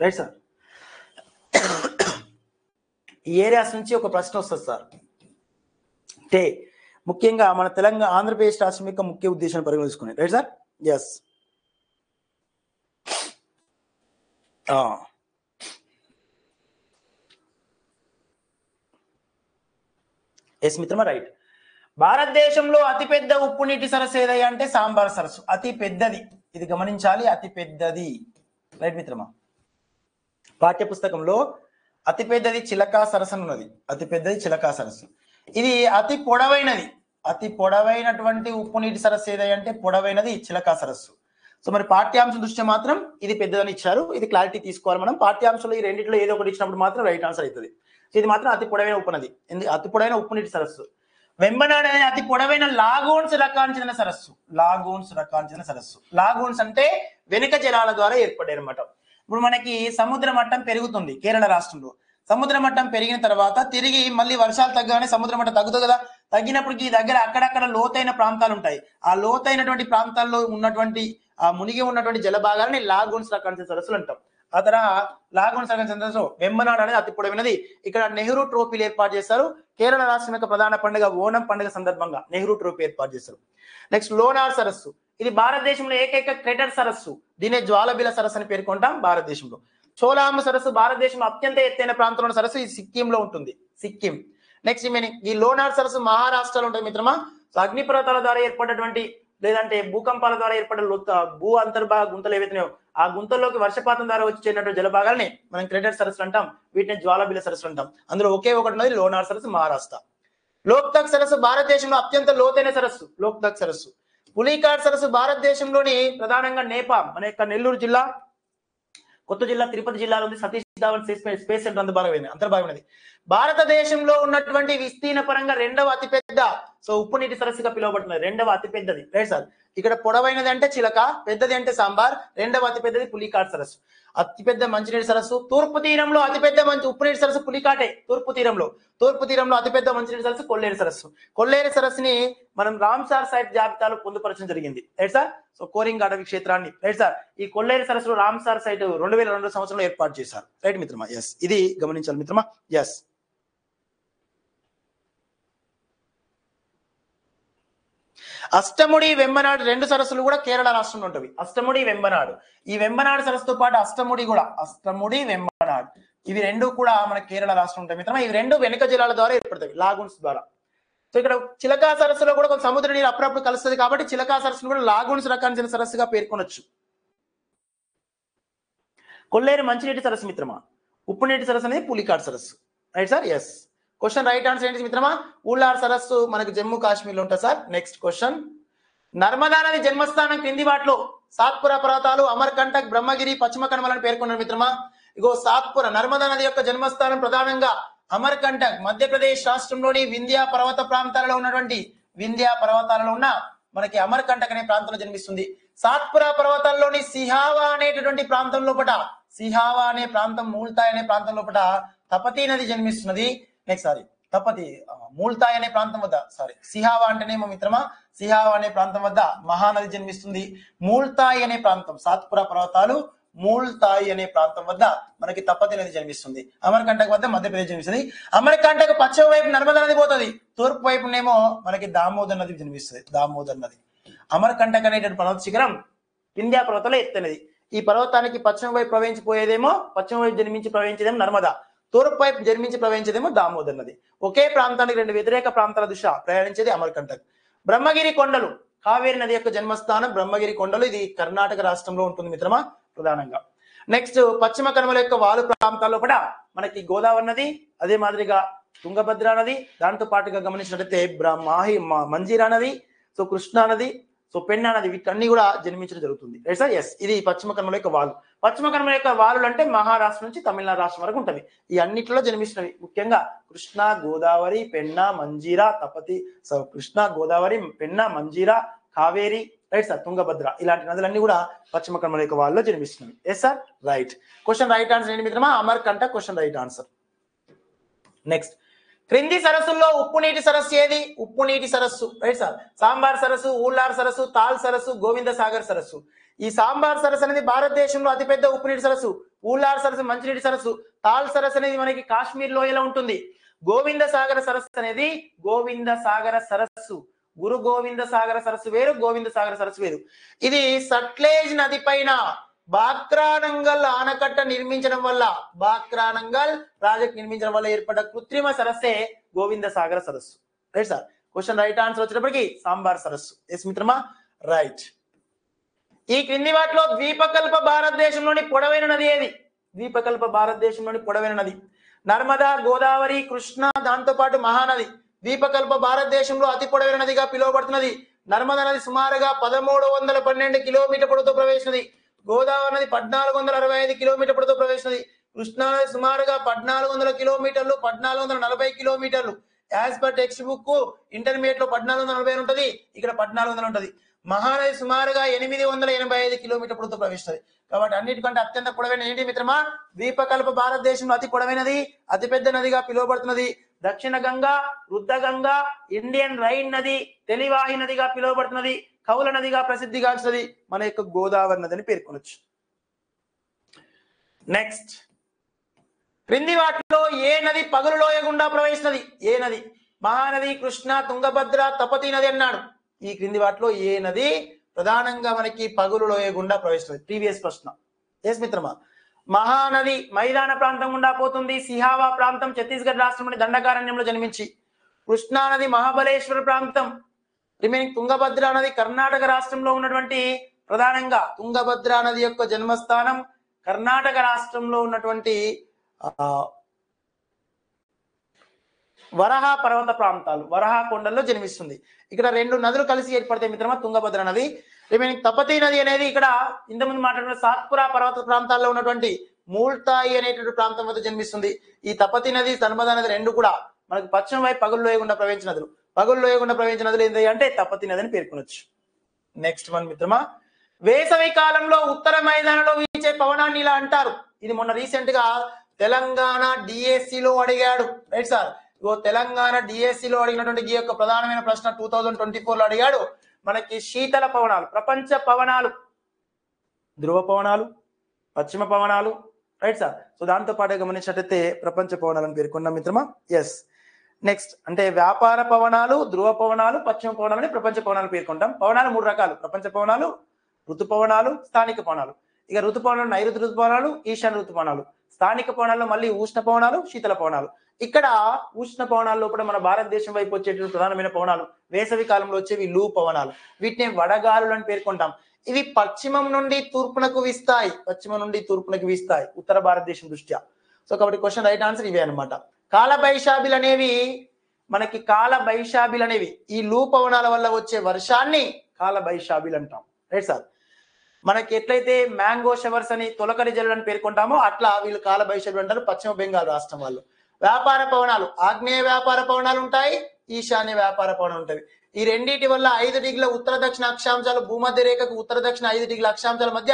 Right sir. ఈ ఏరియాస్ నుంచి ఒక ప్రశ్న వస్తుంది సార్. అంటే ముఖ్యంగా మన తెలంగాణ ఆంధ్రప్రదేశ్ రాష్ట్రం యొక్క ముఖ్య ఉద్దేశాన్ని పరిగణించుకుని, రైట్ సార్? ఎస్. ఎస్ మిత్రమా, రైట్. భారతదేశంలో అతిపెద్ద ఉప్పు నీటి సరస్సు ఏదయ్యా అంటే సాంబార్ సరస్సు. అతి పెద్దది, ఇది గమనించాలి, అతి పెద్దది. రైట్ మిత్రమా. పాఠ్య పుస్తకంలో అతి పెద్దది చిలకా సరస్సు అని ఉన్నది. అతి పెద్దది చిలకా సరస్సు. ఇది అతి పొడవైనది, అతి పొడవైనటువంటి ఉప్పు నీటి సరస్సు ఏదంటే పొడవైనది చిలకా సరస్సు. సో మరి పాఠ్యాంశం దృష్ట్యా మాత్రం ఇది పెద్దదని ఇచ్చారు. ఇది క్లారిటీ తీసుకోవాలి మనం. పాఠ్యాంశంలో ఈ రెండింటిలో ఏదో ఒకటి ఇచ్చినప్పుడు మాత్రం రైట్ ఆన్సర్ అవుతుంది. ఇది మాత్రం అతి పొడవైన ఉపనది, అతి పొడవైన ఉప్పు నీటి సరస్సు. వెంబనాడ్ అనేది అతి పొడవైన లాగూన్స్ రకానికి చెందిన సరస్సు. లాగూన్స్ రకానికి చెందిన సరస్సు. లాగూన్స్ అంటే వెనుక జలాల ద్వారా ఏర్పడాయి అనమాట. ఇప్పుడు మనకి సముద్ర మట్టం పెరుగుతుంది కేరళ రాష్ట్రంలో. సముద్ర మట్టం పెరిగిన తర్వాత తిరిగి మళ్ళీ వర్షాలు తగ్గగానే సముద్ర మట్టం తగ్గుతుంది కదా. తగ్గినప్పటికీ ఈ దగ్గర అక్కడక్కడ లోతైన ప్రాంతాలు ఉంటాయి. ఆ లోతైనటువంటి ప్రాంతాల్లో ఉన్నటువంటి ఆ మునిగి ఉన్నటువంటి జల భాగాలని లాగూన్స్ రకానికి సరస్సులు అంటాం. ఆ తరహా లాగూన్స్ రకానికి సరస్సు వెంబనాడ్ అనేది అతి పొడవైనది. ఇక్కడ నెహ్రూ ట్రోఫీలు ఏర్పాటు చేస్తారు. కేరళ రాష్ట్రం యొక్క ప్రధాన పండుగ ఓణం పండుగ సందర్భంగా నెహ్రూ ట్రోఫీ ఏర్పాటు చేస్తారు. నెక్స్ట్ లోనార్ సరస్సు. ఇది భారతదేశంలో ఏకైక క్రెటర్ సరస్సు. దీనే జ్వాలబిల సరస్సు అని పేర్కొంటాం భారతదేశంలో. చోలాము సరస్సు భారతదేశంలో అత్యంత ఎత్తైన ప్రాంతంలో సరస్సు. ఇది సిక్కింలో ఉంటుంది, సిక్కిం. నెక్స్ట్ ఈ లోనార్ సరస్సు మహారాష్ట్రలో ఉంటుంది మిత్రమా. అగ్నిపర్వతాల ద్వారా ఏర్పడినటువంటి లేదంటే భూకంపాల ద్వారా ఏర్పడే భూ అంతర్భాగ గుంతలు ఏవైతున్నాయో ఆ గుంతల్లోకి వర్షపాతం ద్వారా వచ్చి చేరినటువంటి జలభాగాల్ని మనం క్రెటర్ సరస్సు అంటాం. వీటిని జ్వాలబిల సరస్సు అంటాం. అందులో ఒకే ఒకటి ఉన్నది లోనార్ సరస్సు, మహారాష్ట్ర. లోక్తక్ సరస్సు భారతదేశంలో అత్యంత లోతైన సరస్సు. లోక్తక్ సరస్సు. పులికాట్ సరస్సు భారతదేశంలోని ప్రధానంగా నేపాం మన యొక్క నెల్లూరు జిల్లా, కొత్త జిల్లా, తిరుపతి జిల్లాలో ఉంది. సతీష్ ధావన్ స్పేస్ సెంటర్ అంతర్భాగమైనది. భారతదేశంలో ఉన్నటువంటి విస్తీర్ణ పరంగా రెండవ అతిపెద్ద ఉప్పు నీటి సరస్సుగా పిలువబడుతున్నది. రెండవ అతిపెద్దది, రైట్ సార్. ఇక్కడ పొడవైనది అంటే చిలక, పెద్దది అంటే సాంబార్, రెండవ అతిపెద్దది పులికాట్ సరస్సు. అతిపెద్ద మంచినీటి సరస్సు తూర్పు తీరంలో అతిపెద్ద ఉప్పు నీటి సరస్సు పులికాటే. తూర్పు తీరంలో అతిపెద్ద మంచినీటి సరస్సు కొల్లేరు సరస్సు. కొల్లేరు సరస్సుని మనం రామ్సార్ సైట్ జాబితాలో పొందుపరచడం జరిగింది, రైట్ సార్. సో కోరింగ్ అటవీ క్షేత్రాన్ని, రైట్ సార్. ఈ కొల్లేరు సరస్సులో రామ్సార్ సైట్ 2002 సంవత్సరంలో ఏర్పాటు చేశారు, రైట్ మిత్రమా. ఎస్, ఇది గమనించాలి మిత్రమా. ఎస్. అష్టముడి, వెంబనాడు రెండు సరస్సులు కూడా కేరళ రాష్ట్రంలో ఉంటవి. అష్టముడి, వెంబనాడు. ఈ వెంబనాడు సరస్సుతో పాటు అష్టముడి, వెంబనాడు, ఇవి రెండు కూడా మన కేరళ రాష్ట్రం ఉంటాయి మిత్రమా. ఇవి రెండు వెనుక జలాల ద్వారా ఏర్పడతాయి, లాగూన్స్ ద్వారా. సో ఇక్కడ చిలకా సరస్సులో కూడా కొంత సముద్ర నీరు అప్పుడప్పుడు కలుస్తుంది కాబట్టి చిలకా సరస్సును కూడా లాగూన్స్ రకానికి చెందిన సరస్సుగా పేర్కొనొచ్చు. కొల్లేరు మంచినీటి సరస్సు మిత్రమా. ఉప్పు నీటి సరస్సు అనేది పులికాట్ సరస్సు, right sir. Yes. Question right answer ఏంటి మిత్రమా? ఊళ్ళార్ సరస్సు మనకు జమ్మూ కాశ్మీర్ లో ఉంటుంది సార్. Next question. నర్మదా నది జన్మస్థానం క్రింది వాటిలో సాత్పురా పర్వతాలు, అమర్కంటక్, బ్రహ్మగిరి, పశ్చిమ కనుమలను పేర్కొన్నారు మిత్రమా. ఇగో సాత్పుర నర్మదా నది యొక్క జన్మస్థానం ప్రధానంగా అమర్కంటక్ మధ్యప్రదేశ్ రాష్ట్రంలోని వింధ్యా పర్వత ప్రాంతాలలో ఉన్నటువంటి వింధ్యా పర్వతాలలో ఉన్న మనకి అమర్కంటక్ అనే ప్రాంతంలో జన్మిస్తుంది. సాత్పురా పర్వతాల్లోని సిహావా అనేటటువంటి ప్రాంతం లోపట, సిహావా అనే ప్రాంతం, మూల్తాయ్ అనే ప్రాంతం లోపట తపతీ నది జన్మిస్తున్నది. నెక్స్ట్ తపతి మూల్తాయ్ అనే ప్రాంతం వద్ద సిహావా అంటేనేమో మిత్రమా సిహావా అనే ప్రాంతం వద్ద మహానది జన్మిస్తుంది. మూల్తాయ్ అనే ప్రాంతం సాత్పురా పర్వతాలు మూల్తాయ్ అనే ప్రాంతం వద్ద మనకి తపతి నది జన్మిస్తుంది. అమర్కంటక్ వద్ద మధ్యప్రదేశ్ జన్మిస్తుంది. అమర్కంటక్ పశ్చిమ వైపు నర్మదా నది పోతుంది, తూర్పు వైపునేమో మనకి దామోదర్ నది జన్మిస్తుంది. దామోదర్ నది అమర్కంటక్ అనేటువంటి పర్వత శిఖరం వింధ్యా పర్వతంలో ఎత్తైనది. ఈ పర్వతానికి పశ్చిమ వైపు ప్రవహించిపోయేదేమో పశ్చిమ వైపు జన్మించి ప్రవహించేదేమో నర్మదా, తూర్పు వైపు జన్మించి ప్రవహించేదేమో దామోదర్ నది. ఒకే ప్రాంతానికి రెండు వ్యతిరేక ప్రాంతాల దిశ ప్రయాణించేది అమర్కంటక్. బ్రహ్మగిరి కొండలు కావేరి నది యొక్క జన్మస్థానం బ్రహ్మగిరి కొండలు. ఇది కర్ణాటక రాష్ట్రంలో ఉంటుంది మిత్రమా ప్రధానంగా. నెక్స్ట్ పశ్చిమ కనుమల యొక్క వాలు ప్రాంతాల్లో కూడా మనకి గోదావరి నది, అదే మాదిరిగా తుంగభద్ర నది, దాంతో పాటుగా గమనించినట్లయితే మంజీరా నది, సో కృష్ణా నది, సో పెన్నా నది, వీటన్ని కూడా జన్మించడం జరుగుతుంది. Right sir? ఎస్, ఇది పశ్చిమ కనుమల యొక్క వాలు. పశ్చిమ కనుమల యొక్క వాలులు అంటే మహారాష్ట్ర నుంచి తమిళనాడు రాష్ట్రం వరకు ఉంటవి. ఈ అన్నిట్లో జన్మిస్తున్నవి ముఖ్యంగా Krishna, Godavari, Penna, Manjira, Tapti, so Krishna, Godavari, Penna, Manjira, Kaveri, right sir, Tungabhadra, ఇలాంటి నదులన్నీ కూడా పశ్చిమ కనుమల యొక్క వాలులో జన్మిస్తున్నవి. Yes sir, right. Question right answer ఏంటి మిత్రమా? Amarkantak question right answer. Next, క్రింది సరస్సుల్లో ఉప్పు నీటి సరస్సు ఏది? ఉప్పు నీటి సరస్సు, రైట్ సార్. సాంబార్ సరస్సు, ఊళ్ళార్ సరస్సు, తాల్ సరస్సు, గోవింద సాగర్ సరస్సు. ఈ సాంబార్ సరస్సు అనేది భారతదేశంలో అతిపెద్ద ఉప్పు నీటి సరస్సు. ఊళ్ళార్ సరస్సు మంచినీటి సరస్సు. తాల్ సరస్సు అనేది మనకి కాశ్మీర్ లోయలో ఉంటుంది. గోవింద సాగర సరస్సు అనేది గోవింద సాగర సరస్సు, గురు గోవింద సాగర సరస్సు వేరు, గోవింద సాగర సరస్సు వేరు. ఇది సట్లేజ్ నది పైన బాక్రానంగల్ ఆనకట్ట నిర్మించడం వల్ల, బాక్రానంగల్ ప్రాజెక్ట్ నిర్మించడం వల్ల ఏర్పడ్డ కృత్రిమ సరస్సే గోవింద సాగర సరస్సు. Right sir. Question right answer వచ్చేటప్పటికి సాంబార్ సరస్సు. ఎస్ మిత్రమా, రైట్. ఈ క్రింది వాటిలో ద్వీపకల్ప భారతదేశంలోని పొడవైన నది ఏది? ద్వీపకల్ప భారతదేశంలోని పొడవైన నది నర్మదా, గోదావరి, కృష్ణ, దాంతో పాటు మహానది. ద్వీపకల్ప భారతదేశంలో అతి పొడవైన నదిగా పిలువబడుతున్నది. నర్మదా నది సుమారుగా 1312 కిలోమీటర్ పొడవుతో ప్రవేశించింది. గోదావరి నది 1465 కిలోమీటర్ పొడవుతో ప్రవేశించింది. కృష్ణా నది సుమారుగా 1400 కిలోమీటర్లు, 1440 కిలోమీటర్లు. As per text book intermediate లో 1440 ఉంటది, ఇక్కడ 1400 ఉంటది. మహానది సుమారుగా 885 కిలోమీటర్ పొడవుతో ప్రవేశిస్తుంది. కాబట్టి అన్నిటికంటే అత్యంత పొడవైన ఏంటి మిత్రమా? ద్వీపకల్ప భారతదేశంలో అతి పొడవైన నది, అతిపెద్ద నదిగా పిలువబడుతున్నది. దక్షిణ గంగా, వృద్ధ గంగా, ఇండియన్ రైన్ నది, తెలివాహి నదిగా పిలువబడుతున్నది. కౌల నదిగా ప్రసిద్ధిగాంచినది మన యొక్క గోదావరి నది అని పేర్కొనొచ్చు. నెక్స్ట్, క్రింది వాటిలో ఏ నది పగులు లోయ గుండా ప్రవహిస్తున్నది? ఏ నది? మహానది, కృష్ణ, తుంగభద్ర, తపతి నది అన్నాడు. ఈ క్రింది వాటిలో ఏ నది ప్రధానంగా మనకి పగులు లోయ గుండా ప్రవహిస్తుంది? ప్రీవియస్ ప్రశ్న. ఎస్ మిత్రమా, మహానది మైదాన ప్రాంతం గుండా పోతుంది. సిహావా ప్రాంతం ఛత్తీస్గఢ్ రాష్ట్రంలోని దండకారణ్యంలో జన్మించి. కృష్ణా నది మహాబలేశ్వర ప్రాంతం. రిమైనింగ్ తుంగభద్ర నది కర్ణాటక రాష్ట్రంలో ఉన్నటువంటి, ప్రధానంగా తుంగభద్ర నది యొక్క జన్మస్థానం కర్ణాటక రాష్ట్రంలో ఉన్నటువంటి వరహా పర్వత ప్రాంతాలు, వరహా కొండల్లో జన్మిస్తుంది. ఇక్కడ రెండు నదులు కలిసి ఏర్పడతాయి మిత్రమా, తుంగభద్ర నది. రిమైనింగ్ తపతి నది అనేది ఇక్కడ ఇంతకుముందు మాట్లాడిన సాత్పురా పర్వత ప్రాంతాల్లో ఉన్నటువంటి మూల్తాయి అనేటువంటి ప్రాంతం వద్ద జన్మిస్తుంది. ఈ తపతి నది, నర్మదా నది రెండు కూడా మనకు పశ్చిమ వైపు పగులు లోయగుండా ప్రవహించిన నదులు. పగులు లోయగుండా ప్రవహించిన నదులు ఏంటి అంటే తపతి నది అని పేర్కొనొచ్చు. నెక్స్ట్ వన్ మిత్రమా, వేసవి కాలంలో ఉత్తర మైదానంలో వీచే పవనాన్ని ఇలా అంటారు. ఇది మొన్న రీసెంట్ గా తెలంగాణ డిఎస్సిలో అడిగాడు. రైట్ సార్, తెలంగాణ డిఎస్సిలో అడిగినటువంటి ఈ యొక్క ప్రధానమైన ప్రశ్న 2024 లో అడిగాడు. మనకి శీతల పవనాలు, ప్రపంచ పవనాలు, ధ్రువ పవనాలు, పశ్చిమ పవనాలు, రైట్ సార్. సో దాంతో పాటు గమనించినట్లయితే ప్రపంచ పవనాలను పేర్కొన్నాం మిత్రమా. ఎస్. నెక్స్ట్, అంటే వ్యాపార పవనాలు, ధ్రువ పవనాలు, పశ్చిమ పవనాలు అని ప్రపంచ పవనాలు పేర్కొంటాం. పవనాలు మూడు రకాలు: ప్రపంచ పవనాలు, ఋతు పవనాలు, స్థానిక పవనాలు. ఇక ఋతు పవనాలు నైరుతి ఋతు పవనాలు, ఈశాన్య ఋతు పవనాలు. స్థానిక పవనాల్లో మళ్ళీ ఉష్ణ పవనాలు, శీతల పవనాలు. ఇక్కడ ఉష్ణ పవనాల్లో కూడా మన భారతదేశం వైపు వచ్చేటువంటి ప్రధానమైన పవనాలు వేసవి కాలంలో వచ్చేవి లూ పవనాలు. వీటిని వడగాలులు అని పేర్కొంటాం. ఇవి పశ్చిమం నుండి తూర్పునకు వీస్తాయి, పశ్చిమం నుండి తూర్పునకు వీస్తాయి ఉత్తర భారతదేశం దృష్ట్యా. సో కాబట్టి క్వశ్చన్ రైట్ ఆన్సర్ ఇవే అనమాట. కాలబైశాబిలు అనేవి మనకి కాలబైశాబిలు అనేవి ఈ లూ పవనాల వల్ల వచ్చే వర్షాన్ని కాలబైశాబిలు అంటాం. Right sir. మనకి ఎట్లయితే మ్యాంగో షవర్స్ అని తొలకరి జల్లు అని పేర్కొంటామో అట్లా వీళ్ళు కాలబైశాబిలు అంటారు పశ్చిమ బెంగాల్ రాష్ట్రం వాళ్ళు. వ్యాపార పవనాలు, ఆగ్నేయ వ్యాపార పవనాలు ఉంటాయి, ఈశాన్య వ్యాపార పవనాలు ఉంటాయి. ఈ రెండింటి వల్ల 5 డిగ్రీల ఉత్తర దక్షిణ అక్షాంశాలు, భూమధ్య రేఖకు ఉత్తర దక్షిణ 5 డిగ్రీల అక్షాంశాల మధ్య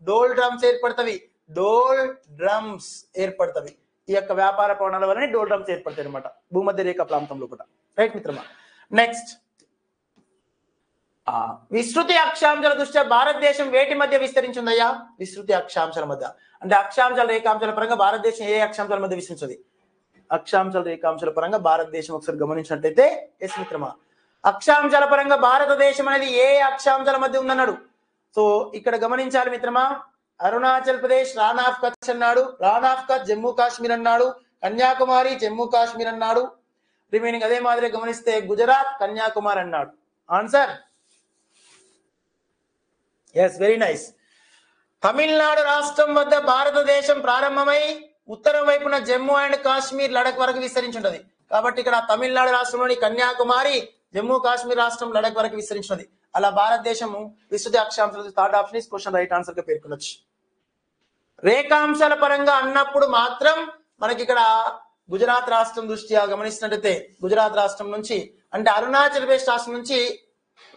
డోల్ డ్రమ్స్ ఏర్పడతవి. డోల్ డ్రమ్స్ ఏర్పడతవి. ఈ యొక్క వ్యాపార పవనాల వల్ల డోల్ డ్రమ్స్ ఏర్పడతాయి అనమాట భూమధ్య రేఖ ప్రాంతంలో కూడా. రైట్ మిత్రమా. నెక్స్ట్, విస్తృతి అక్షాంశాల దృష్ట్యా భారతదేశం వేటి మధ్య విస్తరించిందయ్యా? విస్తృతి అక్షాంశాల మధ్య అంటే అక్షాంశాల రేఖాంశాల పరంగా భారతదేశం ఏ అక్షాంశాల మధ్య విస్తరించింది? అక్షాంశాల రేఖాంశాల పరంగా భారతదేశం ఒకసారి గమనించినట్లయితే ఎస్ మిత్రమా, అక్షాంశాల పరంగా భారతదేశం అనేది ఏ అక్షాంశాల మధ్య ఉందన్నాడు. సో ఇక్కడ గమనించాలి మిత్రమా, అరుణాచల్ ప్రదేశ్ రాన్ ఆఫ్ కచ్ అన్నాడు, రాన్ ఆఫ్ కచ్ జమ్మూ కాశ్మీర్ అన్నాడు, కన్యాకుమారి జమ్మూ కాశ్మీర్ అన్నాడు, రిమైనింగ్ అదే మాదిరి గమనిస్తే గుజరాత్ కన్యాకుమారి అన్నాడు. Answer yes, very nice. Tamil Nadu రాష్ట్రం వద్ద భారతదేశం ప్రారంభమై ఉత్తరం వైపున జమ్మూ అండ్ కాశ్మీర్ లడక్ వరకు విస్తరించి ఉంటది. కాబట్టి ఇక్కడ తమిళనాడు రాష్ట్రంలోని కన్యాకుమారి జమ్మూ కాశ్మీర్ రాష్ట్రం లడక్ వరకు విస్తరించినది. అలా భారతదేశము విస్తృత అక్షాంశాలు. Third option is question right answer గా పేర్కొనొచ్చు. రేఖాంశాల పరంగా అన్నప్పుడు మాత్రం మనకి ఇక్కడ గుజరాత్ రాష్ట్రం దృష్ట్యా గమనిస్తున్నట్టయితే గుజరాత్ రాష్ట్రం నుంచి అంటే అరుణాచల్ ప్రదేశ్ రాష్ట్రం నుంచి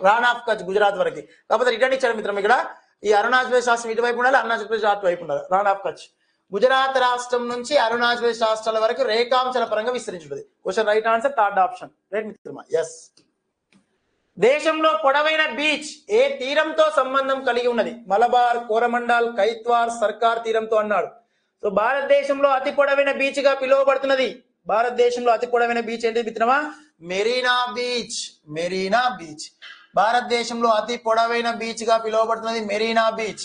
రాన్ ఆఫ్ కచ్ గుజరాత్ వరకు. కాకపోతే రిటర్న్ ఇచ్చాడు మిత్రం, ఇక్కడ ఈ అరుణాచల్ ప్రదేశ్ రాష్ట్రం ఇటువైపు ఉండాలి, అరుణాచల్ ప్రదేశ్ అటువైపు ఉండాలి. రాన్ ఆఫ్ కచ్ గుజరాత్ రాష్ట్రం నుంచి అరుణాచల్ ప్రదేశ్ రాష్ట్రాల వరకు రేఖాంశాల పరంగా విస్తరించుంటుంది. Question right answer third option. Right మిత్రమా. ఎస్. దేశంలో పొడవైన బీచ్ ఏ తీరంతో సంబంధం కలిగి ఉన్నది? మలబార్, కోరమండల్, కైత్వార్, సర్కార్ తీరంతో అన్నాడు. సో భారతదేశంలో అతి పొడవైన బీచ్ గా పిలువబడుతున్నది. భారతదేశంలో అతి పొడవైన బీచ్ ఏంటి మిత్రమా? మెరీనా బీచ్. మెరీనా బీచ్ భారతదేశంలో అతి పొడవైన బీచ్ గా పిలువబడుతున్నది మెరీనా బీచ్.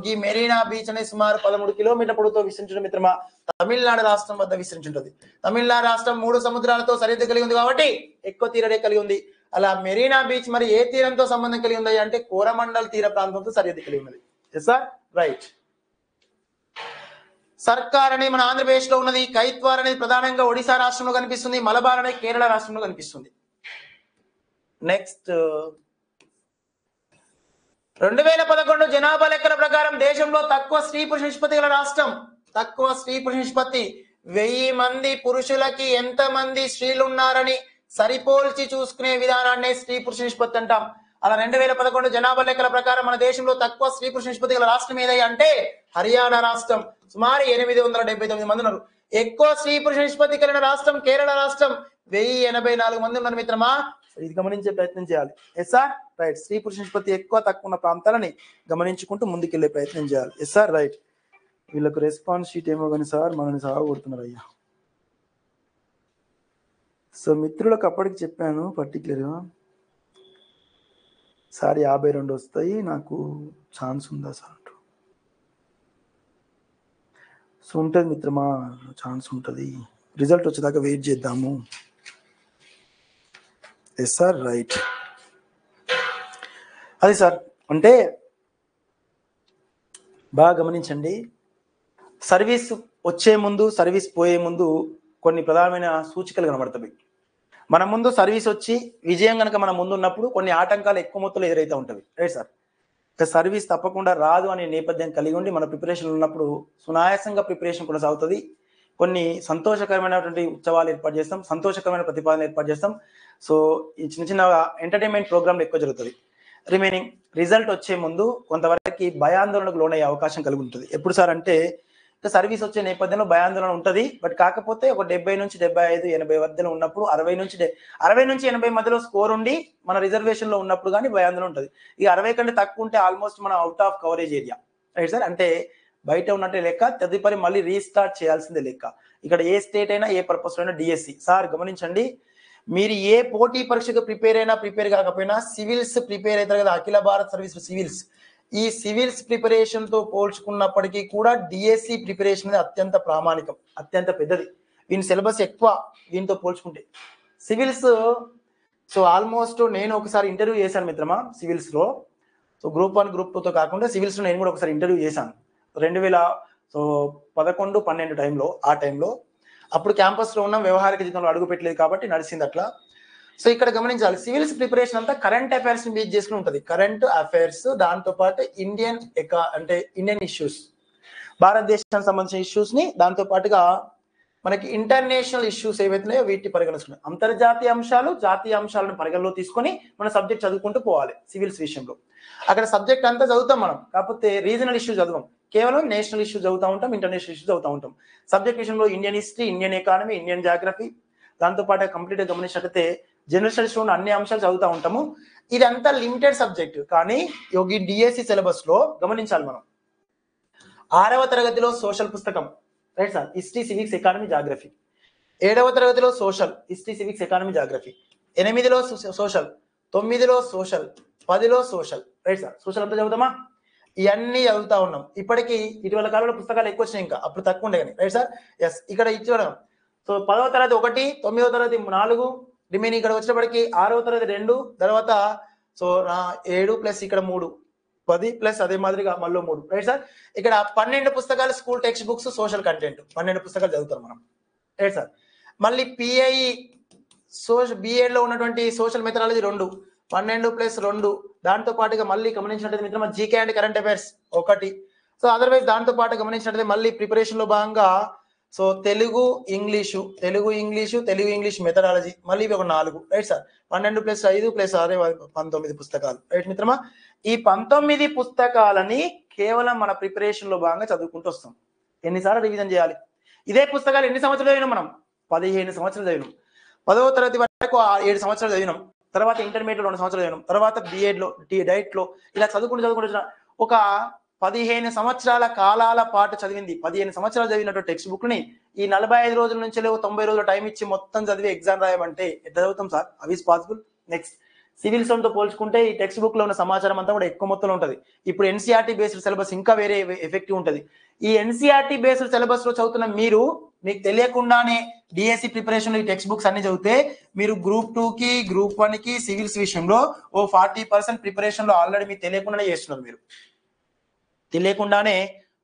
ఈ మెరీనా బీచ్ అనేది సుమారు 13 కిలోమీటర్ల పొడవుతో విస్తరించడం మిత్రమా తమిళనాడు రాష్ట్రం వద్ద విస్తరించుంటది. తమిళనాడు రాష్ట్రం 3 సముద్రాలతో సరిహద్దు కలిగి ఉంది కాబట్టి ఎక్కువ తీరరేఖ కలిగి ఉంది. అలా మెరీనా బీచ్ మరి ఏ తీరంతో సంబంధం కలిగి ఉంది అంటే కోరమండల్ తీర ప్రాంతంతో సరిహద్దు కలిగి ఉన్నది. Yes sir, right. సర్కార్ అనేది మన ఆంధ్రప్రదేశ్ లో ఉన్నది. కైత్వార్ అనేది ప్రధానంగా ఒడిశా రాష్ట్రంలో కనిపిస్తుంది. మలబార్ అనేది కేరళ రాష్ట్రంలో కనిపిస్తుంది. నెక్స్ట్, 2011 జనాభా లెక్కల ప్రకారం దేశంలో తక్కువ స్త్రీ పురుష నిష్పత్తి గల రాష్ట్రం. తక్కువ స్త్రీ పురుష నిష్పత్తి 1000 మంది పురుషులకి ఎంత మంది స్త్రీలు ఉన్నారని సరిపోల్చి చూసుకునే విధానాన్ని స్త్రీ పురుష నిష్పత్తి అంటాం. అలా 2011 జనాభా లెక్కల ప్రకారం మన దేశంలో తక్కువ స్త్రీ పురుష నిష్పత్తి గల రాష్ట్రం ఏదై అంటే హర్యానా రాష్ట్రం. సుమారు 879 మంది ఉన్నారు. ఎక్కువ స్త్రీ పురుష నిష్పత్తి కలిగిన రాష్ట్రం కేరళ రాష్ట్రం. 1084 మంది ఉన్నారు మిత్రమా. ఇది గమనించే ప్రయత్నం చేయాలి. Yes sir, right. స్త్రీ పురుష నిష్పత్తి ఎక్కువ తక్కువ ఉన్న ప్రాంతాలని గమనించుకుంటూ ముందుకెళ్లే ప్రయత్నం చేయాలి. Yes sir, right. వీళ్ళకు రెస్పాన్స్ షీట్ ఏమో కానీ సార్ మనల్ని సాగొడుతున్నారు అయ్యా. సో మిత్రులకు అప్పటికి చెప్పాను పర్టికులర్గా సార్ 52 వస్తాయి, నాకు ఛాన్స్ ఉందా సార్? సో ఉంటుంది మిత్రమా, ఛాన్స్ ఉంటుంది. రిజల్ట్ వచ్చేదాకా వెయిట్ చేద్దాము. Yes sir, right. అది సార్ అంటే బాగా గమనించండి. సర్వీస్ వచ్చే ముందు సర్వీస్ పోయే ముందు కొన్ని ప్రధానమైన సూచికలు కనబడతాయి. మన ముందు సర్వీస్ వచ్చి విజయం కనుక మన ముందు ఉన్నప్పుడు కొన్ని ఆటంకాలు ఎక్కువ మొత్తంలో ఎదురైతే ఉంటవి. Right sir. సర్వీస్ తప్పకుండా రాదు అనే నేపథ్యం కలిగి ఉండి మన ప్రిపరేషన్ ఉన్నప్పుడు సునాయాసంగా ప్రిపరేషన్ కొనసాగుతుంది. కొన్ని సంతోషకరమైనటువంటి ఉత్సవాలు ఏర్పాటు చేస్తాం, సంతోషకరమైన ప్రతిపాదన ఏర్పాటు చేస్తాం. సో ఈ చిన్న చిన్న ఎంటర్టైన్మెంట్ ప్రోగ్రామ్లు ఎక్కువ జరుగుతుంది. రిమైనింగ్ రిజల్ట్ వచ్చే ముందు కొంతవరకు భయాందోళనకు లోనయ్యే అవకాశం కలిగి ఉంటుంది. ఎప్పుడు సార్ అంటే సర్వీస్ వచ్చే నేపథ్యంలో భయాందోళన ఉంటుంది. బట్ కాకపోతే ఒక 70 నుంచి 75, 80 మధ్యలో ఉన్నప్పుడు 60 నుంచి 80 మధ్యలో స్కోర్ ఉండి మన రిజర్వేషన్ లో ఉన్నప్పుడు కానీ భయాందోళన ఉంటుంది. ఈ 60 కంటే తక్కువ ఉంటే ఆల్మోస్ట్ మన out of coverage area. Right sir, అంటే బయట ఉన్నట్టే లెక్క, తదుపరి మళ్ళీ రీస్టార్ట్ చేయాల్సిందే లెక్క. ఇక్కడ ఏ స్టేట్ అయినా ఏ పర్పస్ అయినా డిఎస్సి. సార్ గమనించండి, మీరు ఏ పోటీ పరీక్షకు ప్రిపేర్ కాకపోయినా సివిల్స్ ప్రిపేర్ అవుతారు కదా, అఖిల భారత్ సర్వీస్ సివిల్స్. ఈ సివిల్స్ ప్రిపరేషన్ తో పోల్చుకున్నప్పటికీ కూడా డిఎస్సి ప్రిపరేషన్ అనేది అత్యంత ప్రామాణికం, అత్యంత పెద్దది. దీని సిలబస్ ఎక్కువ దీంతో పోల్చుకుంటే సివిల్స్. సో ఆల్మోస్ట్ నేను ఒకసారి ఇంటర్వ్యూ చేశాను మిత్రమా సివిల్స్ లో. సో గ్రూప్ 1 గ్రూప్ 2తో కాకుండా సివిల్స్ లో నేను కూడా ఒకసారి ఇంటర్వ్యూ చేశాను 2011-12 టైంలో. ఆ టైంలో అప్పుడు క్యాంపస్ లో ఉన్న వ్యవహారిక జీవితంలో అడుగు పెట్టలేదు కాబట్టి నడిచింది అట్లా. సో ఇక్కడ గమనించాలి, సివిల్స్ ప్రిపరేషన్ అంతా కరెంట్ అఫైర్స్ ని బేస్ చేసుకుని ఉంటుంది. కరెంట్ అఫైర్స్, దాంతో పాటు ఇండియన్ ఇష్యూస్, భారతదేశానికి సంబంధించిన ఇష్యూస్ ని, దాంతో పాటుగా మనకి ఇంటర్నేషనల్ ఇష్యూస్ ఏవైతున్నాయో వీటిని పరిగణిస్తున్నాయి. అంతర్జాతీయ అంశాలు, జాతీయ అంశాలను పరిగణలో తీసుకొని మన సబ్జెక్ట్ చదువుకుంటూ పోవాలి. సివిల్స్ విషయంలో అక్కడ సబ్జెక్ట్ అంతా చదువుతాం మనం, కాకపోతే రీజనల్ ఇష్యూ చదవం. కేవలం నేషనల్ ఇష్యూ చదువుతూ ఉంటాం, ఇంటర్నేషనల్ ఇష్యూ చదువుతూ ఉంటాం. సబ్జెక్ట్ విషయంలో Indian history, Indian economy, Indian geography, దాంతోపాటు కంప్లీట్గా గమనించినట్లయితే జనరల్ స్టడీస్ లో అన్ని అంశాలు చదువుతూ ఉంటాము. ఇదంతా లిమిటెడ్ సబ్జెక్ట్. కానీ ఈ డిఎస్సి సిలబస్ లో గమనించాలి మనం 6వ తరగతిలో సోషల్ పుస్తకం, right sir, history, civics, economy, geography. 7వ తరగతిలో social, history, civics, economy, geography. 8లో సోషల్, 9లో సోషల్, 10లో సోషల్, రైట్ సార్. సోషల్ అంతా చదువుతామా? ఇవన్నీ చదువుతా ఉన్నాం. ఇప్పటికీ ఇటీవల కాలంలో పుస్తకాలు ఎక్కువ వచ్చినాయి, ఇంకా అప్పుడు తక్కువ ఉండే కానీ, రైట్ సార్. ఎస్, ఇక్కడ ఇచ్చేయడం. సో 10వ తరగతి 1, 9వ తరగతి 4, రిమైనింగ్ ఇక్కడ వచ్చేటప్పటికి 6వ తరగతి 2, తర్వాత సో 7 ప్లస్ ఇక్కడ 3, 10 ప్లస్ అదే మాదిరిగా మళ్ళీ 3, రైట్ సార్. ఇక్కడ 12 పుస్తకాలు school text books, social content 12 పుస్తకాలు చదువుతాం మనం, రైట్ సార్. మళ్ళీ పిఐ బిఎడ్ లో ఉన్నటువంటి సోషల్ మెథడాలజీ 2, 12 ప్లస్ 2. దాంతో పాటుగా మళ్ళీ గమనించినట్లయితే మిత్రమా GK and current affairs 1. So otherwise దాంతో పాటు గమనించినట్లయితే మళ్ళీ ప్రిపరేషన్ లో భాగంగా సో తెలుగు ఇంగ్లీష్ మెథడాలజీ మళ్ళీ ఇవి ఒక 4, రైట్ సార్. 12 ప్లస్ 5 ప్లస్ 6 19 పుస్తకాలు, రైట్ మిత్రమా. ఈ 19 పుస్తకాలని కేవలం మన ప్రిపరేషన్ లో భాగంగా చదువుకుంటూ వస్తాం. ఎన్నిసార్లు రివిజన్ చేయాలి? ఇదే పుస్తకాలు ఎన్ని సంవత్సరాలు చదివినాం మనం? 15 సంవత్సరాలు చదివినాం. 10వ తరగతి వరకు 7 సంవత్సరాలు చదివినాం. తర్వాత ఇంటర్మీడియట్ 2 సంవత్సరాలు చదివినాం. తర్వాత బిఎడ్ లో, డైట్ లో ఇలా చదువుకుంటూ ఒక 15 సంవత్సరాల కాలాల పాటు చదివింది. 15 సంవత్సరాలు చదివినటువంటి టెక్స్ట్ బుక్ ని ఈ 45 రోజుల నుంచి 90 రోజుల టైం ఇచ్చి మొత్తం చదివి ఎగ్జామ్ రాయమంటే ఎట్లా చదువుతాం సార్? అవి ఇస్ పాసిబుల్. నెక్స్ట్, సివిల్స్ తో పోల్చుకుంటే ఈ టెక్స్ట్ బుక్ లో ఉన్న సమాచారం అంతా కూడా ఎక్కువ మొత్తంలో ఉంటుంది. ఇప్పుడు ఎన్సీఆర్టీ బేస్డ్ సిలబస్ ఇంకా వేరే ఎఫెక్టివ్ ఉంటుంది. ఈ ఎన్సీఆర్టీ బేస్డ్ సిలబస్ లో చదువుతున్న మీకు తెలియకుండానే డిఎస్సి ప్రిపరేషన్ ఈ టెక్స్ట్ బుక్స్ అన్ని చదివితే మీరు గ్రూప్ 2 కి, గ్రూప్ 1 కి సివిల్స్ విషయంలో 40% ప్రిపరేషన్ లో ఆల్రెడీ మీకు తెలియకుండానే చేస్తున్నారు. మీరు తెలియకుండానే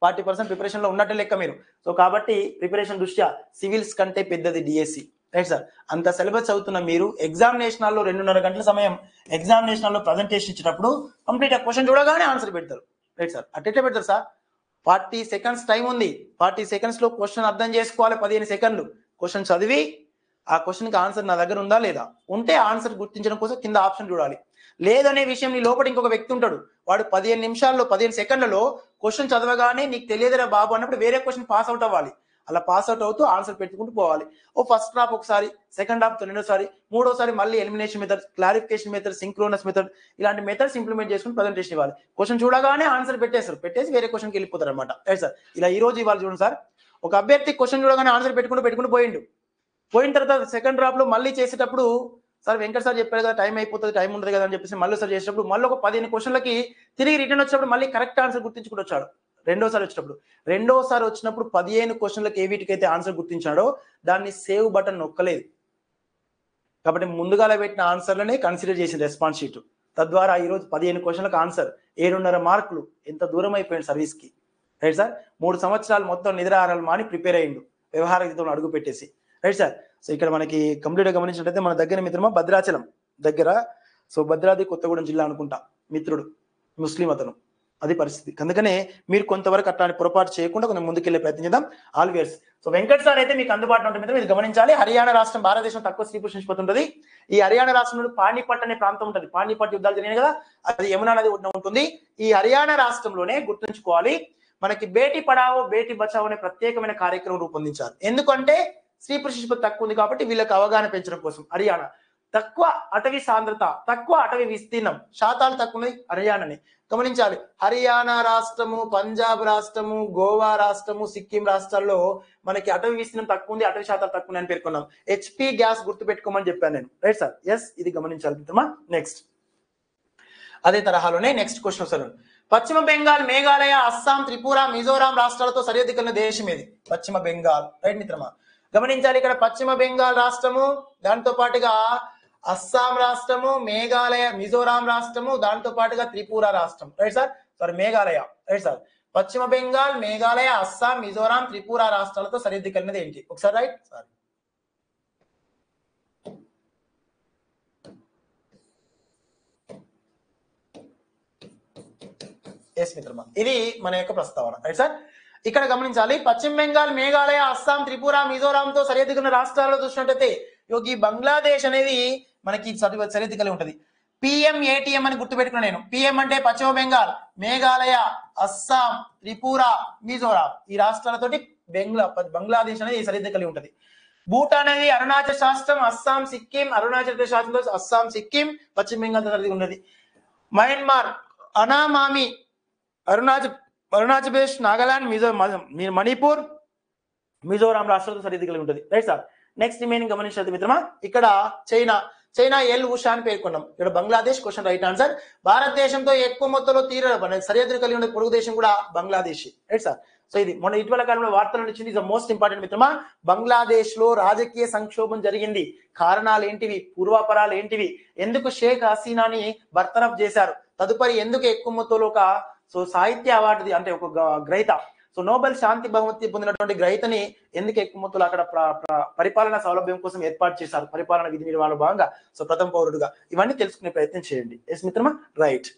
40% ప్రిపరేషన్ లో ఉన్నట్టే లెక్క మీరు. సో కాబట్టి ప్రిపరేషన్ దృష్ట్యా సివిల్స్ కంటే పెద్దది డిఎస్సి, రైట్ సార్. అంత సిలబస్ చదువుతున్న మీరు ఎగ్జామినేషన్ లో 2.5 గంటల సమయం ఎగ్జామినేషన్ లో ప్రజెంటేషన్ ఇచ్చేటప్పుడు కంప్లీట్ ఆ క్వశ్చన్ చూడగానే ఆన్సర్ పెడతారు, రైట్ సార్. అట్లా పెడతారు సార్. 40 సెకండ్స్ టైం ఉంది. 40 సెకండ్స్ లో క్వశ్చన్ అర్థం చేసుకోవాలి. 15 సెకండ్లు క్వశ్చన్ చదివి ఆ క్వశ్చన్ కి ఆన్సర్ నా దగ్గర ఉందా లేదా, ఉంటే ఆన్సర్ గుర్తించడం కోసం కింద ఆప్షన్ చూడాలి. లేదనే విషయం నీ లోపల ఇంకొక వ్యక్తి ఉంటాడు, వాడు 15 నిమిషాల్లో 15 సెకండ్లలో క్వశ్చన్ చదవగానే నీకు తెలియదురా బాబు అన్నప్పుడు వేరే క్వశ్చన్ పాస్ అవుట్ అవ్వాలి. అలా పాస్ అవుట్ అవుతూ ఆన్సర్ పెట్టుకుంటూ పోవాలి. ఫస్ట్ హాఫ్ ఒకసారి, సెకండ్ హాఫ్ రెండోసారి, మూడోసారి మళ్ళీ elimination method, clarification method, synchronous method ఇలాంటి మెథడ్స్ ఇంప్లిమెంట్ చేసుకుని ప్రజెంటేషన్ ఇవ్వాలి. క్వశ్చన్ చూడగానే ఆన్సర్ పెట్టేసి వేరే క్వశ్చన్కి వెళ్ళిపోతారు అనమాట, రైట్ సార్. ఇలా ఈ రోజు ఇవాళ చూడండి సార్, ఒక అభ్యర్థి క్వశ్చన్ చూడగానే ఆన్సర్ పెట్టుకుంటూ పోయిన తర్వాత సెకండ్ డ్రాప్ లో మళ్ళీ చేసేటప్పుడు సార్ వెంకట సార్ చెప్పారు కదా టైం అయిపోతుంది, టైం ఉండదు కదా అని చెప్పేసి మళ్ళీ సార్ చేసేటప్పుడు మళ్ళీ ఒక 15 క్వశ్చన్లకి తిరిగి రిటర్న్ వచ్చినప్పుడు మళ్ళీ కరెక్ట్ ఆన్సర్ గుర్తించుకుంటూ వచ్చాడు. రెండోసారి వచ్చినప్పుడు 15 క్వశ్చన్లకు ఏ వీటికైతే ఆన్సర్ గుర్తించాడో దాన్ని సేవ్ బటన్ నొక్కలేదు. కాబట్టి ముందుగా పెట్టిన ఆన్సర్లనే కన్సిడర్ చేసిన రెస్పాన్స్ షీట్. తద్వారా ఈరోజు 15 క్వశ్చన్లకు ఆన్సర్ 7.5 మార్కులు. ఎంత దూరం అయిపోయింది సర్వీస్ కి, రైట్ సార్. 3 సంవత్సరాలు మొత్తం నిద్రాహారాలు మాని ప్రిపేర్ అయ్యిండు, వ్యవహార జీవితంలో అడుగు పెట్టేసి, రైట్ సార్. సో ఇక్కడ మనకి కంప్లీట్ గా గమనించినట్లయితే మన దగ్గర మిత్రమా భద్రాచలం దగ్గర, సో భద్రాద్రి కొత్తగూడెం జిల్లా అనుకుంటా, మిత్రుడు ముస్లిం అతను, అది పరిస్థితి. అందుకనే మీరు కొంతవరకు అట్లాంటి పొరపాటు చేయకుండా కొంచెం ముందుకెళ్లే ప్రయత్నం చేద్దాం. ఆల్వేస్. సో వెంకట్ సార్ అయితే మీకు అందుబాటులో ఉంటుంది మిత్రం, ఇది గమనించాలి. హర్యానా రాష్ట్రం భారతదేశం తక్కువ స్త్రీ పురుష నిష్పత్తి ఉంటుంది. ఈ హర్యానా రాష్ట్రంలో పానీపట్ అనే ప్రాంతం ఉంటుంది. పానీపట్ యుద్ధాలు జరిగినాయి కదా, అది యమునా నది ఒడ్డున ఉంటుంది. ఈ హర్యానా రాష్ట్రంలోనే గుర్తుంచుకోవాలి, మనకి బేటీ పడావో బేటీ బచావో అనే ప్రత్యేకమైన కార్యక్రమం రూపొందించారు. ఎందుకంటే స్త్రీ పురుష నిష్పత్తి తక్కువ ఉంది కాబట్టి వీళ్ళకి అవగాహన పెంచడం కోసం. హర్యానా తక్కువ అటవీ సాంద్రత, తక్కువ అటవీ విస్తీర్ణం, శాతాలు తక్కువ ఉన్నాయి హర్యానాని గమనించాలి. హర్యానా రాష్ట్రము, పంజాబ్ రాష్ట్రము, గోవా రాష్ట్రము, సిక్కిం రాష్ట్రాల్లో మనకి అటవీ విస్తీర్ణం తక్కువ ఉంది, అటవీ శాతాలు తక్కువ ఉన్నాయని పేర్కొన్నాం. హెచ్పి గ్యాస్ గుర్తు పెట్టుకోమని చెప్పాను నేను, రైట్ సార్. ఎస్, ఇది గమనించాలి మిత్రమా. నెక్స్ట్ అదే తరహాలోనే నెక్స్ట్ క్వశ్చన్ వస్తారు. పశ్చిమ బెంగాల్, మేఘాలయ, అస్సాం, త్రిపుర, మిజోరాం రాష్ట్రాలతో సరిహద్దు కలిగిన దేశం ఏది? పశ్చిమ బెంగాల్, రైట్ మిత్రమా. గమనించాలి, ఇక్కడ పశ్చిమ బెంగాల్ రాష్ట్రము, దాంతో పాటుగా అస్సాం రాష్ట్రము, మేఘాలయ, మిజోరాం రాష్ట్రము, దాంతో పాటుగా త్రిపుర రాష్ట్రం, right sir. Sorry Meghalaya, right sir. పశ్చిమ బెంగాల్, మేఘాలయ, అస్సాం, మిజోరాం, త్రిపుర రాష్ట్రాలతో సరిహద్దు కలిగినది ఏంటి? ఒకసారి రైట్ సారీ. ఎస్ మిత్రమా, ఇది మన యొక్క ప్రస్తావన, రైట్ సార్. ఇక్కడ గమనించాలి, పశ్చిమ బెంగాల్, మేఘాలయ, అస్సాం, త్రిపుర, మిజోరాంతో సరిహద్దు కలిగిన రాష్ట్రాల్లో చూసినట్టయితే ఈ బంగ్లాదేశ్ అనేది మనకి సరిహద్దు కలిగి ఉంటది. PMATM అని గుర్తుపెట్టుకున్నా నేను. PM అంటే పశ్చిమ బెంగాల్, మేఘాలయ, అస్సాం, త్రిపుర, మిజోరాం ఈ రాష్ట్రాలతోటి బంగ్లాదేశ్ అనేది సరిహద్దు కలిగి ఉంటది. భూటాన్ అనేది అరుణాచల్ రాష్ట్రం, అస్సాం, సిక్కిం, అరుణాచల్ ప్రదేశ్ రాష్ట్రంతో అస్సాం, సిక్కిం, పశ్చిమ బెంగాల్ సరిహద్దు ఉన్నది. మయన్మార్, అనామామి, అరుణాచల్ ప్రదేశ్, నాగాలాండ్, మణిపూర్, మిజోరాం రాష్ట్రాలతో సరిహద్దు కలిగి ఉంటుంది. Right sir. నెక్స్ట్ రిమైనింగ్ గమనించాలి మిత్రమా. ఇక్కడ చైనా ఎల్ ఉషా అని పేర్కొన్నాం. ఇక్కడ బంగ్లాదేశ్. Question right answer. భారతదేశంతో ఎక్కువ మొత్తంలో సరిహద్దులు కలిగి ఉన్న పొరుగు దేశం కూడా బంగ్లాదేశ్. Right sir. సో ఇది మొన్న ఇటీవల కాలంలో వార్తలు వచ్చింది. ఇస్ ద మోస్ట్ ఇంపార్టెంట్ మిత్రమా. బంగ్లాదేశ్ లో రాజకీయ సంక్షోభం జరిగింది. కారణాలు ఏంటివి, పూర్వాపరాలు ఏంటివి, ఎందుకు షేక్ హసీనాని బర్తరఫ్ చేశారు, తదుపరి ఎందుకు ఎక్కువ మొత్తంలో ఒక సాహిత్య అవార్డు అంటే ఒక గ్రహీత, నోబెల్ శాంతి బహుమతి పొందినటువంటి గ్రహీతని ఎందుకు ఎక్కువ మొత్తంలో అక్కడ పరిపాలన సౌలభ్యం కోసం ఏర్పాటు చేశారు, పరిపాలన విధి నిర్వహణలో భాగంగా ప్రథమ పౌరుడుగా, ఇవన్నీ తెలుసుకునే ప్రయత్నం చేయండి. ఎస్ మిత్రమా. రైట్.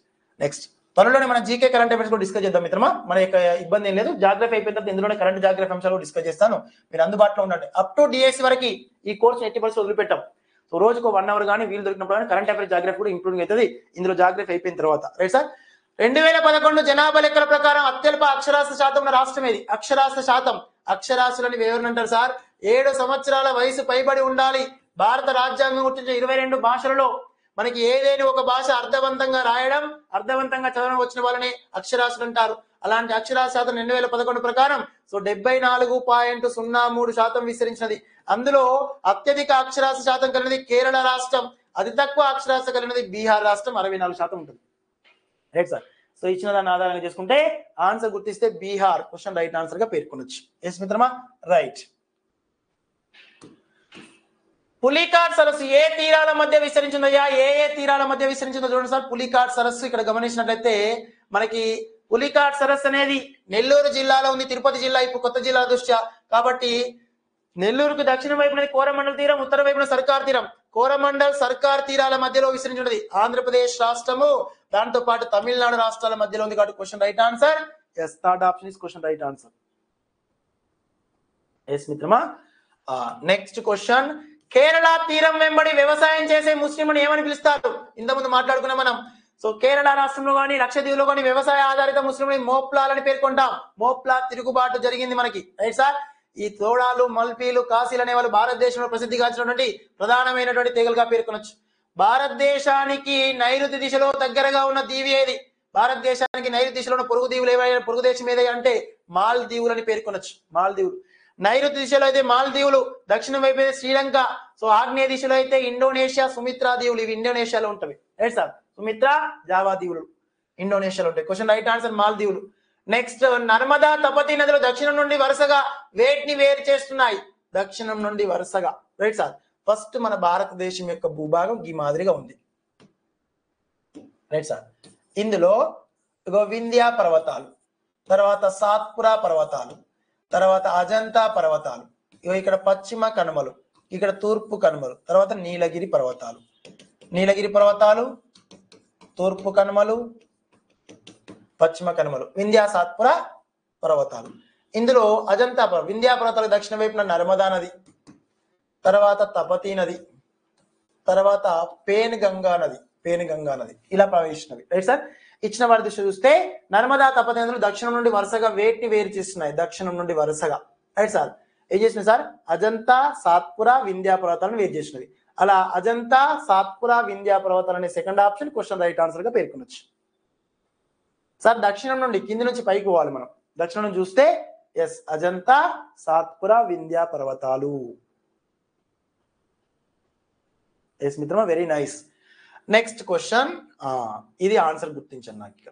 నెక్స్ట్ త్వరలోనే మనం జీకే కరెంట్ అఫైర్స్ కూడా డిస్కస్ చేద్దాం మిత్రమా. మన యొక్క ఇబ్బంది ఏం లేదు. జాగ్రఫీ అయిపోయిన తర్వాత ఇందులోనే కరెంట్ జాగ్రఫీ అంశాలు డిస్కస్ చేస్తాను. మీరు అందుబాటులో ఉండండి. అప్ టు డిఎస్సి వరకు ఈ కోర్స్ 80% వదిలిపెట్టాం. రోజుకు 1 అవర్ కానీ వీలు దొరికినప్పుడు కానీ కరెంట్ అఫైర్స్ జాగ్రఫీ కూడా ఇంప్రూవ్ అవుతుంది ఇందులో జాగ్రఫీ అయిపోయిన తర్వాత. Right sir. 2011 జనాభా లెక్కల ప్రకారం అత్యల్ప అక్షరాస్యత శాతం ఉన్న రాష్ట్రం ఏది? అక్షరాస్యత శాతం. అక్షరాస్యులని ఎవరిని అంటారు సార్? 7 సంవత్సరాల వయసు పైబడి ఉండాలి. భారత రాజ్యాంగం గుర్తించిన 22 భాషలలో మనకి ఏదైనా ఒక భాష అర్థవంతంగా రాయడం, అర్థవంతంగా చదవడం వచ్చిన వాళ్ళని అక్షరాస్యులు అంటారు. అలాంటి అక్షరాస్యత శాతం 2011 ప్రకారం 74.03% విస్తరించినది. అందులో అత్యధిక అక్షరాస్యత శాతం కలిగినది కేరళ రాష్ట్రం, అతి తక్కువ అక్షరాస్యత కలిగినది బీహార్ రాష్ట్రం, 64% ఉంటుంది. Right sir. సో ఇచ్చిన దాన్ని ఆధారంగా చేసుకుంటే ఆన్సర్ గుర్తిస్తే బీహార్ క్వశ్చన్ రైట్ ఆన్సర్ గా పేర్కొనొచ్చు. ఎస్ మిత్రమా. రైట్. పులికాట్ సరస్సు ఏ తీరాల మధ్య విస్తరించిందయ్యా? ఏ తీరాల మధ్య విస్తరించిందో చూడండి సార్. పులికాట్ సరస్సు ఇక్కడ గమనించినట్లయితే మనకి పులికాట్ సరస్సు అనేది నెల్లూరు జిల్లాలో ఉంది. తిరుపతి జిల్లా ఇప్పుడు కొత్త జిల్లా దృష్ట్యా కాబట్టి నెల్లూరుకు దక్షిణ వైపున కోరమండల్ తీరం, ఉత్తర వైపున సర్కార్ తీరం. కోరమండల్ సర్కార్ తీరాల మధ్యలో విస్తరించినది ఆంధ్రప్రదేశ్ రాష్ట్రము, దాంతో పాటు తమిళనాడు రాష్ట్రాల మధ్యలో ఉంది కాబట్టి question right answer. Yes, third option is question right answer. Yes మిత్రమా. Next question. కేరళ తీరం వెంబడి వ్యవసాయం చేసే ముస్లింలను ఏమని పిలుస్తారు? ఇంతకుముందు మాట్లాడుకున్నాం మనం. కేరళ రాష్ట్రంలో కానీ లక్షద్వీప్లో కానీ వ్యవసాయ ఆధారిత ముస్లింలని మోప్లాలని పేర్కొంటాం. మోప్లా తిరుగుబాటు జరిగింది మనకి. Right sir. ఈ తోడాలు, మల్పీలు, కాశీలు అనే వాళ్ళు భారతదేశంలో ప్రసిద్ధిగాంచినటువంటి ప్రధానమైనటువంటి తెగలుగా పేర్కొనొచ్చు. భారతదేశానికి నైరుతి దిశలో దగ్గరగా ఉన్న దీవి ఏది? భారతదేశానికి నైరుతి దిశలో ఉన్న పొరుగు దీవులు ఏవైనా, పొరుగు దేశం ఏదైనా అంటే మాల్దీవులని పేర్కొనొచ్చు. మాల్దీవులు. నైరుతి దిశలో అయితే మాల్దీవులు, దక్షిణం వైపు అయితే శ్రీలంక, ఆగ్నేయ దిశలో అయితే ఇండోనేషియా, సుమిత్రా దీవులు, ఇవి ఇండోనేషియాలో ఉంటవి. Right sir. సుమిత్రా, జావా దీవులు ఇండోనేషియాలో ఉంటాయి. క్వశ్చన్ రైట్ ఆన్సర్ మాల్దీవులు. నెక్స్ట్, నర్మదా, తపతి నదులు దక్షిణం నుండి వరుసగా వేటిని వేరు చేస్తున్నాయి? దక్షిణం నుండి వరుసగా. Right sir. ఫస్ట్ మన భారతదేశం యొక్క భూభాగం ఈ మాదిరిగా ఉంది. Right sir. ఇందులో వింధ్యా పర్వతాలు, తర్వాత సాత్పురా పర్వతాలు, తర్వాత అజంతా పర్వతాలు, ఇక్కడ పశ్చిమ కనుమలు, ఇక్కడ తూర్పు కనుమలు, తర్వాత నీలగిరి పర్వతాలు. నీలగిరి పర్వతాలు, తూర్పు కనుమలు, పశ్చిమ కనుమలు, వింధ్యా సాత్పుర పర్వతాలు. ఇందులో అజంతా వింధ్యా పర్వతాలకు దక్షిణ వైపున నర్మదా నది, తర్వాత తపతీ నది, తర్వాత పేన్ గంగా నది ఇలా ప్రవహిస్తున్నవి. Right sir. ఇచ్చిన వారి దృష్టి చూస్తే నర్మదా, తపతీ నదులు దక్షిణం నుండి వరుసగా వేటిని వేరు చేస్తున్నాయి? దక్షిణం నుండి వరుసగా. Right sir. ఏం చేసినాయి సార్? అజంతా, సాత్పుర, వింధ్యా పర్వతాలను వేరు చేసినవి. అలా అజంతా, సాత్పుర, వింధ్యా పర్వతాలు అనే second option question right answer గా పేర్కొనొచ్చు. సార్ దక్షిణం నుండి కింది నుంచి పైకి పోవాలి మనం. దక్షిణం నుంచి చూస్తే ఎస్, అజంతా, సాత్పుర, వింధ్యా పర్వతాలు. ఎస్ మిత్రమా, వెరీ నైస్. Next question. ఇది ఆన్సర్ గుర్తించండి నాకు.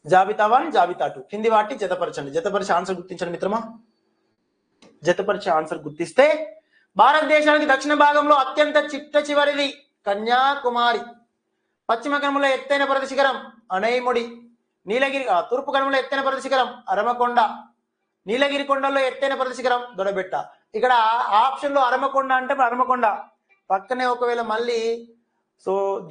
జాబితా 1, జాబితా 2 కింది వాటి జతపరచండి. జతపరిచి ఆన్సర్ గుర్తించండి మిత్రమా. జతపరిచి ఆన్సర్ గుర్తిస్తే భారతదేశానికి దక్షిణ భాగంలో అత్యంత చిట్ట చివరిది కన్యాకుమారి. పశ్చిమ కనుమలో ఎత్తైన పర్వత శిఖరం అనైముడి. నీలగిరి తూర్పు కనుమలో ఎత్తైన పర్వత శిఖరం అరమకొండ. నీలగిరి కొండల్లో ఎత్తైన పర్వత శిఖరం దొడబెట్ట. ఇక్కడ ఆప్షన్ లో అరమకొండ అంటే అరమకొండ పక్కనే ఒకవేళ మళ్ళీ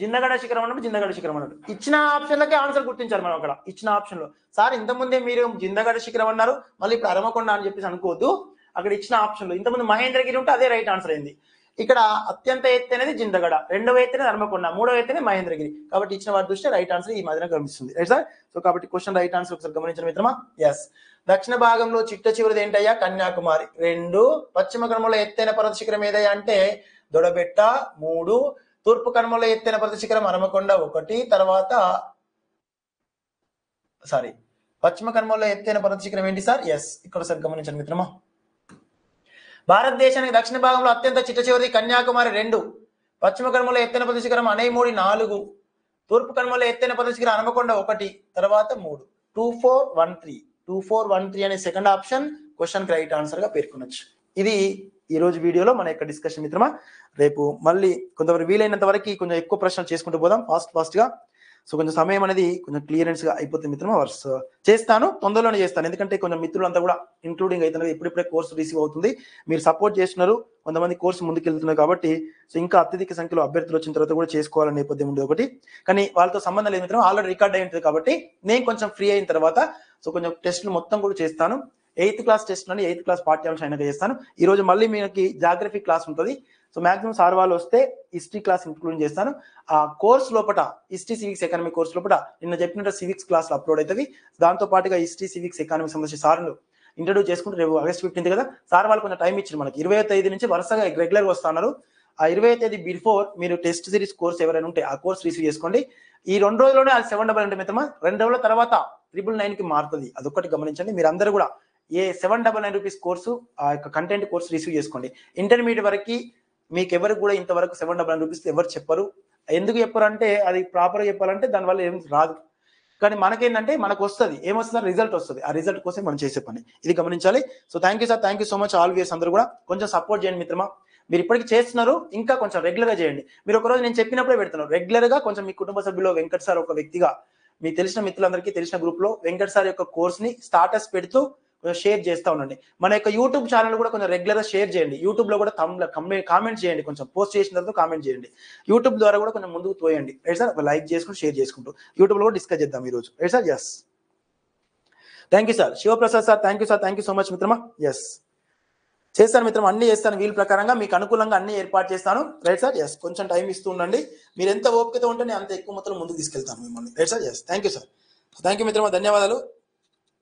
జిందగడ శిఖరం అన్నట్టు జిందగడ శిఖరం అన్నట్టు ఇచ్చిన ఆప్షన్లకే ఆన్సర్ గుర్తించారు మనం. అక్కడ ఇచ్చిన ఆప్షన్ లో సార్ ఇంతకుముందే మీరు జిందగడ శిఖరం అన్నారు, మళ్ళీ ఇప్పుడు అరమకొండ అని చెప్పేసి అనుకోవద్దు. అక్కడ ఇచ్చిన ఆప్షన్ లో ఇంతకుముందు మహేంద్రగిరి ఉంటే అదే రైట్ ఆన్సర్ అయింది. ఇక్కడ అత్యంత ఎత్తు అనేది జిందగడ, రెండవ ఎత్తు హన్మకొండ, మూడవ ఎత్తు మహేంద్రగిరి. కాబట్టి ఇచ్చిన వారి దృష్ట్యా రైట్ ఆన్సర్ ఈ మాదిరిగా కనిపిస్తుంది. Right sir. సో కాబట్టి క్వశ్చన్ రైట్ ఆన్సర్ ఒకసారి గమనించిన మిత్రమా. ఎస్, దక్షిణ భాగంలో చిట్ట చివరిది ఏంటయ్యా? కన్యాకుమారి. 2. పశ్చిమ కనుమల ఎత్తైన పర్వత శిఖరం ఏదయ్యా అంటే దొడబెట్ట. 3. తూర్పు కనుమల ఎత్తైన పర్వత శిఖరం హన్మకొండ 1. తర్వాత పశ్చిమ కనుమల ఎత్తైన పర్వత శిఖరం ఏంటి సార్? ఎస్, ఇక్కడ సార్ గమనించండి మిత్రమా. భారతదేశానికి దక్షిణ భాగంలో అత్యంత చిట్ట చివరిది కన్యాకుమారి 2. పశ్చిమ కనుమల ఎత్తైన పర్వత శిఖరం అనైమూడి 4. తూర్పు కనుమల ఎత్తైన పర్వత శిఖరం హన్మకొండ 1. తర్వాత 3. 2413 అనే second option question right answer గా పేర్కొనొచ్చు. ఇది ఈ రోజు వీడియోలో మన యొక్క డిస్కషన్ మిత్రమా. రేపు మళ్ళీ కొంతవరకు వీలైనంత వరకు కొంచెం ఎక్కువ ప్రశ్నలు చేసుకుంటూ పోదాం ఫాస్ట్ గా. సో కొంచెం సమయం అనేది కొంచెం క్లియరెన్స్ గా అయిపోతుంది మిత్రమా. చేస్తాను, తొందరలోనే చేస్తాను. ఎందుకంటే కొంచెం మిత్రులంతా కూడా ఇంక్లూడింగ్ అవుతున్నారు. ఇప్పుడిప్పుడే కోర్సు రిసీవ్ అవుతుంది, మీరు సపోర్ట్ చేస్తున్నారు, కొంతమంది కోర్సు ముందుకెళ్తున్నారు. కాబట్టి సో ఇంకా అత్యధిక సంఖ్యలో అభ్యర్థులు వచ్చిన తర్వాత కూడా చేసుకోవాలనే నేపథ్యం ఉంది ఒకటి. కానీ వాళ్ళతో సంబంధం లేదు మిత్రం, ఆల్రెడీ రికార్డ్ అయి ఉంటుంది. కాబట్టి నేను కొంచెం ఫ్రీ అయిన తర్వాత సో కొంచెం టెస్టులు మొత్తం కూడా చేస్తాను. 8th క్లాస్ టెస్ట్ అని 8th క్లాస్ పాఠ్యాంశం అయినా చేస్తాను. ఈ రోజు మళ్ళీ మీకు జాగ్రఫీ క్లాస్ ఉంటుంది. సో మాక్సిమం సార్ వాళ్ళు వస్తే హిస్టరీ క్లాస్ ఇంక్లూడ్ చేస్తాను. ఆ కోర్స్ లోపల హిస్టరీ సివిక్స్ ఎకానమీ కోర్స్ లోపల నిన్న చెప్పినట్టు సివిక్స్ క్లాస్ అప్లోడ్ అవుతుంది. దాంతో పాటుగా హిస్టరీ సివిక్స్ ఎకానమీ సంబంధించి సార్లు ఇంట్రడ్యూస్ చేసుకుంటూ రేపు ఆగస్ట్ 15 కదా సార్ వాళ్ళు కొంచెం టైం ఇచ్చారు మనకి. 20వ తేదీ నుంచి వరుసగా రెగ్యులర్గా వస్తున్నారు. ఆ 20వ తేదీ బిఫోర్ మీరు టెస్ట్ సిరీస్ కోర్స్ ఎవరైనా ఉంటే ఆ కోర్స్ రిసీవ్ చేసుకోండి. ఈ 2 రోజుల్లోనే అది 799 మిత్రమా. 2 రోజుల తర్వాత 999కి మారుతుంది. అదొక్కటి గమనించండి. మీరు అందరూ కూడా ఏ 799 రూపీస్ కోర్సు ఆ యొక్క కంటెంట్ కోర్సు రిసీవ్ చేసుకోండి. ఇంటర్మీడియట్ వరకు మీకు ఎవరికి కూడా ఇంతవరకు 799 రూపీస్ ఎవరు చెప్పరు. ఎందుకు చెప్పరు అంటే అది ప్రాపర్గా చెప్పాలంటే దానివల్ల ఏం రాదు. కానీ మనకేంటంటే మనకు వస్తుంది, ఏమొస్తుంది? రిజల్ట్ వస్తుంది. ఆ రిజల్ట్ కోసం మనం చేసే పని ఇది గమనించాలి. So thank you sir, thank you so much. All viewers అందరూ కూడా కొంచెం సపోర్ట్ చేయండి మిత్రమా. మీరు ఇప్పటికీ చేస్తున్నారు, ఇంకా కొంచెం రెగ్యులర్గా చేయండి. మీరు ఒకరోజు నేను చెప్పినప్పుడే పెడుతున్నారు. రెగ్యులర్గా కొంచెం మీ కుటుంబ సభ్యుల్లో వెంకట్ సార్ ఒక వ్యక్తిగా మీకు తెలిసిన మిత్రులందరికీ తెలిసిన గ్రూప్ లో వెంకట్ సార్ యొక్క కోర్స్ ని స్టాటస్ పెడుతూ షేర్ చేస్తూ ఉండండి. మన యొక్క యూట్యూబ్ ఛానల్ కూడా కొంచెం రెగ్యులర్ గా షేర్ చేయండి. యూట్యూబ్ లో కూడా కామెంట్ చేయండి, కొంచెం పోస్ట్ చేసిన తర్వాత కామెంట్ చేయండి. యూట్యూబ్ ద్వారా కూడా కొంచెం ముందుకు పోయండి. Right sir. లైక్ చేసుకుంటూ షేర్ చేసుకుంటూ యూట్యూబ్ లో కూడా డిస్కస్ చేద్దాం ఈ రోజు. Right sir. Yes, thank you sir. Sivaprasad sir thank you sir, thank you so much మిత్రమా. ఎస్, చేస్తాను మిత్రం, అన్ని చేస్తాను. వీళ్ళ ప్రకారంగా మీకు అనుకూలంగా అన్ని ఏర్పాటు చేస్తాను. Right sir. ఎస్, కొంచెం టైం ఇస్తూ ఉండండి. మీరు ఎంత ఓపికతో ఉంటే నేను అంత ఎక్కువ మొత్తం ముందుకు తీసుకెళ్తాను మిమ్మల్ని. Right sir. Yes, thank you sir, thank you మిత్రమా, ధన్యవాదాలు.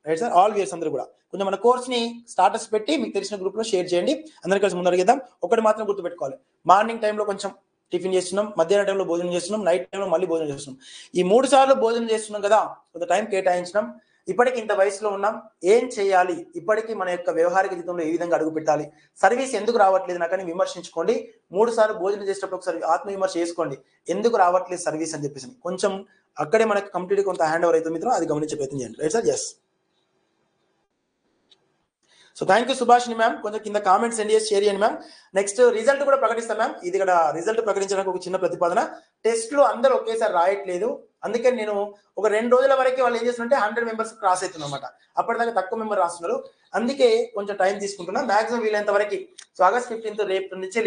Right sir. ఆల్ వ్యూయర్స్ అందరూ కూడా కొంచెం మన కోర్స్ ని స్టాటస్ పెట్టి మీకు తెలిసిన గ్రూప్ లో షేర్ చేయండి. అందరికీ కలిసి ముందు అడిగేద్దాం. ఒకటి మాత్రం గుర్తుపెట్టుకోవాలి, మార్నింగ్ టైంలో కొంచెం టిఫిన్ చేస్తున్నాం, మధ్యాహ్నం టైంలో భోజనం చేస్తున్నాం, నైట్ టైంలో మళ్ళీ భోజనం చేస్తున్నాం. ఈ 3 సార్లు భోజనం చేస్తున్నాం కదా, కొంత టైం కేటాయించినాం. ఇప్పటికి ఇంత వయసులో ఉన్నాం, ఏం చేయాలి? ఇప్పటికీ మన యొక్క వ్యవహారిక జీవితంలో ఏ విధంగా అడుగు పెట్టాలి? సర్వీస్ ఎందుకు రావట్లేదు నాకని విమర్శించుకోండి. 3 సార్లు భోజనం చేసేటప్పుడు ఒకసారి ఆత్మవిమర్శ చేసుకోండి. ఎందుకు రావట్లేదు సర్వీస్ అని చెప్పేసి కొంచెం అక్కడే మనకి కంప్లీట్ కొంత హ్యాండ్ ఓవర్ అవుతుంది మిత్రం, అది గమనించే ప్రయత్నం చేయండి. Right sir. Yes, so thank you Subhashini ma'am. కొంచెం కింద కామెంట్స్ సెండ్ చేసి షేర్ చేయండి మ్యామ్. నెక్స్ట్ రిజల్ట్ కూడా ప్రకటిస్తాం మ్యామ్. ఇది ఇక్కడ రిజల్ట్ ప్రకటించడానికి ఒక చిన్న ప్రతిపాదన. టెస్ట్లు అందరూ ఒకేసారి రాయట్లేదు, అందుకని నేను ఒక 2 రోజుల వరకు వాళ్ళు ఏం చేస్తున్నారంటే 100 మెంబర్స్ క్రాస్ అవుతున్నారు అనమాట. అప్పటిదాకా తక్కువ మెంబర్ రాస్తున్నారు, అందుకే కొంచెం టైం తీసుకుంటున్నా. మాక్సిమం వీలైనంత వరకు. సో ఆగస్ట్ 15 రేపు నుంచి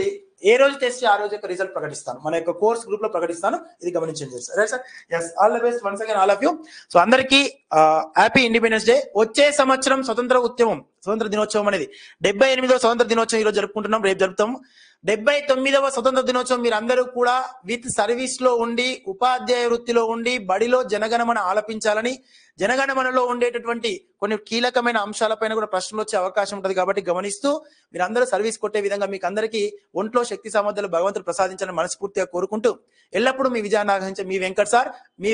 ఏ రోజు టెస్ట్ ఆ రోజు యొక్క రిజల్ట్ ప్రకటిస్తాను, మన యొక్క కోర్స్ గ్రూప్ లో ప్రకటిస్తాను. ఇది గమనించండి right sir. Yes, all the best once again all of you. So అందరికీ హ్యాపీ ఇండిపెండెన్స్ డే. వచ్చే సంవత్సరం స్వతంత్ర దినోత్సవం అనేది 78వ స్వతంత్ర దినోత్సవం ఈరోజు జరుపుకుంటున్నాం, రేపు జరుపుతాం. 79వ స్వతంత్ర దినోత్సవం మీరందరూ కూడా విత్ సర్వీస్ లో ఉండి, ఉపాధ్యాయ వృత్తిలో ఉండి, బడిలో జనగణమన ఆలపించాలని, జనగణమనలో ఉండేటటువంటి కొన్ని కీలకమైన అంశాలపైన కూడా ప్రశ్నలు వచ్చే అవకాశం ఉంటుంది. కాబట్టి గమనిస్తూ మీరందరూ సర్వీస్ కొట్టే విధంగా మీకు అందరికీ ఒంట్లో శక్తి సామర్థ్యాలు భగవంతుడు ప్రసాదించాలని మనస్ఫూర్తిగా కోరుకుంటూ, ఎల్లప్పుడూ మీ విజయాన్ని ఆకాంక్షించే మీ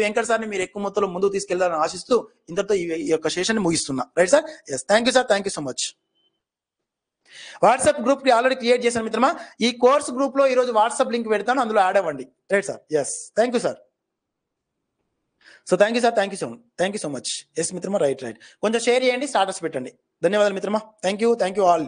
వెంకట్ సార్ని మీరు ఎక్కువ మొత్తంలో ముందుకు తీసుకెళ్లాలని ఆశిస్తూ ఇంతతో ఈ యొక్క సెషన్ ముగిస్తున్నా. Right sir. Yes, thank you sir, thank you so much. WhatsApp group కి ఆల్రెడీ క్రియేట్ చేశాను మిత్రమా. ఈ కోర్స్ గ్రూప్ లో ఈ రోజు వాట్సాప్ లింక్ పెడతాను, అందులో యాడ్ అవ్వండి. Right sir. Yes, thank you sir. So thank you sir, thank you so much. Yes మిత్రమా, రైట్ కొంచెం షేర్ చేయండి, స్టాటస్ పెట్టండి. ధన్యవాదాలు మిత్రమా. Thank you all.